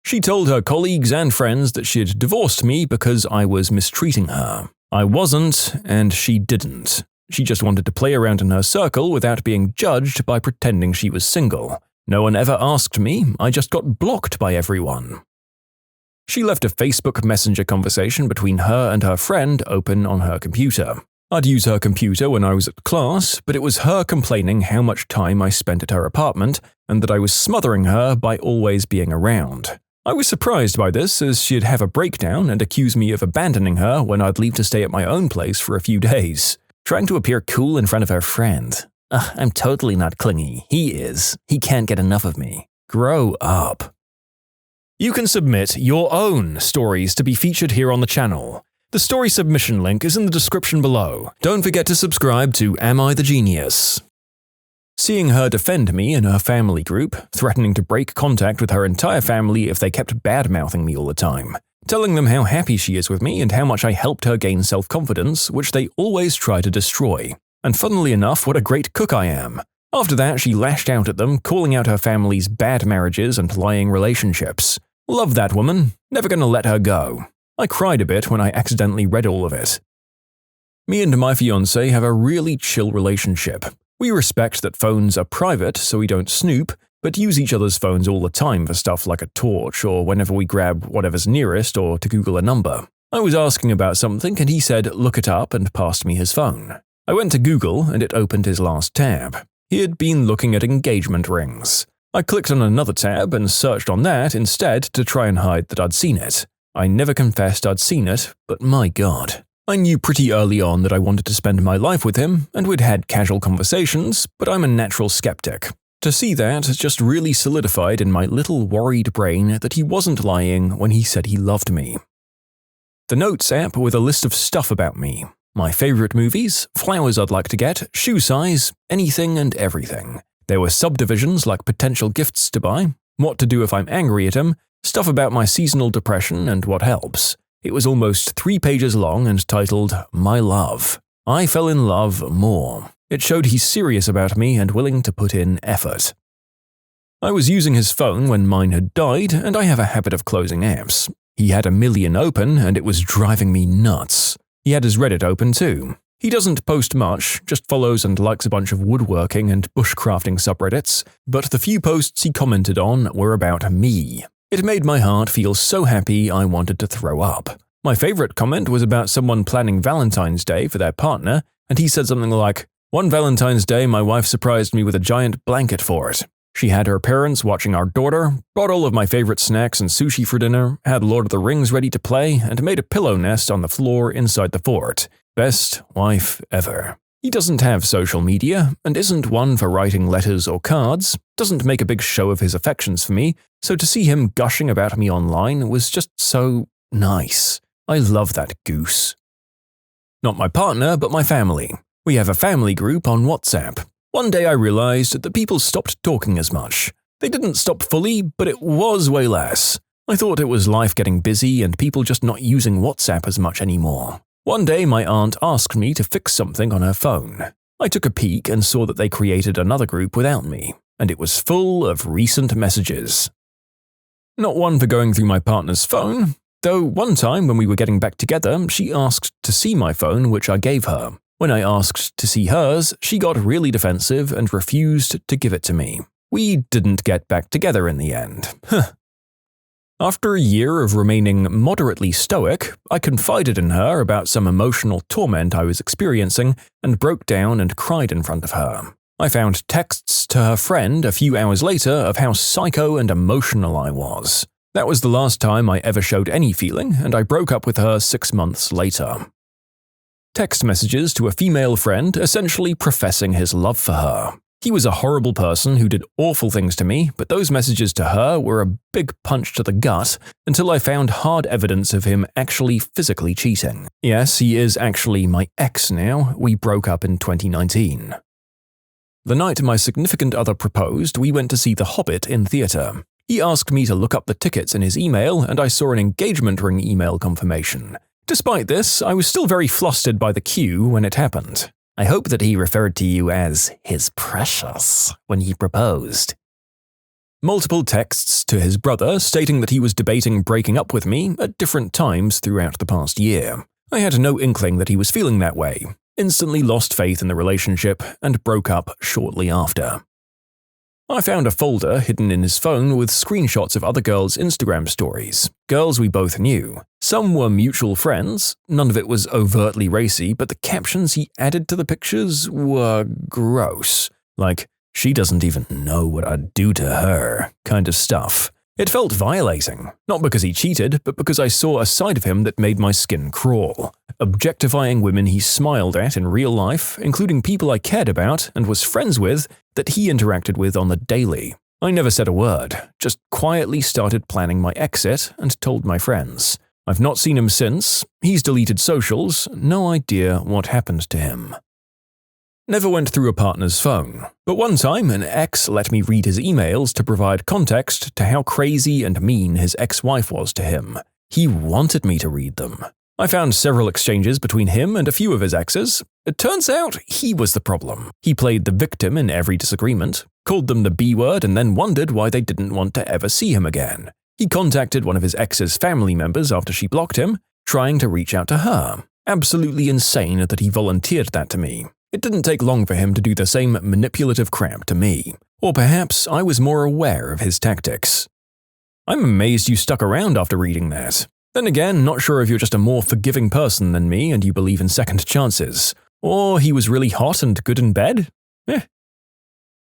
She told her colleagues and friends that she'd divorced me because I was mistreating her. I wasn't, and she didn't. She just wanted to play around in her circle without being judged by pretending she was single. No one ever asked me, I just got blocked by everyone. She left a Facebook Messenger conversation between her and her friend open on her computer. I'd use her computer when I was at class, but it was her complaining how much time I spent at her apartment and that I was smothering her by always being around. I was surprised by this as she'd have a breakdown and accuse me of abandoning her when I'd leave to stay at my own place for a few days. Trying to appear cool in front of her friend. I'm totally not clingy. He is. He can't get enough of me. Grow up. You can submit your own stories to be featured here on the channel. The story submission link is in the description below. Don't forget to subscribe to Am I the Genius? Seeing her defend me in her family group, threatening to break contact with her entire family if they kept bad-mouthing me all the time. Telling them how happy she is with me and how much I helped her gain self-confidence, which they always try to destroy. And funnily enough, what a great cook I am. After that, she lashed out at them, calling out her family's bad marriages and lying relationships. Love that woman, never gonna let her go. I cried a bit when I accidentally read all of it. Me and my fiancé have a really chill relationship. We respect that phones are private so we don't snoop, but use each other's phones all the time for stuff like a torch or whenever we grab whatever's nearest or to Google a number. I was asking about something and he said, "Look it up," and passed me his phone. I went to Google and it opened his last tab. He had been looking at engagement rings. I clicked on another tab and searched on that instead to try and hide that I'd seen it. I never confessed I'd seen it, but my God. I knew pretty early on that I wanted to spend my life with him, and we'd had casual conversations, but I'm a natural skeptic. To see that just really solidified in my little worried brain that he wasn't lying when he said he loved me. The Notes app with a list of stuff about me. My favorite movies, flowers I'd like to get, shoe size, anything and everything. There were subdivisions like potential gifts to buy, what to do if I'm angry at him, stuff about my seasonal depression and what helps. It was almost 3 pages long and titled, My Love. I fell in love more. It showed he's serious about me and willing to put in effort. I was using his phone when mine had died, and I have a habit of closing apps. He had a million open, and it was driving me nuts. He had his Reddit open too. He doesn't post much, just follows and likes a bunch of woodworking and bushcrafting subreddits, but the few posts he commented on were about me. It made my heart feel so happy I wanted to throw up. My favorite comment was about someone planning Valentine's Day for their partner, and he said something like, "One Valentine's Day my wife surprised me with a giant blanket for it. She had her parents watching our daughter, brought all of my favorite snacks and sushi for dinner, had Lord of the Rings ready to play, and made a pillow nest on the floor inside the fort. Best wife ever." He doesn't have social media, and isn't one for writing letters or cards, doesn't make a big show of his affections for me, so to see him gushing about me online was just so nice. I love that goose. Not my partner, but my family. We have a family group on WhatsApp. One day I realized that people stopped talking as much. They didn't stop fully, but it was way less. I thought it was life getting busy and people just not using WhatsApp as much anymore. One day my aunt asked me to fix something on her phone. I took a peek and saw that they created another group without me, and it was full of recent messages. Not one for going through my partner's phone, though one time when we were getting back together, she asked to see my phone, which I gave her. When I asked to see hers, she got really defensive and refused to give it to me. We didn't get back together in the end. After a year of remaining moderately stoic, I confided in her about some emotional torment I was experiencing and broke down and cried in front of her. I found texts to her friend a few hours later of how psycho and emotional I was. That was the last time I ever showed any feeling, and I broke up with her 6 months later. Text messages to a female friend essentially professing his love for her. He was a horrible person who did awful things to me, but those messages to her were a big punch to the gut until I found hard evidence of him actually physically cheating. Yes, he is actually my ex now. We broke up in 2019. The night my significant other proposed, we went to see The Hobbit in theatre. He asked me to look up the tickets in his email, and I saw an engagement ring email confirmation. Despite this, I was still very flustered by the cue when it happened. I hope that he referred to you as his precious when he proposed. Multiple texts to his brother stating that he was debating breaking up with me at different times throughout the past year. I had no inkling that he was feeling that way, instantly lost faith in the relationship, and broke up shortly after. I found a folder hidden in his phone with screenshots of other girls' Instagram stories, girls we both knew. Some were mutual friends, none of it was overtly racy, but the captions he added to the pictures were gross. Like, "She doesn't even know what I'd do to her," kind of stuff. It felt violating, not because he cheated, but because I saw a side of him that made my skin crawl. Objectifying women he smiled at in real life, including people I cared about and was friends with that he interacted with on the daily. I never said a word, just quietly started planning my exit and told my friends. I've not seen him since, he's deleted socials, no idea what happened to him. Never went through a partner's phone, but one time an ex let me read his emails to provide context to how crazy and mean his ex-wife was to him. He wanted me to read them. I found several exchanges between him and a few of his exes. It turns out he was the problem. He played the victim in every disagreement, called them the B-word, and then wondered why they didn't want to ever see him again. He contacted one of his ex's family members after she blocked him, trying to reach out to her. Absolutely insane that he volunteered that to me. It didn't take long for him to do the same manipulative crap to me. Or perhaps I was more aware of his tactics. I'm amazed you stuck around after reading that. Then again, not sure if you're just a more forgiving person than me and you believe in second chances. Or he was really hot and good in bed?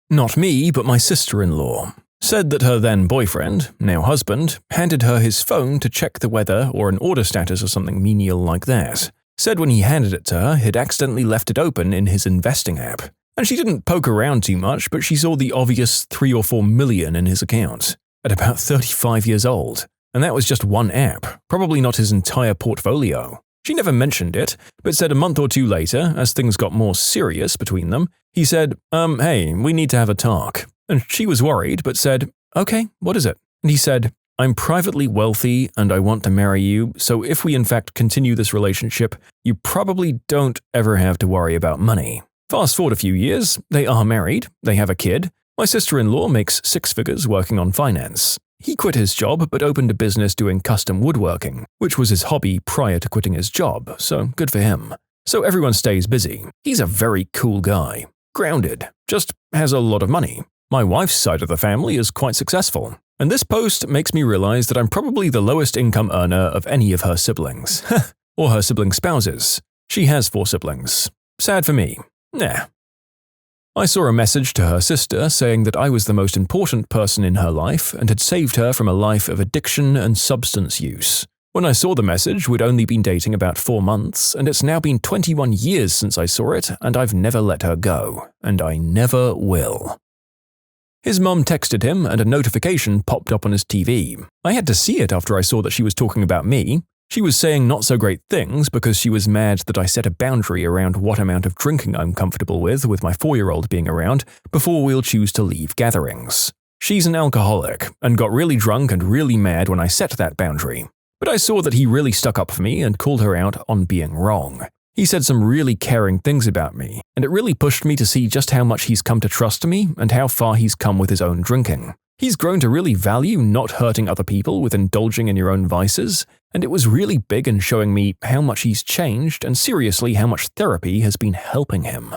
Not me, but my sister-in-law. Said that her then boyfriend, now husband, handed her his phone to check the weather or an order status or something menial like that. Said when he handed it to her, he'd accidentally left it open in his investing app. And she didn't poke around too much, but she saw the obvious 3 or 4 million in his account. At about 35 years old. And that was just one app, probably not his entire portfolio. She never mentioned it, but said a month or two later, as things got more serious between them, he said, hey, we need to have a talk. And she was worried, but said, okay, what is it? And he said, I'm privately wealthy and I want to marry you, so if we in fact continue this relationship, you probably don't ever have to worry about money. Fast forward a few years, they are married, they have a kid. My sister-in-law makes 6 figures working on finance. He quit his job but opened a business doing custom woodworking, which was his hobby prior to quitting his job, so good for him. So everyone stays busy. He's a very cool guy. Grounded. Just has a lot of money. My wife's side of the family is quite successful. And this post makes me realize that I'm probably the lowest income earner of any of her siblings. Or her sibling spouses. She has 4 siblings. Sad for me. Nah. I saw a message to her sister saying that I was the most important person in her life and had saved her from a life of addiction and substance use. When I saw the message, we'd only been dating about 4 months, and it's now been 21 years since I saw it, and I've never let her go. And I never will. His mum texted him, and a notification popped up on his TV. I had to see it after I saw that she was talking about me. She was saying not so great things because she was mad that I set a boundary around what amount of drinking I'm comfortable with my 4-year-old being around before we'll choose to leave gatherings. She's an alcoholic and got really drunk and really mad when I set that boundary. But I saw that he really stuck up for me and called her out on being wrong. He said some really caring things about me, and it really pushed me to see just how much he's come to trust me and how far he's come with his own drinking. He's grown to really value not hurting other people with indulging in your own vices, and it was really big in showing me how much he's changed and seriously how much therapy has been helping him.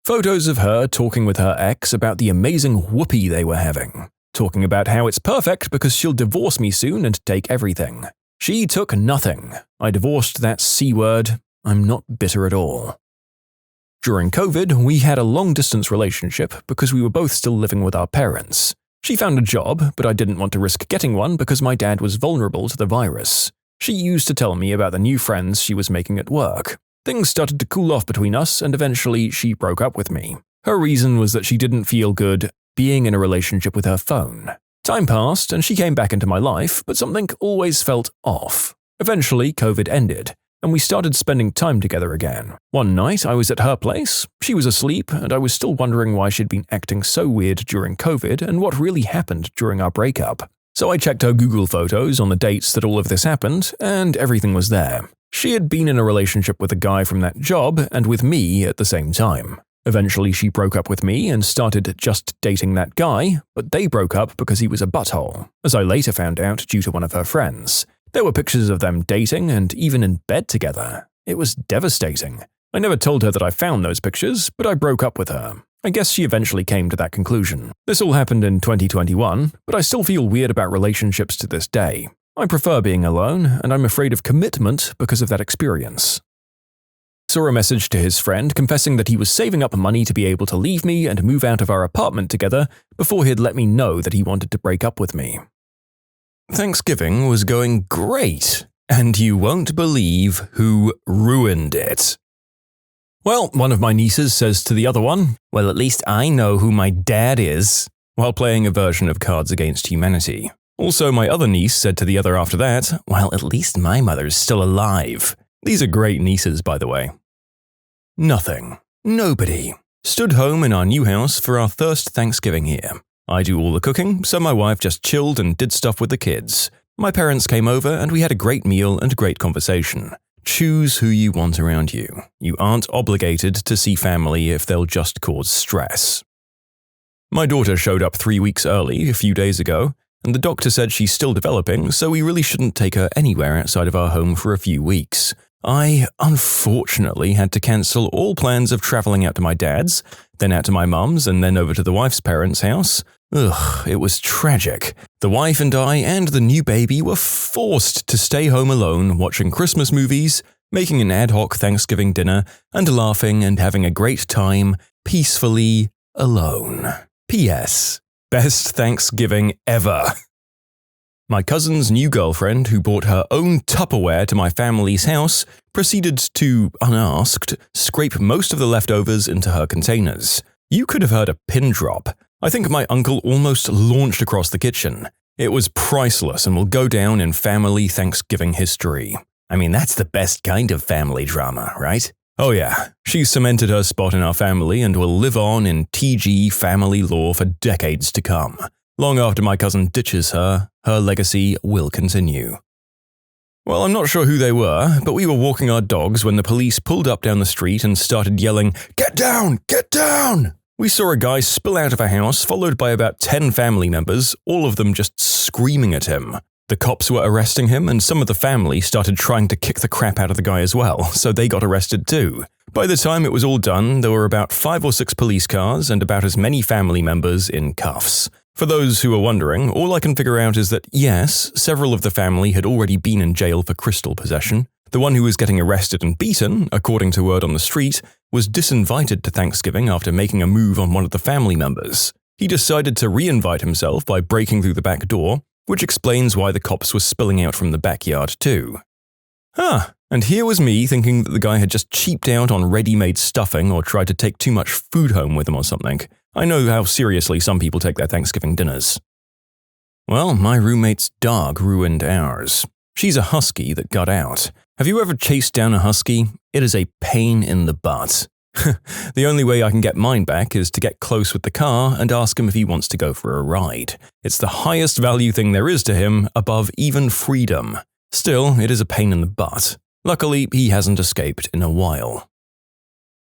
Photos of her talking with her ex about the amazing whoopee they were having, talking about how it's perfect because she'll divorce me soon and take everything. She took nothing. I divorced that C-word. I'm not bitter at all. During COVID, we had a long-distance relationship because we were both still living with our parents. She found a job, but I didn't want to risk getting one because my dad was vulnerable to the virus. She used to tell me about the new friends she was making at work. Things started to cool off between us, and eventually she broke up with me. Her reason was that she didn't feel good being in a relationship with her phone. Time passed, and she came back into my life, but something always felt off. Eventually, COVID ended, and we started spending time together again. One night, I was at her place, she was asleep, and I was still wondering why she'd been acting so weird during COVID and what really happened during our breakup. So I checked her Google photos on the dates that all of this happened, and everything was there. She had been in a relationship with a guy from that job and with me at the same time. Eventually, she broke up with me and started just dating that guy, but they broke up because he was a butthole, as I later found out due to one of her friends. There were pictures of them dating and even in bed together. It was devastating. I never told her that I found those pictures, but I broke up with her. I guess she eventually came to that conclusion. This all happened in 2021, but I still feel weird about relationships to this day. I prefer being alone, and I'm afraid of commitment because of that experience. Saw a message to his friend confessing that he was saving up money to be able to leave me and move out of our apartment together before he'd let me know that he wanted to break up with me. Thanksgiving was going great, and you won't believe who ruined it. Well, one of my nieces says to the other one, "Well, at least I know who my dad is," while playing a version of Cards Against Humanity. Also, my other niece said to the other after that, "Well, at least my mother's still alive." These are great nieces, by the way. Nothing. Nobody. Stood home in our new house for our first Thanksgiving here. I do all the cooking, so my wife just chilled and did stuff with the kids. My parents came over and we had a great meal and great conversation. Choose who you want around you. You aren't obligated to see family if they'll just cause stress. My daughter showed up 3 weeks early a few days ago. and the doctor said she's still developing, so we really shouldn't take her anywhere outside of our home for a few weeks. I, unfortunately, had to cancel all plans of traveling out to my dad's, then out to my mum's, and then over to the wife's parents' house. Ugh, it was tragic. The wife and I and the new baby were forced to stay home alone watching Christmas movies, making an ad hoc Thanksgiving dinner, and laughing and having a great time, peacefully alone. P.S. Best Thanksgiving ever. My cousin's new girlfriend, who brought her own Tupperware to my family's house, proceeded to, unasked, scrape most of the leftovers into her containers. You could have heard a pin drop. I think my uncle almost launched across the kitchen. It was priceless and will go down in family Thanksgiving history. I mean, that's the best kind of family drama, right? Oh yeah, she cemented her spot in our family and will live on in TG family lore for decades to come. Long after my cousin ditches her, her legacy will continue. Well, I'm not sure who they were, but we were walking our dogs when the police pulled up down the street and started yelling, "Get down! Get down!" We saw a guy spill out of a house, followed by about 10 family members, all of them just screaming at him. The cops were arresting him, and some of the family started trying to kick the crap out of the guy as well, so they got arrested too. By the time it was all done, there were about 5 or 6 police cars and about as many family members in cuffs. For those who are wondering, all I can figure out is that, yes, several of the family had already been in jail for crystal possession. The one who was getting arrested and beaten, according to word on the street, was disinvited to Thanksgiving after making a move on one of the family members. He decided to re-invite himself by breaking through the back door, which explains why the cops were spilling out from the backyard too. And here was me thinking that the guy had just cheaped out on ready-made stuffing or tried to take too much food home with him or something. I know how seriously some people take their Thanksgiving dinners. Well, my roommate's dog ruined ours. She's a husky that got out. Have you ever chased down a husky? It is a pain in the butt. The only way I can get mine back is to get close with the car and ask him if he wants to go for a ride. It's the highest value thing there is to him, above even freedom. Still, it is a pain in the butt. Luckily, he hasn't escaped in a while.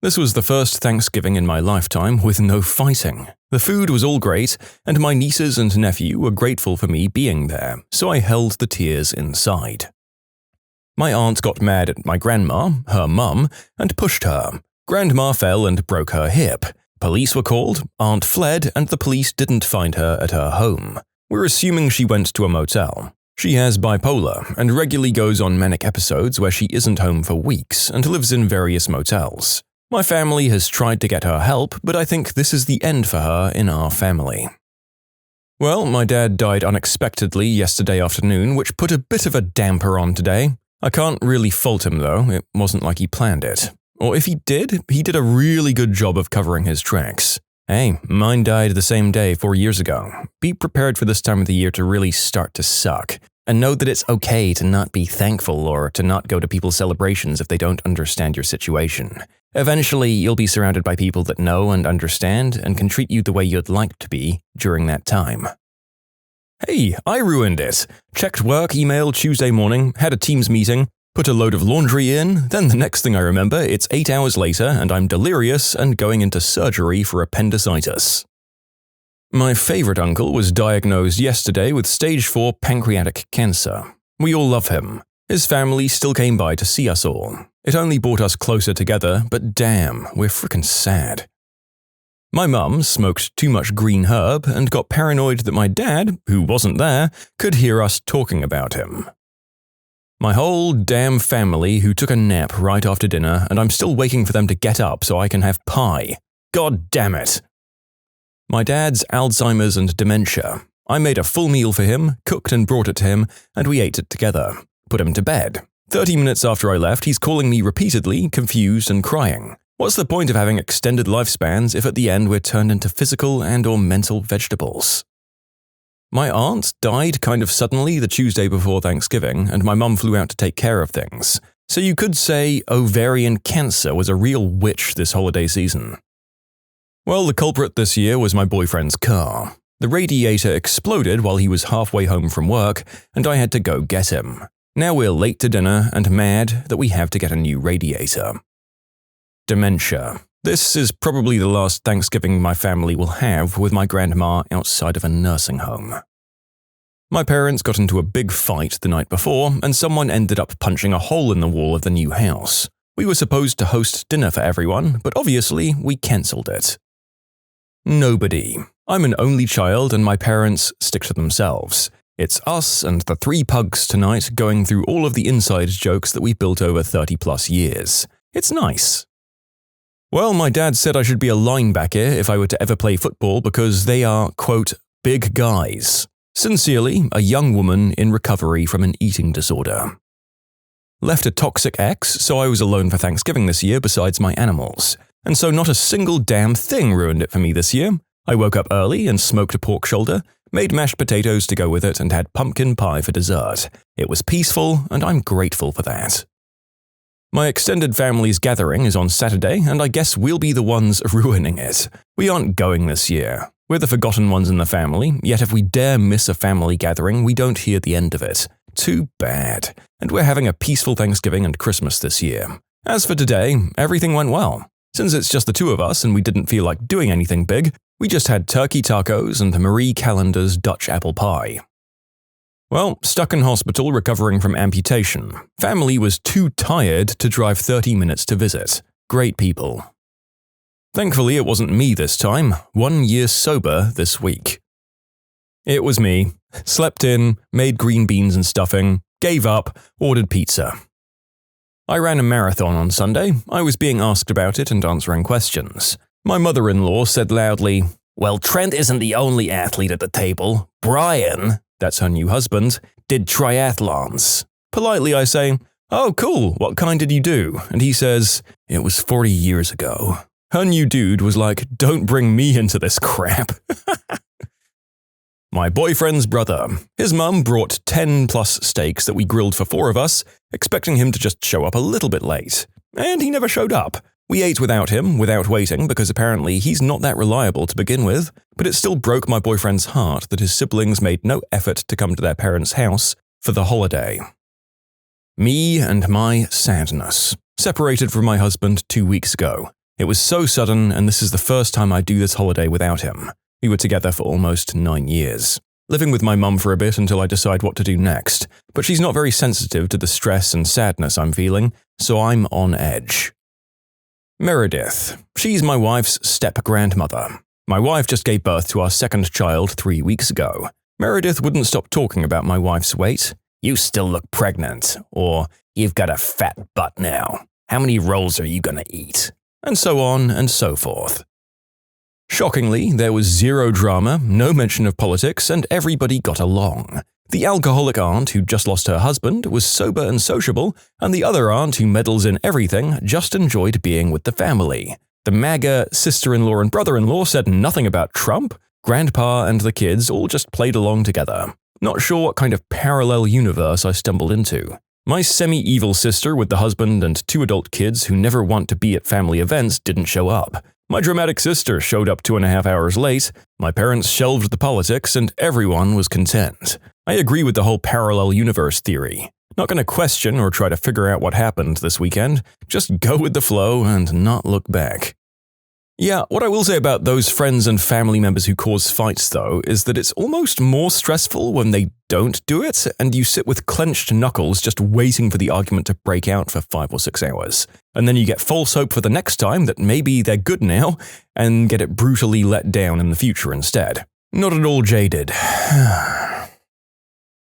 This was the first Thanksgiving in my lifetime with no fighting. The food was all great, and my nieces and nephew were grateful for me being there, so I held the tears inside. My aunt got mad at my grandma, her mum, and pushed her. Grandma fell and broke her hip. Police were called, aunt fled, and the police didn't find her at her home. We're assuming she went to a motel. She has bipolar and regularly goes on manic episodes where she isn't home for weeks and lives in various motels. My family has tried to get her help, but I think this is the end for her in our family. Well, my dad died unexpectedly yesterday afternoon, which put a bit of a damper on today. I can't really fault him though, it wasn't like he planned it. Or if he did a really good job of covering his tracks. Hey, mine died the same day 4 years ago. Be prepared for this time of the year to really start to suck. And know that it's okay to not be thankful or to not go to people's celebrations if they don't understand your situation. Eventually, you'll be surrounded by people that know and understand and can treat you the way you'd like to be during that time. Hey, I ruined it. Checked work email Tuesday morning, had a Teams meeting, put a load of laundry in, then the next thing I remember, it's 8 hours later and I'm delirious and going into surgery for appendicitis. My favorite uncle was diagnosed yesterday with stage 4 pancreatic cancer. We all love him. His family still came by to see us all. It only brought us closer together, but damn, we're frickin' sad. My mum smoked too much green herb and got paranoid that my dad, who wasn't there, could hear us talking about him. My whole damn family who took a nap right after dinner, and I'm still waiting for them to get up so I can have pie. God damn it! My dad's Alzheimer's and dementia. I made a full meal for him, cooked and brought it to him, and we ate it together. Put him to bed. 30 minutes after I left, he's calling me repeatedly, confused and crying. What's the point of having extended lifespans if at the end we're turned into physical and/or mental vegetables? My aunt died kind of suddenly the Tuesday before Thanksgiving, and my mum flew out to take care of things. So you could say ovarian cancer was a real witch this holiday season. Well, the culprit this year was my boyfriend's car. The radiator exploded while he was halfway home from work, and I had to go get him. Now we're late to dinner and mad that we have to get a new radiator. Dementia. This is probably the last Thanksgiving my family will have with my grandma outside of a nursing home. My parents got into a big fight the night before, and someone ended up punching a hole in the wall of the new house. We were supposed to host dinner for everyone, but obviously we cancelled it. Nobody. I'm an only child and my parents stick to themselves. It's us and the 3 pugs tonight going through all of the inside jokes that we built over 30 plus years. It's nice. Well, my dad said I should be a linebacker if I were to ever play football because they are, quote, big guys. Sincerely, a young woman in recovery from an eating disorder. Left a toxic ex, so I was alone for Thanksgiving this year besides my animals. And so not a single damn thing ruined it for me this year. I woke up early and smoked a pork shoulder, made mashed potatoes to go with it, and had pumpkin pie for dessert. It was peaceful, and I'm grateful for that. My extended family's gathering is on Saturday, and I guess we'll be the ones ruining it. We aren't going this year. We're the forgotten ones in the family, yet if we dare miss a family gathering, we don't hear the end of it. Too bad. And we're having a peaceful Thanksgiving and Christmas this year. As for today, everything went well. Since it's just the 2 of us and we didn't feel like doing anything big, we just had turkey tacos and Marie Callender's Dutch apple pie. Well, stuck in hospital recovering from amputation. Family was too tired to drive 30 minutes to visit. Great people. Thankfully, it wasn't me this time. 1 year sober this week. It was me. Slept in, made green beans and stuffing, gave up, ordered pizza. I ran a marathon on Sunday. I was being asked about it and answering questions. My mother-in-law said loudly, "Well, Trent isn't the only athlete at the table. Brian," that's her new husband, "did triathlons." Politely I say, "Oh, cool, what kind did you do?" And he says, "It was 40 years ago." Her new dude was like, "Don't bring me into this crap." My boyfriend's brother. His mum brought 10 plus steaks that we grilled for 4 of us, expecting him to just show up a little bit late. And he never showed up. We ate without him, without waiting, because apparently he's not that reliable to begin with, but it still broke my boyfriend's heart that his siblings made no effort to come to their parents' house for the holiday. Me and my sadness. Separated from my husband 2 weeks ago. It was so sudden, and this is the first time I do this holiday without him. We were together for almost 9 years. Living with my mum for a bit until I decide what to do next, but she's not very sensitive to the stress and sadness I'm feeling, so I'm on edge. Meredith. She's my wife's step-grandmother. My wife just gave birth to our 2nd child 3 weeks ago. Meredith wouldn't stop talking about my wife's weight. "You still look pregnant," or "You've got a fat butt now. How many rolls are you gonna eat?" And so on and so forth. Shockingly, there was zero drama, no mention of politics, and everybody got along. The alcoholic aunt who just lost her husband was sober and sociable, and the other aunt who meddles in everything just enjoyed being with the family. The MAGA sister-in-law and brother-in-law said nothing about Trump. Grandpa and the kids all just played along together. Not sure what kind of parallel universe I stumbled into. My semi-evil sister with the husband and 2 adult kids who never want to be at family events didn't show up. My dramatic sister showed up 2.5 hours late, my parents shelved the politics, and everyone was content. I agree with the whole parallel universe theory. Not going to question or try to figure out what happened this weekend, just go with the flow and not look back. Yeah, what I will say about those friends and family members who cause fights, though, is that it's almost more stressful when they don't do it, and you sit with clenched knuckles just waiting for the argument to break out for 5 or 6 hours. And then you get false hope for the next time that maybe they're good now, and get it brutally let down in the future instead. Not at all jaded.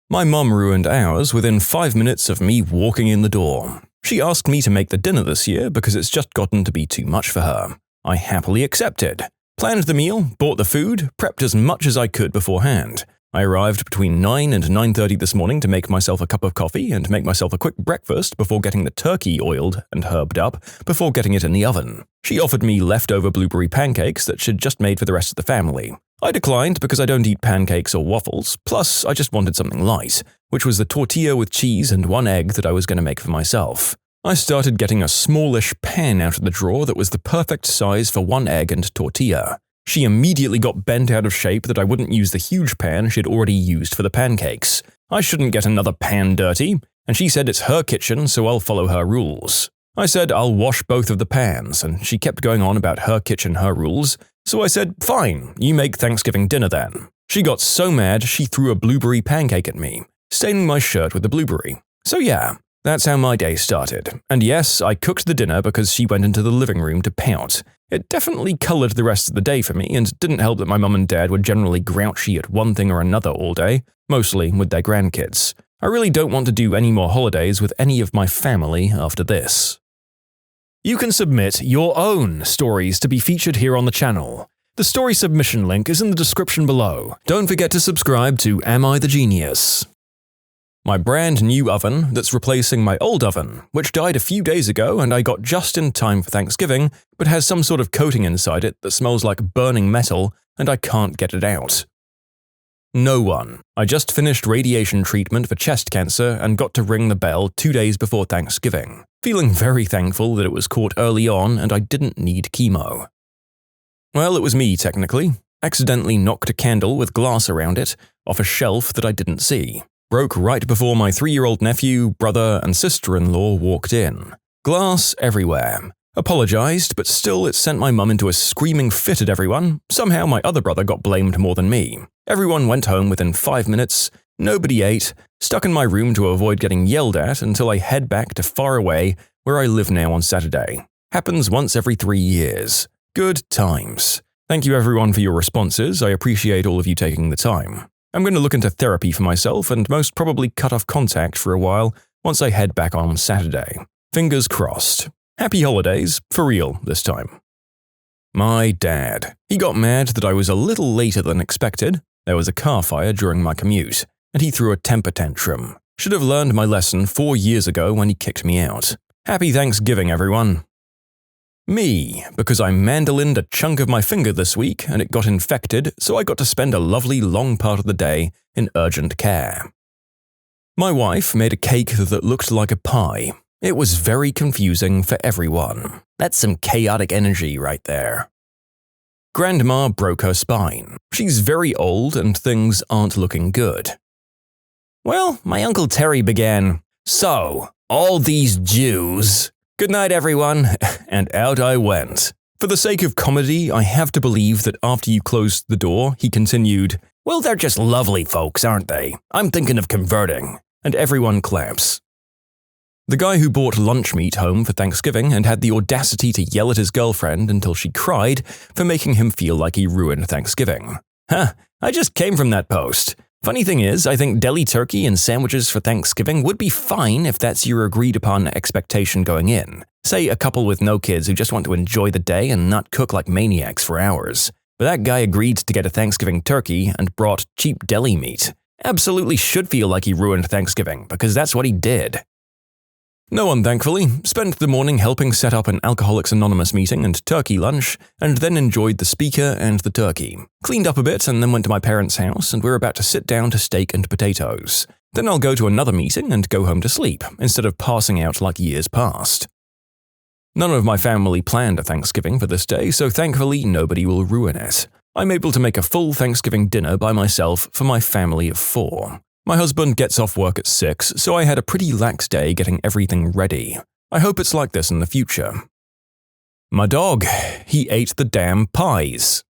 My mum ruined ours within 5 minutes of me walking in the door. She asked me to make the dinner this year because it's just gotten to be too much for her. I happily accepted. Planned the meal, bought the food, prepped as much as I could beforehand. I arrived between 9 and 9:30 this morning to make myself a cup of coffee and make myself a quick breakfast before getting the turkey oiled and herbed up before getting it in the oven. She offered me leftover blueberry pancakes that she'd just made for the rest of the family. I declined because I don't eat pancakes or waffles, plus I just wanted something light, which was the tortilla with cheese and 1 egg that I was going to make for myself. I started getting a smallish pan out of the drawer that was the perfect size for 1 egg and tortilla. She immediately got bent out of shape that I wouldn't use the huge pan she'd already used for the pancakes. I shouldn't get another pan dirty, and she said it's her kitchen, so I'll follow her rules. I said I'll wash both of the pans, and she kept going on about her kitchen, her rules, so I said, "Fine, you make Thanksgiving dinner then." She got so mad she threw a blueberry pancake at me, staining my shirt with the blueberry. So yeah, that's how my day started. And yes, I cooked the dinner because she went into the living room to pout. It definitely colored the rest of the day for me, and didn't help that my mum and dad were generally grouchy at one thing or another all day, mostly with their grandkids. I really don't want to do any more holidays with any of my family after this. You can submit your own stories to be featured here on the channel. The story submission link is in the description below. Don't forget to subscribe to Am I the Genius? My brand new oven that's replacing my old oven, which died a few days ago and I got just in time for Thanksgiving, but has some sort of coating inside it that smells like burning metal and I can't get it out. No one. I just finished radiation treatment for chest cancer and got to ring the bell 2 days before Thanksgiving, feeling very thankful that it was caught early on and I didn't need chemo. Well, it was me technically. Accidentally knocked a candle with glass around it off a shelf that I didn't see. Broke right before my 3-year-old nephew, brother, and sister-in-law walked in. Glass everywhere. Apologized, but still it sent my mum into a screaming fit at everyone. Somehow my other brother got blamed more than me. Everyone went home within 5 minutes, nobody ate, stuck in my room to avoid getting yelled at until I head back to far away where I live now on Saturday. Happens once every 3 years. Good times. Thank you everyone for your responses, I appreciate all of you taking the time. I'm going to look into therapy for myself and most probably cut off contact for a while once I head back on Saturday. Fingers crossed. Happy holidays, for real this time. My dad. He got mad that I was a little later than expected. There was a car fire during my commute, and he threw a temper tantrum. Should have learned my lesson 4 years ago when he kicked me out. Happy Thanksgiving, everyone. Me, because I mandolined a chunk of my finger this week and it got infected, so I got to spend a lovely long part of the day in urgent care. My wife made a cake that looked like a pie. It was very confusing for everyone. That's some chaotic energy right there. Grandma broke her spine. She's very old and things aren't looking good. Well, my Uncle Terry began, "So, all these Jews..." Good night, everyone, and out I went. For the sake of comedy, I have to believe that after you closed the door, he continued, "Well, they're just lovely folks, aren't they? I'm thinking of converting." And everyone claps. The guy who bought lunch meat home for Thanksgiving and had the audacity to yell at his girlfriend until she cried for making him feel like he ruined Thanksgiving. I just came from that post. Funny thing is, I think deli turkey and sandwiches for Thanksgiving would be fine if that's your agreed-upon expectation going in. Say a couple with no kids who just want to enjoy the day and not cook like maniacs for hours. But that guy agreed to get a Thanksgiving turkey and brought cheap deli meat. Absolutely should feel like he ruined Thanksgiving, because that's what he did. No one, thankfully, spent the morning helping set up an Alcoholics Anonymous meeting and turkey lunch, and then enjoyed the speaker and the turkey. Cleaned up a bit and then went to my parents' house, and we're about to sit down to steak and potatoes. Then I'll go to another meeting and go home to sleep, instead of passing out like years past. None of my family planned a Thanksgiving for this day, so thankfully nobody will ruin it. I'm able to make a full Thanksgiving dinner by myself for my family of 4. My husband gets off work at 6, so I had a pretty lax day getting everything ready. I hope it's like this in the future. My dog. He ate the damn pies.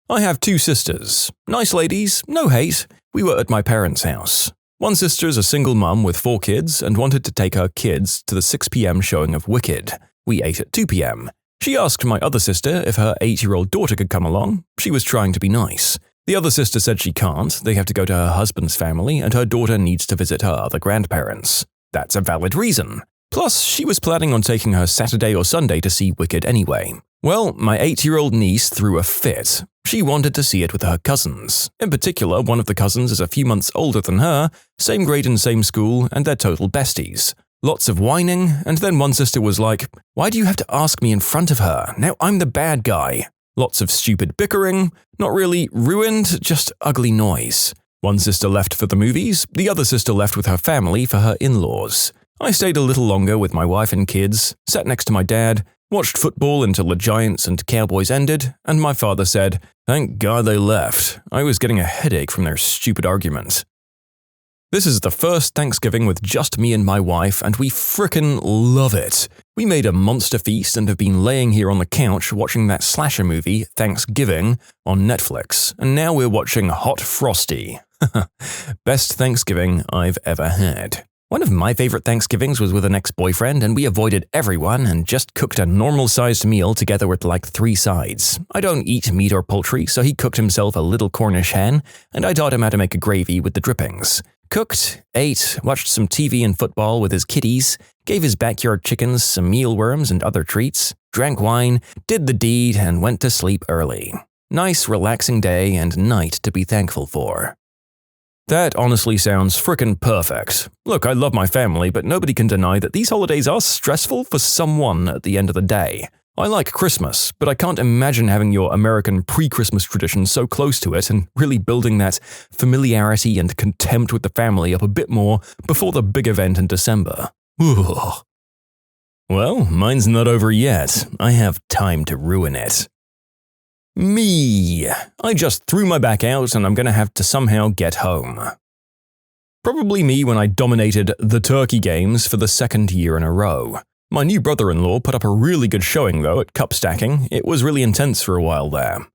I have 2 sisters. Nice ladies, no hate. We were at my parents' house. One sister's a single mum with 4 kids and wanted to take her kids to the 6 p.m. showing of Wicked. We ate at 2 p.m. She asked my other sister if her 8-year-old daughter could come along. She was trying to be nice. The other sister said she can't, they have to go to her husband's family and her daughter needs to visit her other grandparents. That's a valid reason. Plus, she was planning on taking her Saturday or Sunday to see Wicked anyway. Well, my 8-year-old niece threw a fit. She wanted to see it with her cousins. In particular, one of the cousins is a few months older than her, same grade and same school, and they're total besties. Lots of whining, and then one sister was like, "Why do you have to ask me in front of her? Now I'm the bad guy." Lots of stupid bickering, not really ruined, just ugly noise. One sister left for the movies, the other sister left with her family for her in-laws. I stayed a little longer with my wife and kids, sat next to my dad, watched football until the Giants and Cowboys ended, and my father said, "Thank God they left. I was getting a headache from their stupid argument." This is the first Thanksgiving with just me and my wife, and we frickin' love it. We made a monster feast and have been laying here on the couch watching that slasher movie, Thanksgiving, on Netflix, and now we're watching Hot Frosty. Best Thanksgiving I've ever had. One of my favorite Thanksgivings was with an ex-boyfriend, and we avoided everyone and just cooked a normal-sized meal together with like 3 sides. I don't eat meat or poultry, so he cooked himself a little Cornish hen, and I taught him how to make a gravy with the drippings. Cooked, ate, watched some TV and football with his kitties, gave his backyard chickens some mealworms and other treats, drank wine, did the deed, and went to sleep early. Nice, relaxing day and night to be thankful for. That honestly sounds frickin' perfect. Look, I love my family, but nobody can deny that these holidays are stressful for someone at the end of the day. I like Christmas, but I can't imagine having your American pre-Christmas tradition so close to it and really building that familiarity and contempt with the family up a bit more before the big event in December. Ugh. Well, mine's not over yet. I have time to ruin it. Me. I just threw my back out and I'm gonna have to somehow get home. Probably me when I dominated the turkey games for the 2nd year in a row. My new brother-in-law put up a really good showing though at cup stacking. It was really intense for a while there.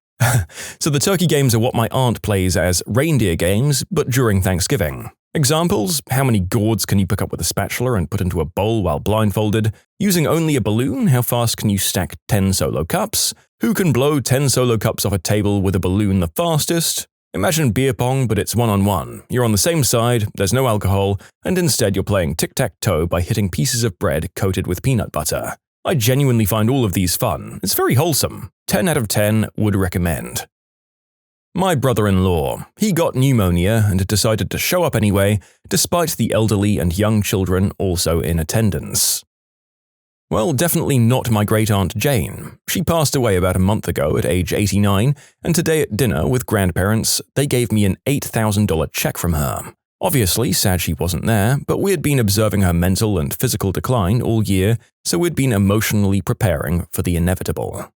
So the turkey games are what my aunt plays as reindeer games, but during Thanksgiving. Examples: how many gourds can you pick up with a spatula and put into a bowl while blindfolded? Using only a balloon, how fast can you stack 10 solo cups? Who can blow 10 solo cups off a table with a balloon the fastest? Imagine beer pong, but it's one-on-one. You're on the same side, there's no alcohol, and instead you're playing tic-tac-toe by hitting pieces of bread coated with peanut butter. I genuinely find all of these fun. It's very wholesome. 10 out of 10 would recommend. My brother-in-law. He got pneumonia and decided to show up anyway, despite the elderly and young children also in attendance. Well, definitely not my great-aunt Jane. She passed away about a month ago at age 89, and today at dinner with grandparents, they gave me an $8,000 check from her. Obviously, sad she wasn't there, but we had been observing her mental and physical decline all year, so we'd been emotionally preparing for the inevitable.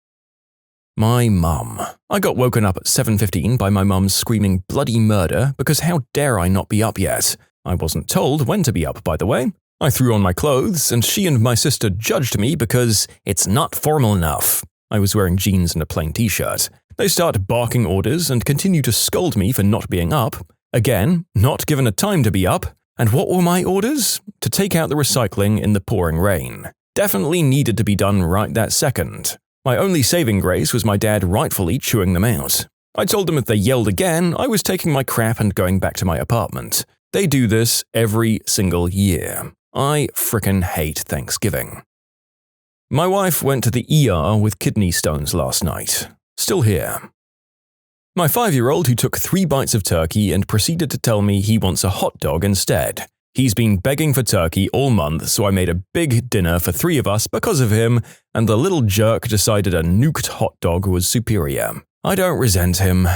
My mum. I got woken up at 7:15 by my mum screaming bloody murder because how dare I not be up yet? I wasn't told when to be up, by the way. I threw on my clothes, and she and my sister judged me because it's not formal enough. I was wearing jeans and a plain t-shirt. They start barking orders and continue to scold me for not being up. Again, not given a time to be up. And what were my orders? To take out the recycling in the pouring rain. Definitely needed to be done right that second. My only saving grace was my dad rightfully chewing them out. I told them if they yelled again, I was taking my crap and going back to my apartment. They do this every single year. I frickin' hate Thanksgiving. My wife went to the ER with kidney stones last night. Still here. My 5-year-old who took 3 bites of turkey and proceeded to tell me he wants a hot dog instead. He's been begging for turkey all month, so I made a big dinner for 3 of us because of him, and the little jerk decided a nuked hot dog was superior. I don't resent him.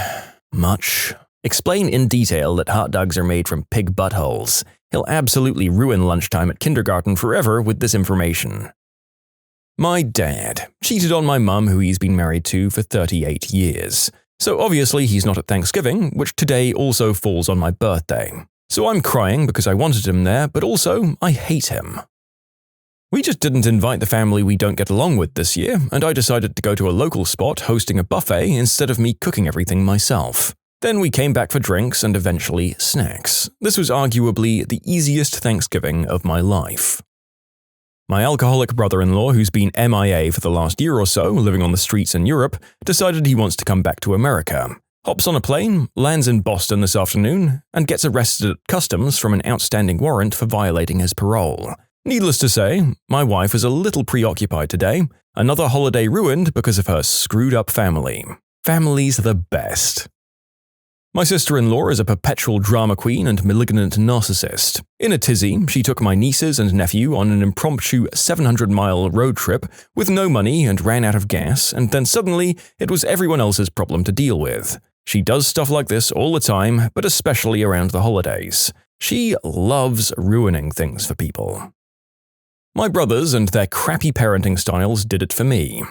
Much. Explain in detail that hot dogs are made from pig buttholes. He'll absolutely ruin lunchtime at kindergarten forever with this information. My dad cheated on my mum, who he's been married to for 38 years. So obviously he's not at Thanksgiving, which today also falls on my birthday. So I'm crying because I wanted him there, but also I hate him. We just didn't invite the family we don't get along with this year, and I decided to go to a local spot hosting a buffet instead of me cooking everything myself. Then we came back for drinks and eventually snacks. This was arguably the easiest Thanksgiving of my life. My alcoholic brother-in-law, who's been MIA for the last year or so, living on the streets in Europe, decided he wants to come back to America. Hops on a plane, lands in Boston this afternoon, and gets arrested at customs from an outstanding warrant for violating his parole. Needless to say, my wife is a little preoccupied today. Another holiday ruined because of her screwed-up family. Family's the best. My sister-in-law is a perpetual drama queen and malignant narcissist. In a tizzy, she took my nieces and nephew on an impromptu 700-mile road trip with no money and ran out of gas, and then suddenly it was everyone else's problem to deal with. She does stuff like this all the time, but especially around the holidays. She loves ruining things for people. My brothers and their crappy parenting styles did it for me.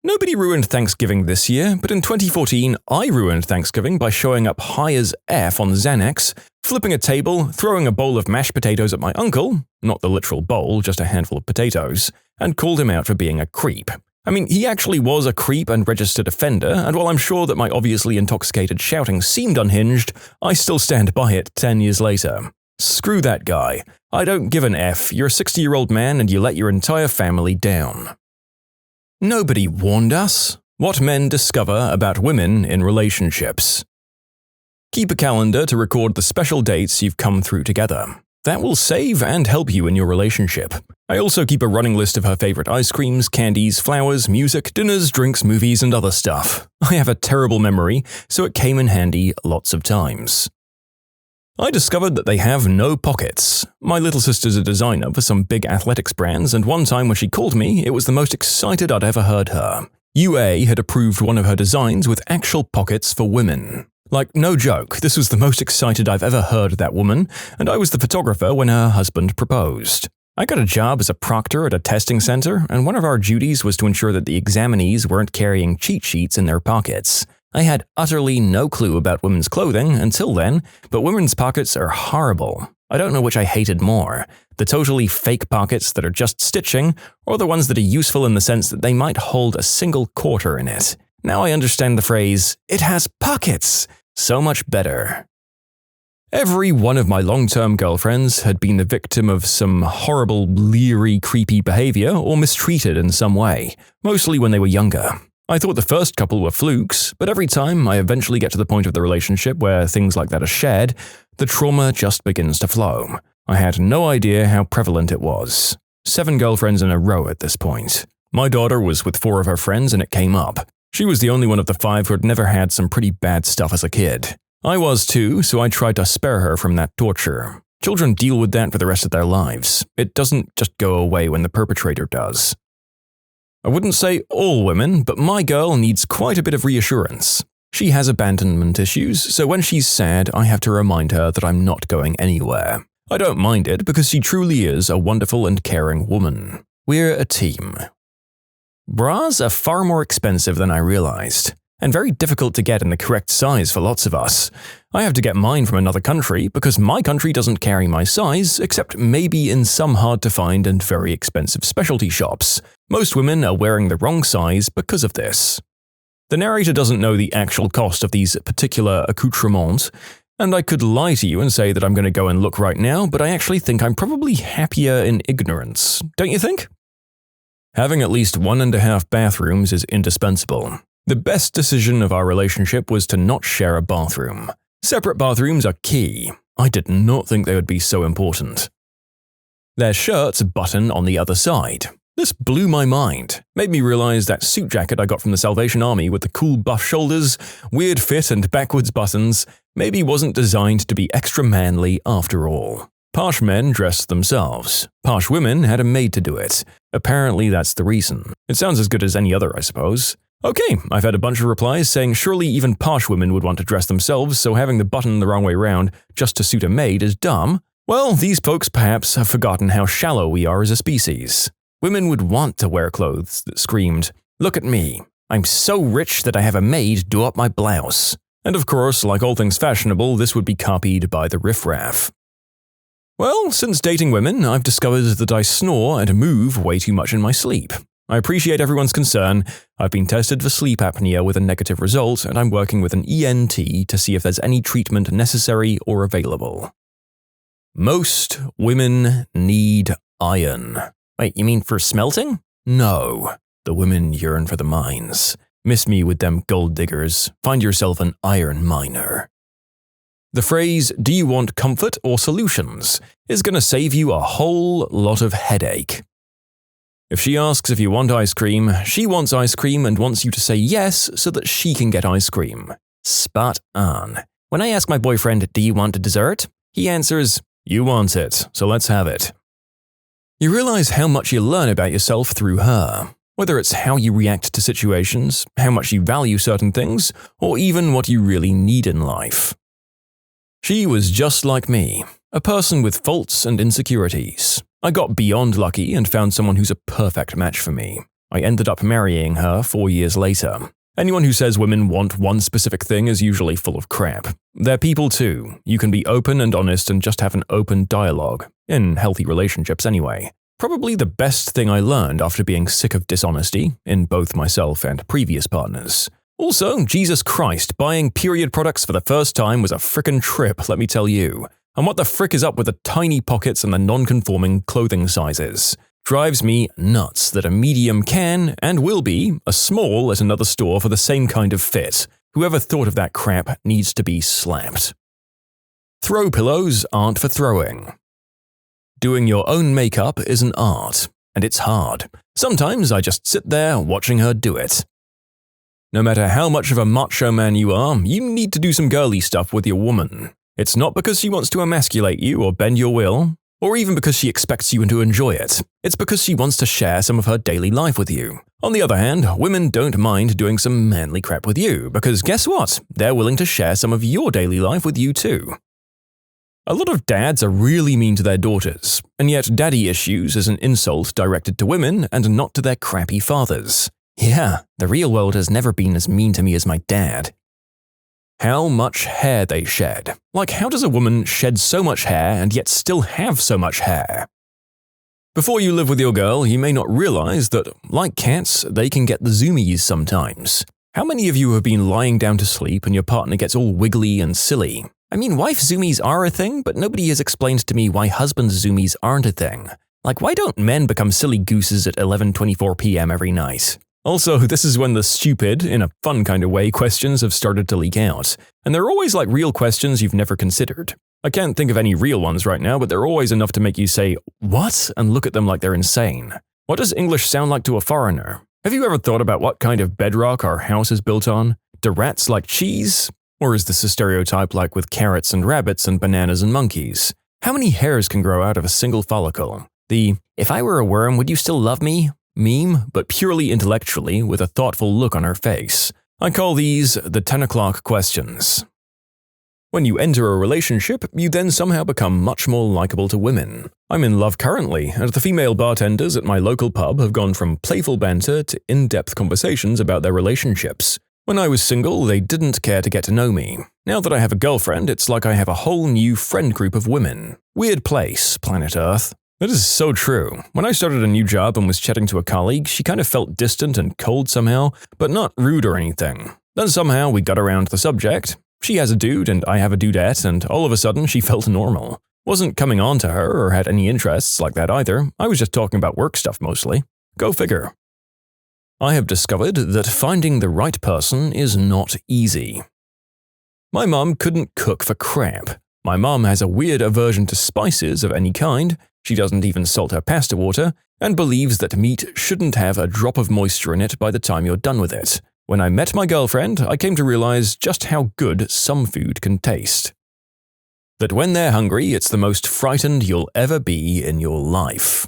Nobody ruined Thanksgiving this year, but in 2014, I ruined Thanksgiving by showing up high as F on Xanax, flipping a table, throwing a bowl of mashed potatoes at my uncle, not the literal bowl, just a handful of potatoes, and called him out for being a creep. I mean, he actually was a creep and registered offender, and while I'm sure that my obviously intoxicated shouting seemed unhinged, I still stand by it 10 years later. Screw that guy. I don't give an F. You're a 60-year-old man and you let your entire family down. Nobody warned us. What men discover about women in relationships. Keep a calendar to record the special dates you've come through together. That will save and help you in your relationship. I also keep a running list of her favorite ice creams, candies, flowers, music, dinners, drinks, movies, and other stuff. I have a terrible memory, so it came in handy lots of times. I discovered that they have no pockets. My little sister's a designer for some big athletics brands, and one time when she called me, it was the most excited I'd ever heard her. UA had approved one of her designs with actual pockets for women. Like, no joke, this was the most excited I've ever heard that woman, and I was the photographer when her husband proposed. I got a job as a proctor at a testing center, and one of our duties was to ensure that the examinees weren't carrying cheat sheets in their pockets. I had utterly no clue about women's clothing until then, but women's pockets are horrible. I don't know which I hated more, the totally fake pockets that are just stitching, or the ones that are useful in the sense that they might hold a single quarter in it. Now I understand the phrase, "it has pockets," so much better. Every one of my long-term girlfriends had been the victim of some horrible, leery, creepy behavior or mistreated in some way, mostly when they were younger. I thought the first couple were flukes, but every time I eventually get to the point of the relationship where things like that are shared, the trauma just begins to flow. I had no idea how prevalent it was. 7 girlfriends in a row at this point. My daughter was with 4 of her friends and it came up. She was the only one of the 5 who had never had some pretty bad stuff as a kid. I was too, so I tried to spare her from that torture. Children deal with that for the rest of their lives. It doesn't just go away when the perpetrator does. I wouldn't say all women, but my girl needs quite a bit of reassurance. She has abandonment issues, so when she's sad, I have to remind her that I'm not going anywhere. I don't mind it because she truly is a wonderful and caring woman. We're a team. Bras are far more expensive than I realized, and very difficult to get in the correct size for lots of us. I have to get mine from another country because my country doesn't carry my size, except maybe in some hard-to-find and very expensive specialty shops. Most women are wearing the wrong size because of this. The narrator doesn't know the actual cost of these particular accoutrements, and I could lie to you and say that I'm going to go and look right now, but I actually think I'm probably happier in ignorance, don't you think? Having at least 1.5 bathrooms is indispensable. The best decision of our relationship was to not share a bathroom. Separate bathrooms are key. I did not think they would be so important. Their shirts button on the other side. This blew my mind, made me realize that suit jacket I got from the Salvation Army with the cool buff shoulders, weird fit and backwards buttons maybe wasn't designed to be extra manly after all. Posh men dressed themselves. Posh women had a maid to do it. Apparently that's the reason. It sounds as good as any other, I suppose. Okay, I've had a bunch of replies saying surely even posh women would want to dress themselves, so having the button the wrong way round just to suit a maid is dumb. Well, these folks perhaps have forgotten how shallow we are as a species. Women would want to wear clothes that screamed, "Look at me, I'm so rich that I have a maid do up my blouse." And of course, like all things fashionable, this would be copied by the riffraff. Well, since dating women, I've discovered that I snore and move way too much in my sleep. I appreciate everyone's concern. I've been tested for sleep apnea with a negative result, and I'm working with an ENT to see if there's any treatment necessary or available. Most women need iron. Wait, you mean for smelting? No. The women yearn for the mines. Miss me with them gold diggers. Find yourself an iron miner. The phrase, "Do you want comfort or solutions?" is going to save you a whole lot of headache. If she asks if you want ice cream, she wants ice cream and wants you to say yes so that she can get ice cream. Spot on. When I ask my boyfriend, "Do you want a dessert?" he answers, "You want it, so let's have it." You realize how much you learn about yourself through her. Whether it's how you react to situations, how much you value certain things, or even what you really need in life. She was just like me, a person with faults and insecurities. I got beyond lucky and found someone who's a perfect match for me. I ended up marrying her 4 years later. Anyone who says women want one specific thing is usually full of crap. They're people too. You can be open and honest and just have an open dialogue. In healthy relationships anyway. Probably the best thing I learned after being sick of dishonesty, in both myself and previous partners. Also, Jesus Christ, buying period products for the first time was a frickin' trip, let me tell you. And what the frick is up with the tiny pockets and the non-conforming clothing sizes? Drives me nuts that a medium can, and will be, a small at another store for the same kind of fit. Whoever thought of that crap needs to be slapped. Throw pillows aren't for throwing. Doing your own makeup is an art, and it's hard. Sometimes I just sit there watching her do it. No matter how much of a macho man you are, you need to do some girly stuff with your woman. It's not because she wants to emasculate you or bend your will, or even because she expects you to enjoy it. It's because she wants to share some of her daily life with you. On the other hand, women don't mind doing some manly crap with you, because guess what? They're willing to share some of your daily life with you too. A lot of dads are really mean to their daughters, and yet daddy issues is an insult directed to women and not to their crappy fathers. Yeah, the real world has never been as mean to me as my dad. How much hair they shed. Like, how does a woman shed so much hair and yet still have so much hair? Before you live with your girl, you may not realize that, like cats, they can get the zoomies sometimes. How many of you have been lying down to sleep and your partner gets all wiggly and silly? I mean, wife zoomies are a thing, but nobody has explained to me why husband zoomies aren't a thing. Like, why don't men become silly gooses at 11:24 p.m. every night? Also, this is when the stupid, in a fun kind of way, questions have started to leak out. And they're always like real questions you've never considered. I can't think of any real ones right now, but they're always enough to make you say, "What?" and look at them like they're insane. What does English sound like to a foreigner? Have you ever thought about what kind of bedrock our house is built on? Do rats like cheese? Or is this a stereotype like with carrots and rabbits and bananas and monkeys? How many hairs can grow out of a single follicle? The "if I were a worm, would you still love me?" meme, but purely intellectually with a thoughtful look on her face. I call these the 10 o'clock questions. When you enter a relationship, you then somehow become much more likable to women. I'm in love currently, and the female bartenders at my local pub have gone from playful banter to in-depth conversations about their relationships. When I was single, they didn't care to get to know me. Now that I have a girlfriend, it's like I have a whole new friend group of women. Weird place, planet Earth. That is so true. When I started a new job and was chatting to a colleague, she kind of felt distant and cold somehow, but not rude or anything. Then somehow we got around the subject. She has a dude and I have a dudette, and all of a sudden she felt normal. Wasn't coming on to her or had any interests like that either. I was just talking about work stuff mostly. Go figure. I have discovered that finding the right person is not easy. My mum couldn't cook for crap. My mum has a weird aversion to spices of any kind. She doesn't even salt her pasta water, and believes that meat shouldn't have a drop of moisture in it by the time you're done with it. When I met my girlfriend, I came to realize just how good some food can taste. That when they're hungry, it's the most frightened you'll ever be in your life.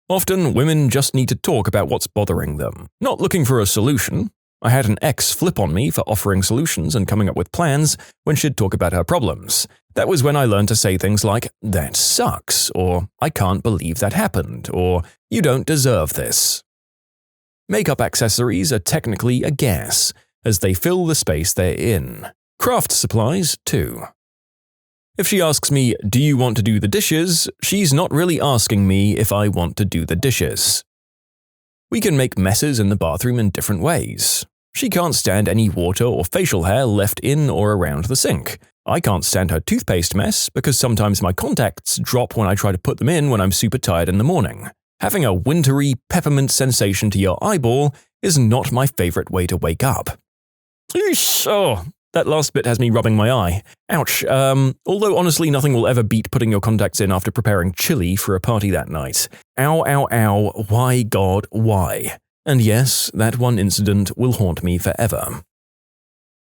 Often, women just need to talk about what's bothering them, not looking for a solution. I had an ex flip on me for offering solutions and coming up with plans when she'd talk about her problems. That was when I learned to say things like, "That sucks," or "I can't believe that happened," or "You don't deserve this." Makeup accessories are technically a gas, as they fill the space they're in. Craft supplies, too. If she asks me, "Do you want to do the dishes?" she's not really asking me if I want to do the dishes. We can make messes in the bathroom in different ways. She can't stand any water or facial hair left in or around the sink. I can't stand her toothpaste mess because sometimes my contacts drop when I try to put them in when I'm super tired in the morning. Having a wintry peppermint sensation to your eyeball is not my favorite way to wake up. Eesh, oh, that last bit has me rubbing my eye. Ouch. Although honestly nothing will ever beat putting your contacts in after preparing chili for a party that night. Ow, ow, ow, why God, why? And yes, that one incident will haunt me forever.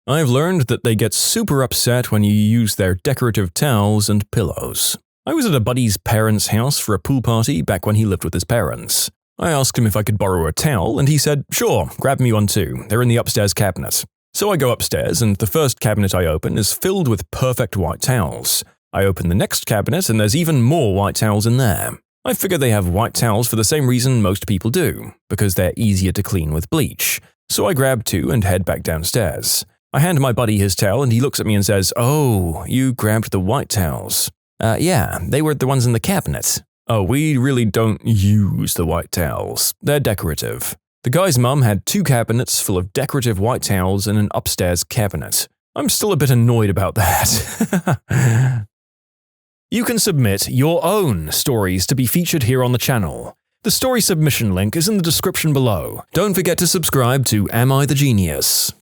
I've learned that they get super upset when you use their decorative towels and pillows. I was at a buddy's parents' house for a pool party back when he lived with his parents. I asked him if I could borrow a towel, and he said, "Sure, grab me one too. They're in the upstairs cabinet." So I go upstairs, and the first cabinet I open is filled with perfect white towels. I open the next cabinet, and there's even more white towels in there. I figure they have white towels for the same reason most people do, because they're easier to clean with bleach. So I grab 2 and head back downstairs. I hand my buddy his towel and he looks at me and says, "Oh, you grabbed the white towels." Yeah, they were the ones in the cabinet." "Oh, we really don't use the white towels. They're decorative." The guy's mum had 2 cabinets full of decorative white towels and an upstairs cabinet. I'm still a bit annoyed about that. You can submit your own stories to be featured here on the channel. The story submission link is in the description below. Don't forget to subscribe to Am I the Genius?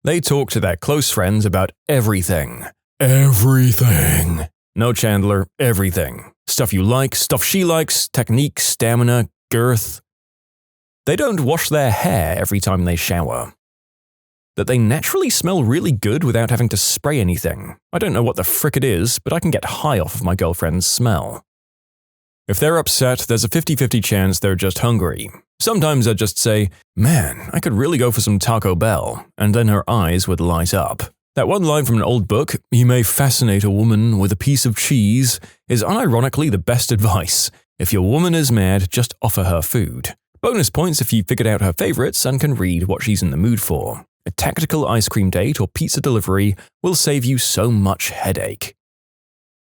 They talk to their close friends about everything. Everything. No, Chandler, everything. Stuff you like, stuff she likes, technique, stamina, girth. They don't wash their hair every time they shower. That they naturally smell really good without having to spray anything. I don't know what the frick it is, but I can get high off of my girlfriend's smell. If they're upset, there's a 50-50 chance they're just hungry. Sometimes I'd just say, "Man, I could really go for some Taco Bell," and then her eyes would light up. That one line from an old book, "You may fascinate a woman with a piece of cheese," is unironically the best advice. If your woman is mad, just offer her food. Bonus points if you figured out her favorites and can read what she's in the mood for. A tactical ice cream date or pizza delivery will save you so much headache.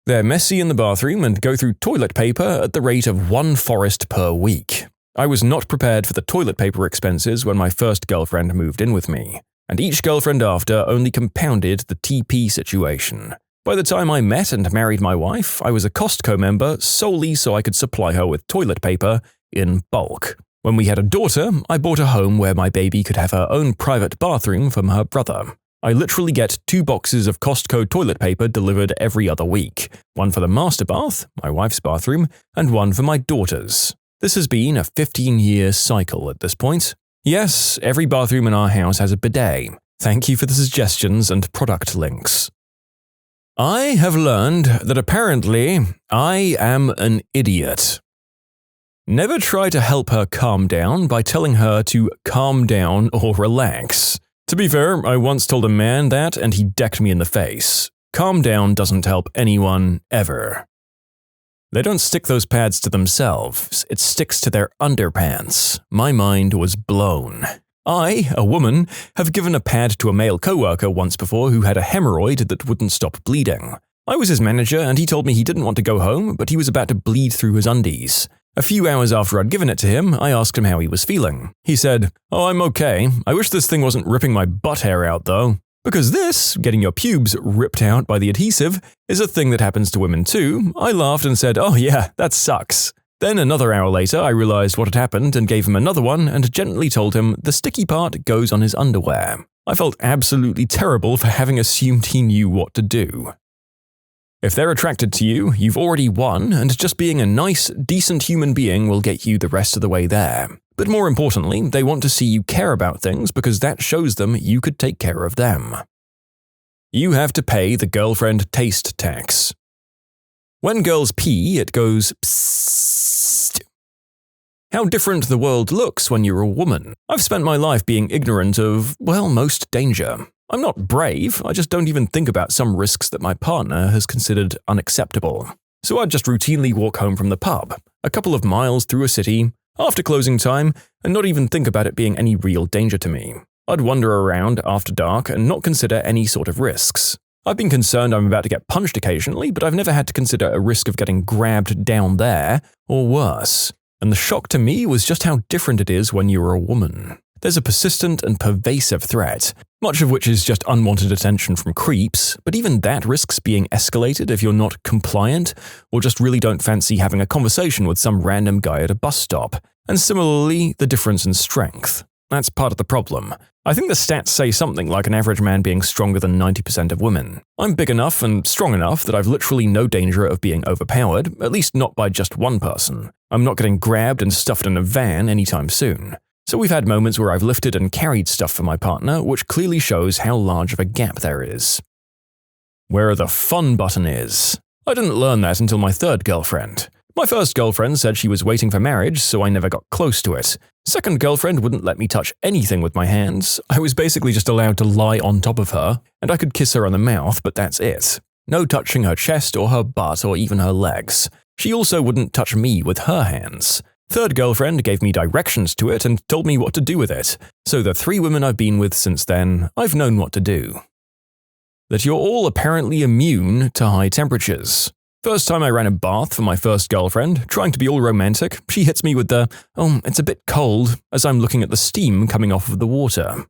They're messy in the bathroom and go through toilet paper at the rate of 1 forest per week. I was not prepared for the toilet paper expenses when my first girlfriend moved in with me, and each girlfriend after only compounded the TP situation. By the time I met and married my wife, I was a Costco member solely so I could supply her with toilet paper in bulk. When we had a daughter, I bought a home where my baby could have her own private bathroom from her brother. I literally get 2 boxes of Costco toilet paper delivered every other week, one for the master bath, my wife's bathroom, and one for my daughter's. This has been a 15-year cycle at this point. Yes, every bathroom in our house has a bidet. Thank you for the suggestions and product links. I have learned that apparently I am an idiot. Never try to help her calm down by telling her to calm down or relax. To be fair, I once told a man that and he decked me in the face. Calm down doesn't help anyone, ever. They don't stick those pads to themselves, it sticks to their underpants. My mind was blown. I, a woman, have given a pad to a male coworker once before who had a hemorrhoid that wouldn't stop bleeding. I was his manager and he told me he didn't want to go home, but he was about to bleed through his undies. A few hours after I'd given it to him, I asked him how he was feeling. He said, "Oh, I'm okay. I wish this thing wasn't ripping my butt hair out though." Because this, getting your pubes ripped out by the adhesive, is a thing that happens to women too, I laughed and said, "Oh yeah, that sucks." Then another hour later, I realized what had happened and gave him another one and gently told him the sticky part goes on his underwear. I felt absolutely terrible for having assumed he knew what to do. If they're attracted to you, you've already won, and just being a nice, decent human being will get you the rest of the way there. But more importantly, they want to see you care about things because that shows them you could take care of them. You have to pay the girlfriend taste tax. When girls pee, it goes psst. How different the world looks when you're a woman. I've spent my life being ignorant of, well, most danger. I'm not brave, I just don't even think about some risks that my partner has considered unacceptable. So I'd just routinely walk home from the pub, a couple of miles through a city, after closing time, and not even think about it being any real danger to me. I'd wander around after dark and not consider any sort of risks. I've been concerned I'm about to get punched occasionally, but I've never had to consider a risk of getting grabbed down there, or worse. And the shock to me was just how different it is when you're a woman. There's a persistent and pervasive threat, much of which is just unwanted attention from creeps, but even that risks being escalated if you're not compliant, or just really don't fancy having a conversation with some random guy at a bus stop. And similarly, the difference in strength. That's part of the problem. I think the stats say something like an average man being stronger than 90% of women. I'm big enough and strong enough that I've literally no danger of being overpowered, at least not by just one person. I'm not getting grabbed and stuffed in a van anytime soon. So we've had moments where I've lifted and carried stuff for my partner, which clearly shows how large of a gap there is. Where the fun button is. I didn't learn that until my third girlfriend. My first girlfriend said she was waiting for marriage, so I never got close to it. Second girlfriend wouldn't let me touch anything with my hands. I was basically just allowed to lie on top of her, and I could kiss her on the mouth, but that's it. No touching her chest or her butt or even her legs. She also wouldn't touch me with her hands. Third girlfriend gave me directions to it and told me what to do with it, so the 3 women I've been with since then, I've known what to do. That you're all apparently immune to high temperatures. First time I ran a bath for my first girlfriend, trying to be all romantic, she hits me with the, "Oh, it's a bit cold," as I'm looking at the steam coming off of the water.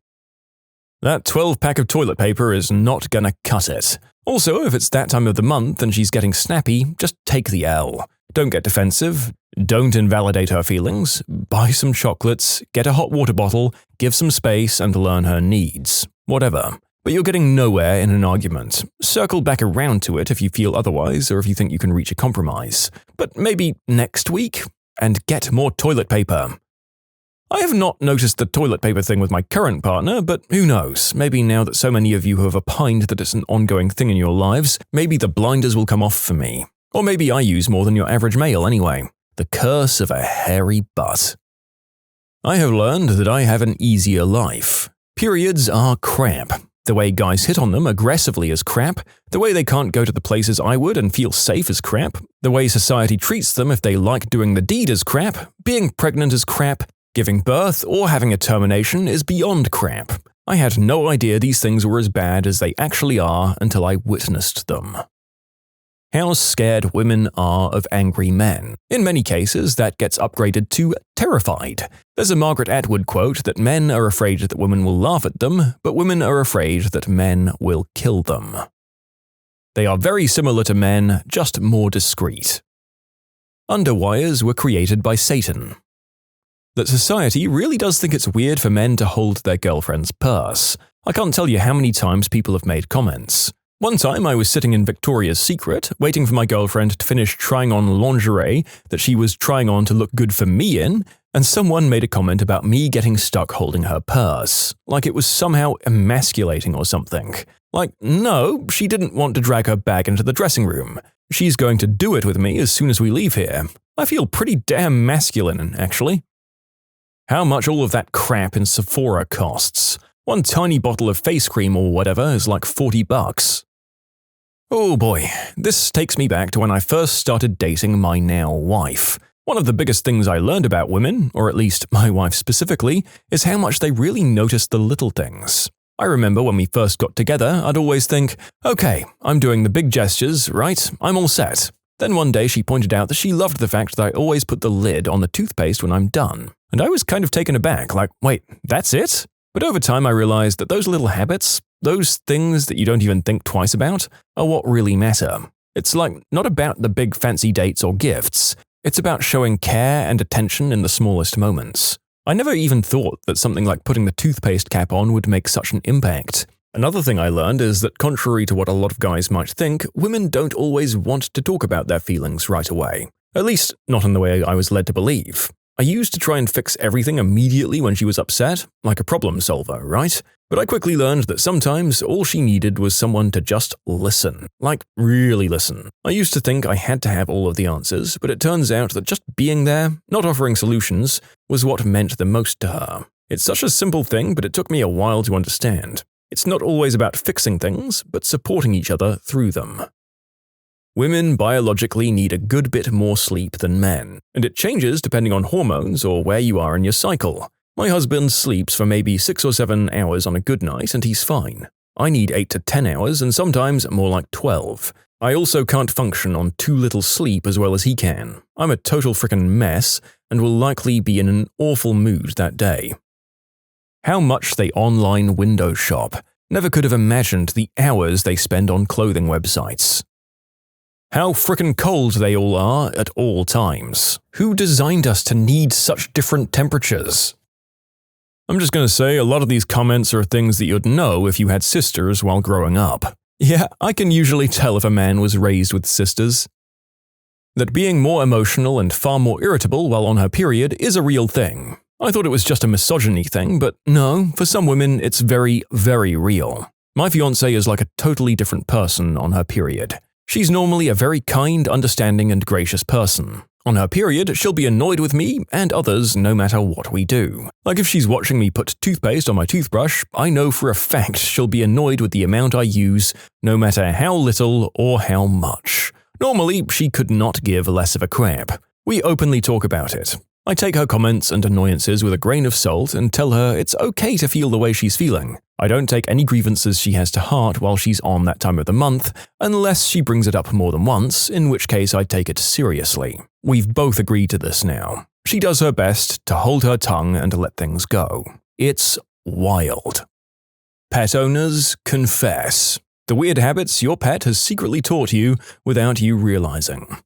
That 12-pack of toilet paper is not gonna cut it. Also, if it's that time of the month and she's getting snappy, just take the L. Don't get defensive, don't invalidate her feelings, buy some chocolates, get a hot water bottle, give some space, and learn her needs. Whatever. But you're getting nowhere in an argument. Circle back around to it if you feel otherwise or if you think you can reach a compromise. But maybe next week? And get more toilet paper. I have not noticed the toilet paper thing with my current partner, but who knows? Maybe now that so many of you have opined that it's an ongoing thing in your lives, maybe the blinders will come off for me. Or maybe I use more than your average male anyway. The curse of a hairy butt. I have learned that I have an easier life. Periods are crap. The way guys hit on them aggressively is crap. The way they can't go to the places I would and feel safe is crap. The way society treats them if they like doing the deed is crap. Being pregnant is crap. Giving birth or having a termination is beyond crap. I had no idea these things were as bad as they actually are until I witnessed them. How scared women are of angry men. In many cases, that gets upgraded to terrified. There's a Margaret Atwood quote that men are afraid that women will laugh at them, but women are afraid that men will kill them. They are very similar to men, just more discreet. Underwires were created by Satan. That society really does think it's weird for men to hold their girlfriend's purse. I can't tell you how many times people have made comments. One time I was sitting in Victoria's Secret, waiting for my girlfriend to finish trying on lingerie that she was trying on to look good for me in, and someone made a comment about me getting stuck holding her purse, like it was somehow emasculating or something. Like, no, she didn't want to drag her bag into the dressing room. She's going to do it with me as soon as we leave here. I feel pretty damn masculine, actually. How much all of that crap in Sephora costs. One tiny bottle of face cream or whatever is like $40. Oh boy, this takes me back to when I first started dating my now wife. One of the biggest things I learned about women, or at least my wife specifically, is how much they really notice the little things. I remember when we first got together, I'd always think, okay, I'm doing the big gestures, right? I'm all set. Then one day she pointed out that she loved the fact that I always put the lid on the toothpaste when I'm done. And I was kind of taken aback, like, wait, that's it? But over time I realized that those little habits, those things that you don't even think twice about, are what really matter. It's like not about the big fancy dates or gifts. It's about showing care and attention in the smallest moments. I never even thought that something like putting the toothpaste cap on would make such an impact. Another thing I learned is that contrary to what a lot of guys might think, women don't always want to talk about their feelings right away. At least, not in the way I was led to believe. I used to try and fix everything immediately when she was upset, like a problem solver, right? But I quickly learned that sometimes all she needed was someone to just listen. Like, really listen. I used to think I had to have all of the answers, but it turns out that just being there, not offering solutions, was what meant the most to her. It's such a simple thing, but it took me a while to understand. It's not always about fixing things, but supporting each other through them. Women biologically need a good bit more sleep than men, and it changes depending on hormones or where you are in your cycle. My husband sleeps for maybe 6 or 7 hours on a good night and he's fine. I need 8 to 10 hours and sometimes more like 12. I also can't function on too little sleep as well as he can. I'm a total frickin' mess and will likely be in an awful mood that day. How much they online window shop. Never could have imagined the hours they spend on clothing websites. How frickin' cold they all are at all times. Who designed us to need such different temperatures? I'm just gonna say a lot of these comments are things that you'd know if you had sisters while growing up. Yeah, I can usually tell if a man was raised with sisters. That being more emotional and far more irritable while on her period is a real thing. I thought it was just a misogyny thing, but no, for some women it's very, very real. My fiancée is like a totally different person on her period. She's normally a very kind, understanding, and gracious person. On her period, she'll be annoyed with me and others no matter what we do. Like if she's watching me put toothpaste on my toothbrush, I know for a fact she'll be annoyed with the amount I use, no matter how little or how much. Normally, she could not give less of a crap. We openly talk about it. I take her comments and annoyances with a grain of salt and tell her it's okay to feel the way she's feeling. I don't take any grievances she has to heart while she's on that time of the month, unless she brings it up more than once, in which case I take it seriously. We've both agreed to this now. She does her best to hold her tongue and let things go. It's wild. Pet owners, confess. The weird habits your pet has secretly taught you without you realizing.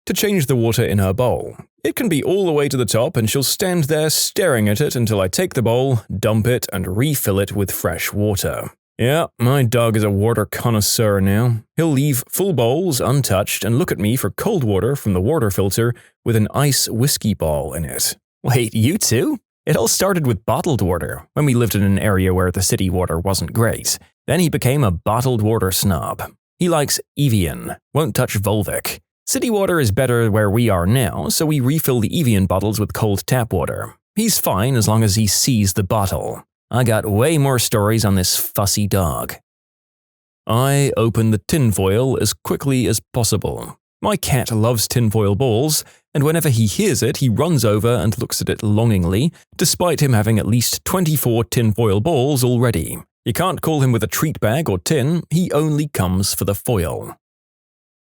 To change the water in her bowl. It can be all the way to the top and she'll stand there staring at it until I take the bowl, dump it, and refill it with fresh water. Yeah, my dog is a water connoisseur now. He'll leave full bowls untouched and look at me for cold water from the water filter with an ice whiskey ball in it. Wait, you too? It all started with bottled water, when we lived in an area where the city water wasn't great. Then he became a bottled water snob. He likes Evian, won't touch Volvic. City water is better where we are now, so we refill the Evian bottles with cold tap water. He's fine as long as he sees the bottle. I got way more stories on this fussy dog. I open the tinfoil as quickly as possible. My cat loves tinfoil balls, and whenever he hears it, he runs over and looks at it longingly, despite him having at least 24 tinfoil balls already. You can't call him with a treat bag or tin, he only comes for the foil.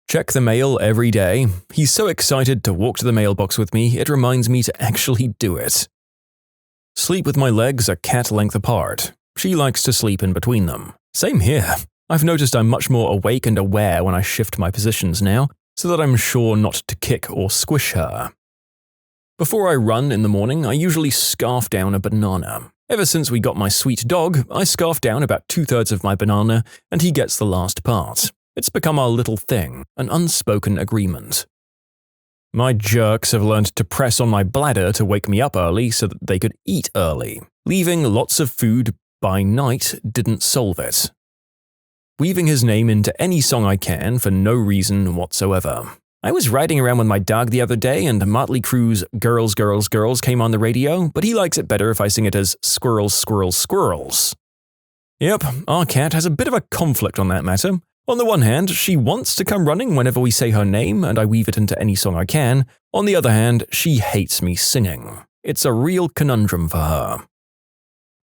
Check the mail every day. He's so excited to walk to the mailbox with me, it reminds me to actually do it. Sleep with my legs a cat length apart. She likes to sleep in between them. Same here. I've noticed I'm much more awake and aware when I shift my positions now, so that I'm sure not to kick or squish her. Before I run in the morning, I usually scarf down a banana. Ever since we got my sweet dog, I scarf down about 2/3 of my banana, and he gets the last part. It's become our little thing, an unspoken agreement. My jerks have learned to press on my bladder to wake me up early so that they could eat early. Leaving lots of food by night didn't solve it. Weaving his name into any song I can for no reason whatsoever. I was riding around with my dog the other day and Motley Crue's Girls, Girls, Girls came on the radio, but he likes it better if I sing it as Squirrels, Squirrels, Squirrels. Yep, our cat has a bit of a conflict on that matter. On the one hand, she wants to come running whenever we say her name and I weave it into any song I can. On the other hand, she hates me singing. It's a real conundrum for her.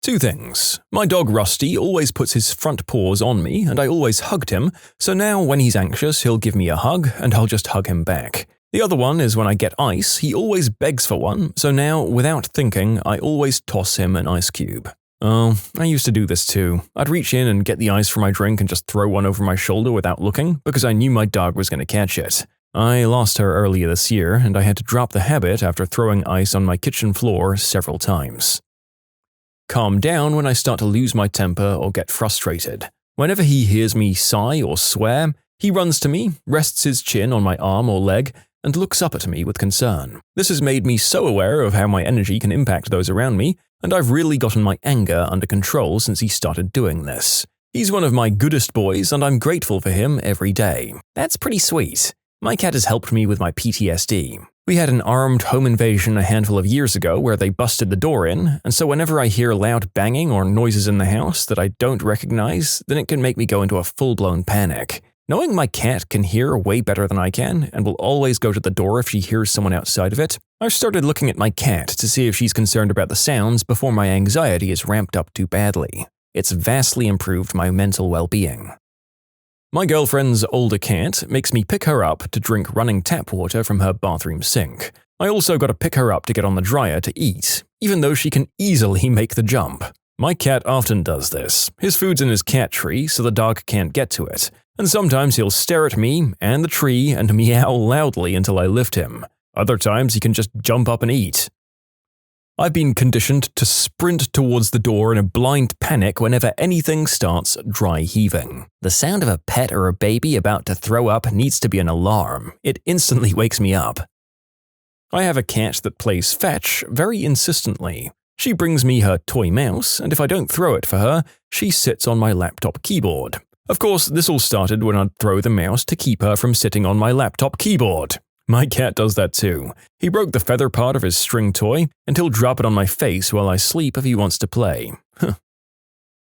Two things. My dog Rusty always puts his front paws on me and I always hugged him, so now when he's anxious he'll give me a hug and I'll just hug him back. The other one is when I get ice, he always begs for one, so now without thinking I always toss him an ice cube. Oh, I used to do this too. I'd reach in and get the ice for my drink and just throw one over my shoulder without looking because I knew my dog was going to catch it. I lost her earlier this year and I had to drop the habit after throwing ice on my kitchen floor several times. Calm down when I start to lose my temper or get frustrated. Whenever he hears me sigh or swear, he runs to me, rests his chin on my arm or leg, and looks up at me with concern. This has made me so aware of how my energy can impact those around me, and I've really gotten my anger under control since he started doing this. He's one of my goodest boys, and I'm grateful for him every day. That's pretty sweet. My cat has helped me with my PTSD. We had an armed home invasion a handful of years ago where they busted the door in, and so whenever I hear loud banging or noises in the house that I don't recognize, then it can make me go into a full-blown panic. Knowing my cat can hear way better than I can and will always go to the door if she hears someone outside of it, I've started looking at my cat to see if she's concerned about the sounds before my anxiety is ramped up too badly. It's vastly improved my mental well-being. My girlfriend's older cat makes me pick her up to drink running tap water from her bathroom sink. I also got to pick her up to get on the dryer to eat, even though she can easily make the jump. My cat often does this. His food's in his cat tree, so the dog can't get to it. And sometimes he'll stare at me and the tree and meow loudly until I lift him. Other times he can just jump up and eat. I've been conditioned to sprint towards the door in a blind panic whenever anything starts dry heaving. The sound of a pet or a baby about to throw up needs to be an alarm. It instantly wakes me up. I have a cat that plays fetch very insistently. She brings me her toy mouse, and if I don't throw it for her, she sits on my laptop keyboard. Of course, this all started when I'd throw the mouse to keep her from sitting on my laptop keyboard. My cat does that too. He broke the feather part of his string toy, and he'll drop it on my face while I sleep if he wants to play.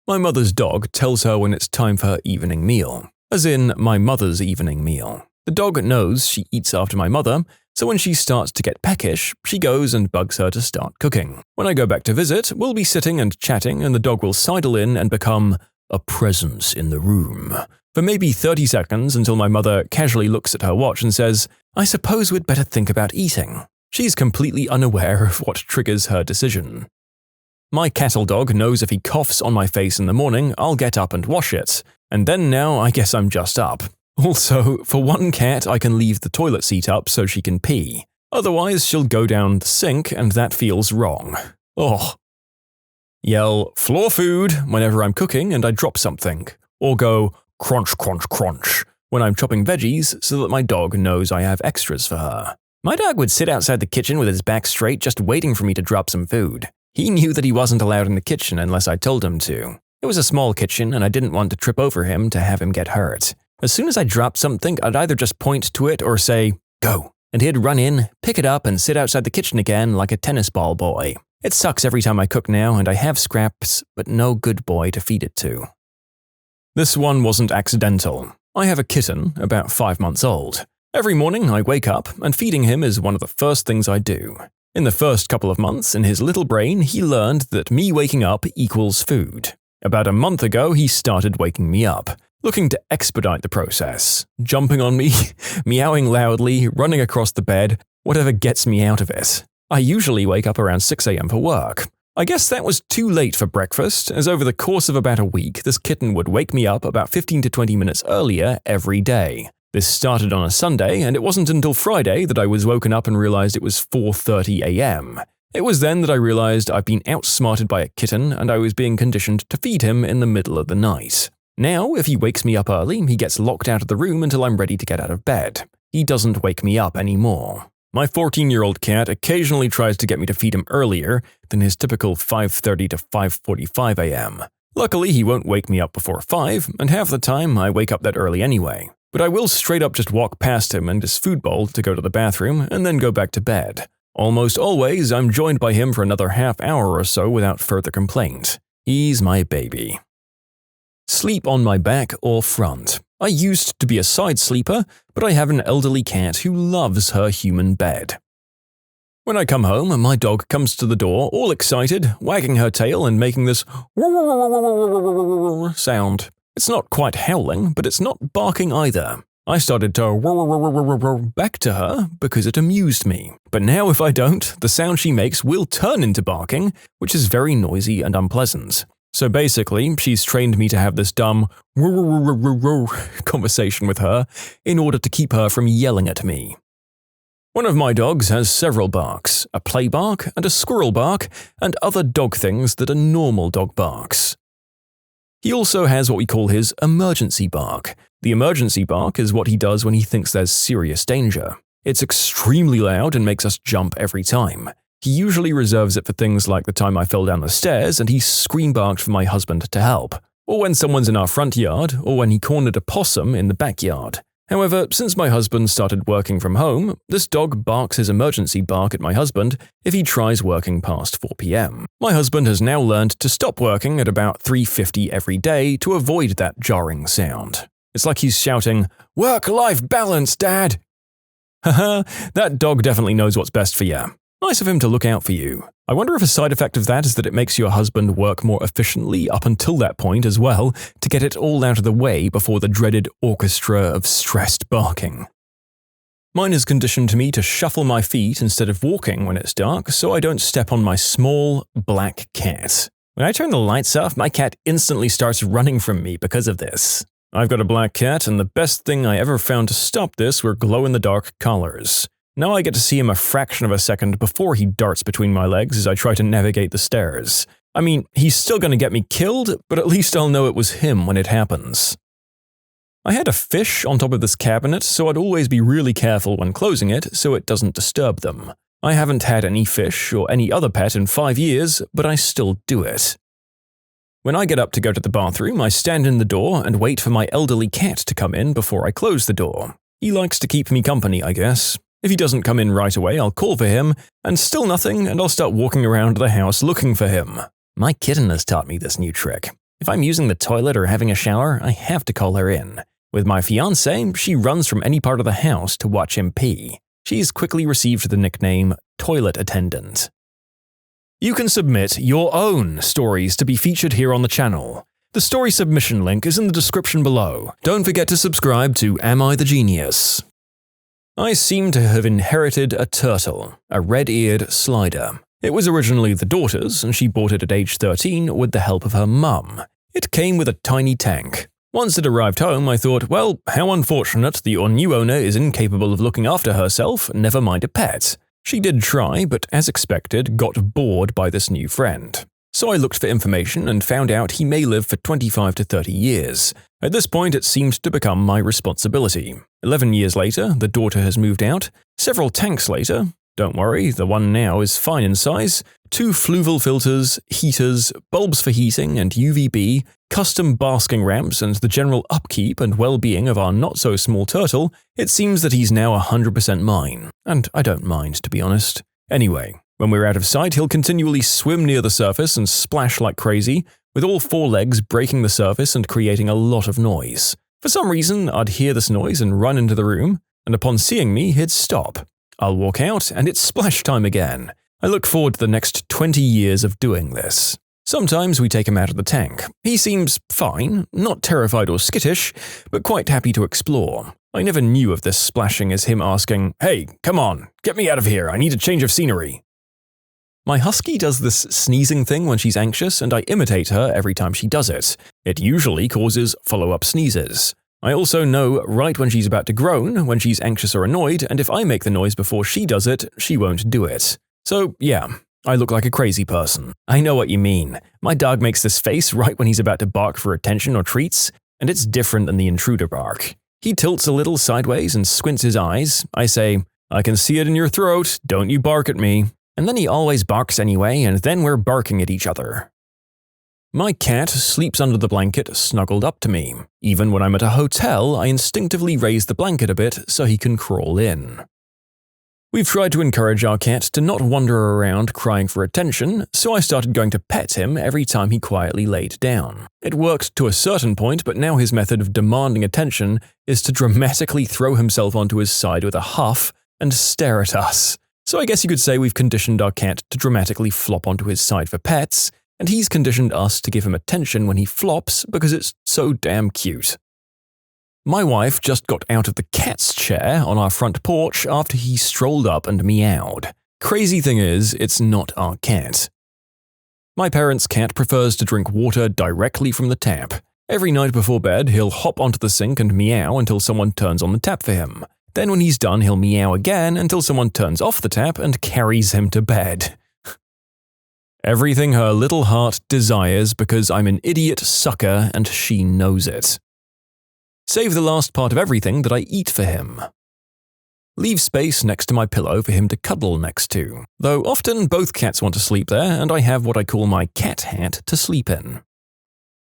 My mother's dog tells her when it's time for her evening meal. as in my mother's evening meal. The dog knows she eats after my mother, so when she starts to get peckish, she goes and bugs her to start cooking. When I go back to visit, we'll be sitting and chatting and the dog will sidle in and become a presence in the room for maybe 30 seconds until my mother casually looks at her watch and says, "I suppose we'd better think about eating." She's completely unaware of what triggers her decision. My cattle dog knows if he coughs on my face in the morning, I'll get up and wash it. And then now I guess I'm just up. Also, for one cat, I can leave the toilet seat up so she can pee. Otherwise, she'll go down the sink and that feels wrong. Ugh. Yell, "floor food," whenever I'm cooking and I drop something. Or go, "crunch, crunch, crunch," when I'm chopping veggies so that my dog knows I have extras for her. My dog would sit outside the kitchen with his back straight just waiting for me to drop some food. He knew that he wasn't allowed in the kitchen unless I told him to. It was a small kitchen and I didn't want to trip over him to have him get hurt. As soon as I dropped something, I'd either just point to it or say, "Go," and he'd run in, pick it up, and sit outside the kitchen again like a tennis ball boy. It sucks every time I cook now and I have scraps, but no good boy to feed it to. This one wasn't accidental. I have a kitten, about 5 months old. Every morning I wake up, and feeding him is one of the first things I do. In the first couple of months, in his little brain, he learned that me waking up equals food. About a month ago, he started waking me up, looking to expedite the process, jumping on me, meowing loudly, running across the bed, whatever gets me out of it. I usually wake up around 6 a.m. for work. I guess that was too late for breakfast, as over the course of about a week, this kitten would wake me up about 15 to 20 minutes earlier every day. This started on a Sunday, and it wasn't until Friday that I was woken up and realized it was 4:30 a.m. It was then that I realized I'd been outsmarted by a kitten and I was being conditioned to feed him in the middle of the night. Now, if he wakes me up early, he gets locked out of the room until I'm ready to get out of bed. He doesn't wake me up anymore. My 14-year-old cat occasionally tries to get me to feed him earlier than his typical 5:30 to 5:45 a.m. Luckily, he won't wake me up before 5, and half the time I wake up that early anyway. But I will straight up just walk past him and his food bowl to go to the bathroom and then go back to bed. Almost always, I'm joined by him for another half hour or so without further complaint. He's my baby. Sleep on my back or front. I used to be a side sleeper, but I have an elderly cat who loves her human bed. When I come home, my dog comes to the door all excited, wagging her tail and making this sound. It's not quite howling, but it's not barking either. I started to back to her because it amused me. But now if I don't, the sound she makes will turn into barking, which is very noisy and unpleasant. So basically, she's trained me to have this dumb conversation with her in order to keep her from yelling at me. One of my dogs has several barks, a play bark and a squirrel bark, and other dog things that a normal dog barks. He also has what we call his emergency bark. The emergency bark is what he does when he thinks there's serious danger. It's extremely loud and makes us jump every time. He usually reserves it for things like the time I fell down the stairs and he scream-barked for my husband to help, or when someone's in our front yard, or when he cornered a possum in the backyard. However, since my husband started working from home, this dog barks his emergency bark at my husband if he tries working past 4 p.m. My husband has now learned to stop working at about 3:50 every day to avoid that jarring sound. It's like he's shouting, "Work-life balance, Dad!" Haha, that dog definitely knows what's best for you. Nice of him to look out for you. I wonder if a side effect of that is that it makes your husband work more efficiently up until that point as well, to get it all out of the way before the dreaded orchestra of stressed barking. Mine is conditioned me to shuffle my feet instead of walking when it's dark so I don't step on my small, black cat. When I turn the lights off, my cat instantly starts running from me because of this. I've got a black cat, and the best thing I ever found to stop this were glow-in-the-dark collars. Now I get to see him a fraction of a second before he darts between my legs as I try to navigate the stairs. I mean, he's still going to get me killed, but at least I'll know it was him when it happens. I had a fish on top of this cabinet, so I'd always be really careful when closing it so it doesn't disturb them. I haven't had any fish or any other pet in 5 years, but I still do it. When I get up to go to the bathroom, I stand in the door and wait for my elderly cat to come in before I close the door. He likes to keep me company, I guess. If he doesn't come in right away, I'll call for him, and still nothing, and I'll start walking around the house looking for him. My kitten has taught me this new trick. If I'm using the toilet or having a shower, I have to call her in. With my fiancée, she runs from any part of the house to watch him pee. She's quickly received the nickname Toilet Attendant. You can submit your own stories to be featured here on the channel. The story submission link is in the description below. Don't forget to subscribe to Am I the Genius? I seem to have inherited a turtle, a red-eared slider. It was originally the daughter's, and she bought it at age 13 with the help of her mum. It came with a tiny tank. Once it arrived home, I thought, well, how unfortunate that your new owner is incapable of looking after herself, never mind a pet. She did try, but as expected, got bored by this new friend. So I looked for information and found out he may live for 25 to 30 years. At this point, it seemed to become my responsibility. 11 years later, the daughter has moved out. Several tanks later, don't worry, the one now is fine in size, 2 fluval filters, heaters, bulbs for heating and UVB, custom basking ramps, and the general upkeep and well-being of our not-so-small turtle, it seems that he's now 100% mine. And I don't mind, to be honest. Anyway, when we're out of sight, he'll continually swim near the surface and splash like crazy, with all 4 legs breaking the surface and creating a lot of noise. For some reason, I'd hear this noise and run into the room, and upon seeing me, he'd stop. I'll walk out, and it's splash time again. I look forward to the next 20 years of doing this. Sometimes we take him out of the tank. He seems fine, not terrified or skittish, but quite happy to explore. I never knew of this splashing as him asking, "Hey, come on, get me out of here, I need a change of scenery." My husky does this sneezing thing when she's anxious, and I imitate her every time she does it. It usually causes follow-up sneezes. I also know right when she's about to groan, when she's anxious or annoyed, and if I make the noise before she does it, she won't do it. So, yeah, I look like a crazy person. I know what you mean. My dog makes this face right when he's about to bark for attention or treats, and it's different than the intruder bark. He tilts a little sideways and squints his eyes. I say, "I can see it in your throat, don't you bark at me." And then he always barks anyway, and then we're barking at each other. My cat sleeps under the blanket, snuggled up to me. Even when I'm at a hotel, I instinctively raise the blanket a bit so he can crawl in. We've tried to encourage our cat to not wander around crying for attention, so I started going to pet him every time he quietly laid down. It worked to a certain point, but now his method of demanding attention is to dramatically throw himself onto his side with a huff and stare at us. So I guess you could say we've conditioned our cat to dramatically flop onto his side for pets, and he's conditioned us to give him attention when he flops because it's so damn cute. My wife just got out of the cat's chair on our front porch after he strolled up and meowed. Crazy thing is, it's not our cat. My parents' cat prefers to drink water directly from the tap. Every night before bed, he'll hop onto the sink and meow until someone turns on the tap for him. Then when he's done, he'll meow again until someone turns off the tap and carries him to bed. Everything her little heart desires because I'm an idiot sucker and she knows it. Save the last part of everything that I eat for him. Leave space next to my pillow for him to cuddle next to, though often both cats want to sleep there and I have what I call my cat hat to sleep in.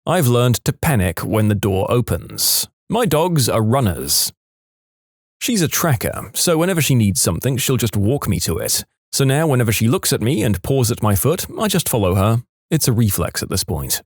I've learned to panic when the door opens. My dogs are runners. She's a tracker, so whenever she needs something, she'll just walk me to it. So now whenever she looks at me and paws at my foot, I just follow her. It's a reflex at this point.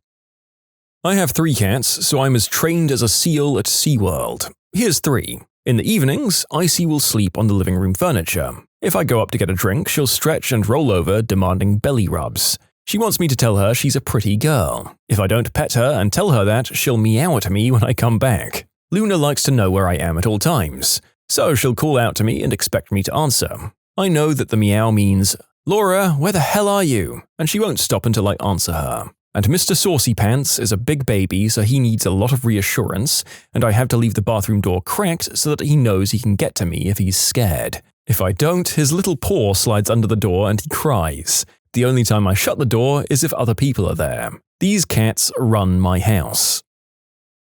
I have 3 cats, so I'm as trained as a seal at SeaWorld. Here's 3. In the evenings, Icy will sleep on the living room furniture. If I go up to get a drink, she'll stretch and roll over, demanding belly rubs. She wants me to tell her she's a pretty girl. If I don't pet her and tell her that, she'll meow at me when I come back. Luna likes to know where I am at all times, so she'll call out to me and expect me to answer. I know that the meow means, "Laura, where the hell are you?" and she won't stop until I answer her. And Mr. Saucy Pants is a big baby, so he needs a lot of reassurance, and I have to leave the bathroom door cracked so that he knows he can get to me if he's scared. If I don't, his little paw slides under the door and he cries. The only time I shut the door is if other people are there. These cats run my house.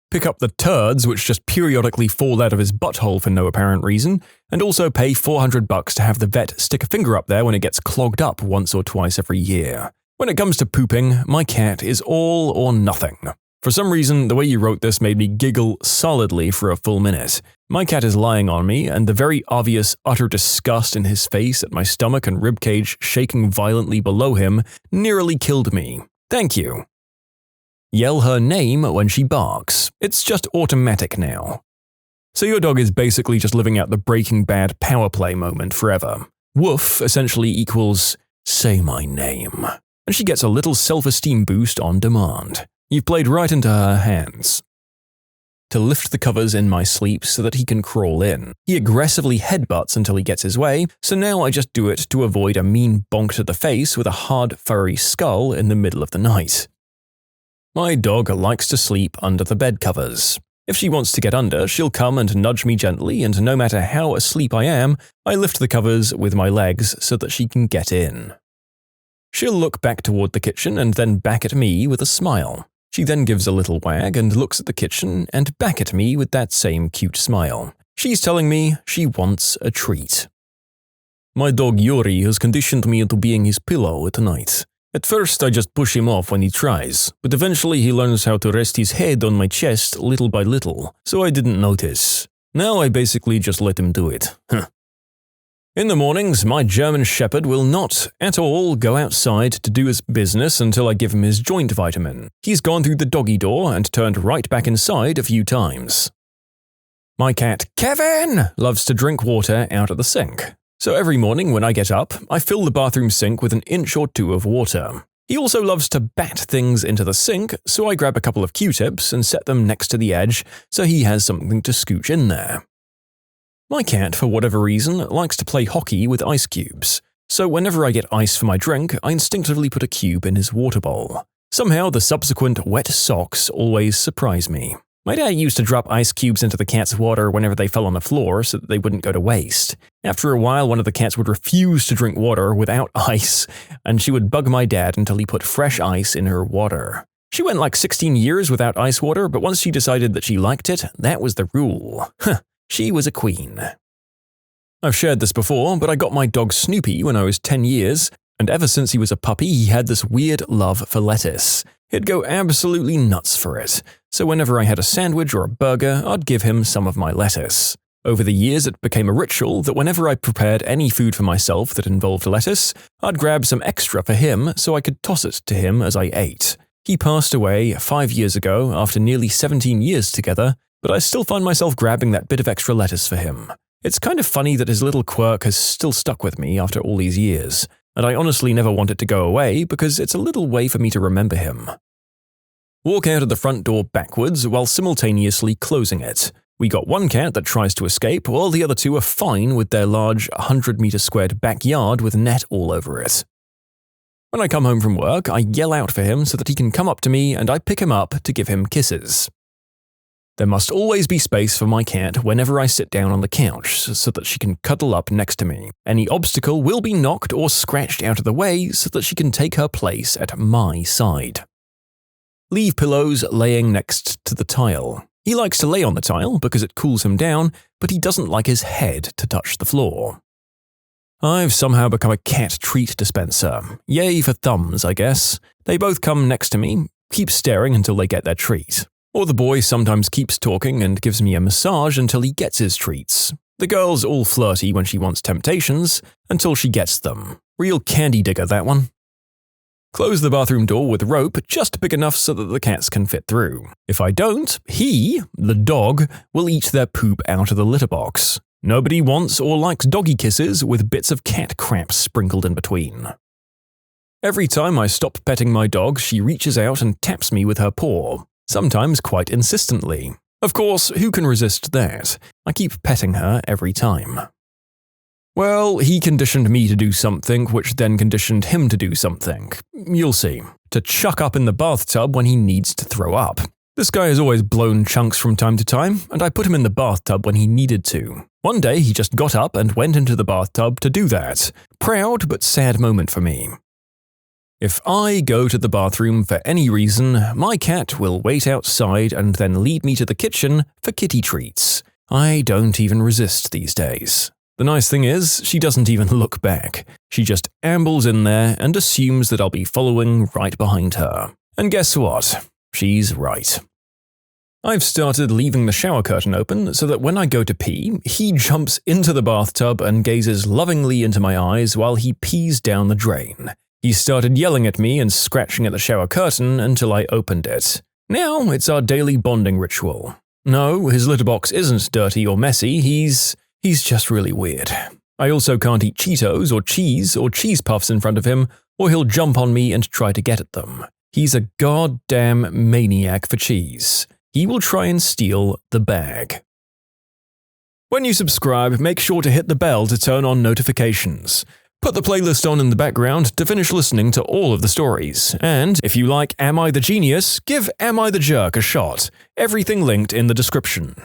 Pick up the turds which just periodically fall out of his butthole for no apparent reason, and also pay $400 to have the vet stick a finger up there when it gets clogged up once or twice every year. When it comes to pooping, my cat is all or nothing. For some reason, the way you wrote this made me giggle solidly for a full minute. My cat is lying on me, and the very obvious utter disgust in his face at my stomach and ribcage shaking violently below him nearly killed me. Thank you. Yell her name when she barks. It's just automatic now. So your dog is basically just living out the Breaking Bad power play moment forever. Woof essentially equals, say my name. And she gets a little self-esteem boost on demand. You've played right into her hands. To lift the covers in my sleep so that he can crawl in. He aggressively headbutts until he gets his way, so now I just do it to avoid a mean bonk to the face with a hard, furry skull in the middle of the night. My dog likes to sleep under the bed covers. If she wants to get under, she'll come and nudge me gently, and no matter how asleep I am, I lift the covers with my legs so that she can get in. She'll look back toward the kitchen and then back at me with a smile. She then gives a little wag and looks at the kitchen and back at me with that same cute smile. She's telling me she wants a treat. My dog Yuri has conditioned me into being his pillow at night. At first I just push him off when he tries, but eventually he learns how to rest his head on my chest little by little, so I didn't notice. Now I basically just let him do it. In the mornings, my German Shepherd will not, at all, go outside to do his business until I give him his joint vitamin. He's gone through the doggy door and turned right back inside a few times. My cat, Kevin, loves to drink water out of the sink. So every morning when I get up, I fill the bathroom sink with an inch or two of water. He also loves to bat things into the sink, so I grab a couple of Q-tips and set them next to the edge so he has something to scooch in there. My cat, for whatever reason, likes to play hockey with ice cubes, so whenever I get ice for my drink, I instinctively put a cube in his water bowl. Somehow the subsequent wet socks always surprise me. My dad used to drop ice cubes into the cat's water whenever they fell on the floor so that they wouldn't go to waste. After a while, one of the cats would refuse to drink water without ice, and she would bug my dad until he put fresh ice in her water. She went like 16 years without ice water, but once she decided that she liked it, that was the rule. She was a queen. I've shared this before, but I got my dog Snoopy when I was 10 years, and ever since he was a puppy, he had this weird love for lettuce. He'd go absolutely nuts for it, so whenever I had a sandwich or a burger, I'd give him some of my lettuce. Over the years, it became a ritual that whenever I prepared any food for myself that involved lettuce, I'd grab some extra for him so I could toss it to him as I ate. He passed away 5 years ago after nearly 17 years together, but I still find myself grabbing that bit of extra lettuce for him. It's kind of funny that his little quirk has still stuck with me after all these years, and I honestly never want it to go away because it's a little way for me to remember him. Walk out of the front door backwards while simultaneously closing it. We got one cat that tries to escape, while the other two are fine with their large 100-meter squared backyard with net all over it. When I come home from work, I yell out for him so that he can come up to me and I pick him up to give him kisses. There must always be space for my cat whenever I sit down on the couch so that she can cuddle up next to me. Any obstacle will be knocked or scratched out of the way so that she can take her place at my side. Leave pillows laying next to the tile. He likes to lay on the tile because it cools him down, but he doesn't like his head to touch the floor. I've somehow become a cat treat dispenser. Yay for thumbs, I guess. They both come next to me, keep staring until they get their treat. Or the boy sometimes keeps talking and gives me a massage until he gets his treats. The girl's all flirty when she wants temptations, until she gets them. Real candy digger, that one. Close the bathroom door with rope just big enough so that the cats can fit through. If I don't, he, the dog, will eat their poop out of the litter box. Nobody wants or likes doggy kisses with bits of cat crap sprinkled in between. Every time I stop petting my dog, she reaches out and taps me with her paw. Sometimes quite insistently. Of course, who can resist that? I keep petting her every time. Well, he conditioned me to do something, which then conditioned him to do something. You'll see. To chuck up in the bathtub when he needs to throw up. This guy has always blown chunks from time to time, and I put him in the bathtub when he needed to. One day, he just got up and went into the bathtub to do that. Proud but sad moment for me. If I go to the bathroom for any reason, my cat will wait outside and then lead me to the kitchen for kitty treats. I don't even resist these days. The nice thing is, she doesn't even look back. She just ambles in there and assumes that I'll be following right behind her. And guess what? She's right. I've started leaving the shower curtain open so that when I go to pee, he jumps into the bathtub and gazes lovingly into my eyes while he pees down the drain. He started yelling at me and scratching at the shower curtain until I opened it. Now it's our daily bonding ritual. No, his litter box isn't dirty or messy, he's just really weird. I also can't eat Cheetos or cheese puffs in front of him, or he'll jump on me and try to get at them. He's a goddamn maniac for cheese. He will try and steal the bag. When you subscribe, make sure to hit the bell to turn on notifications. Put the playlist on in the background to finish listening to all of the stories. And if you like Am I the Genius, give Am I the Jerk a shot. Everything linked in the description.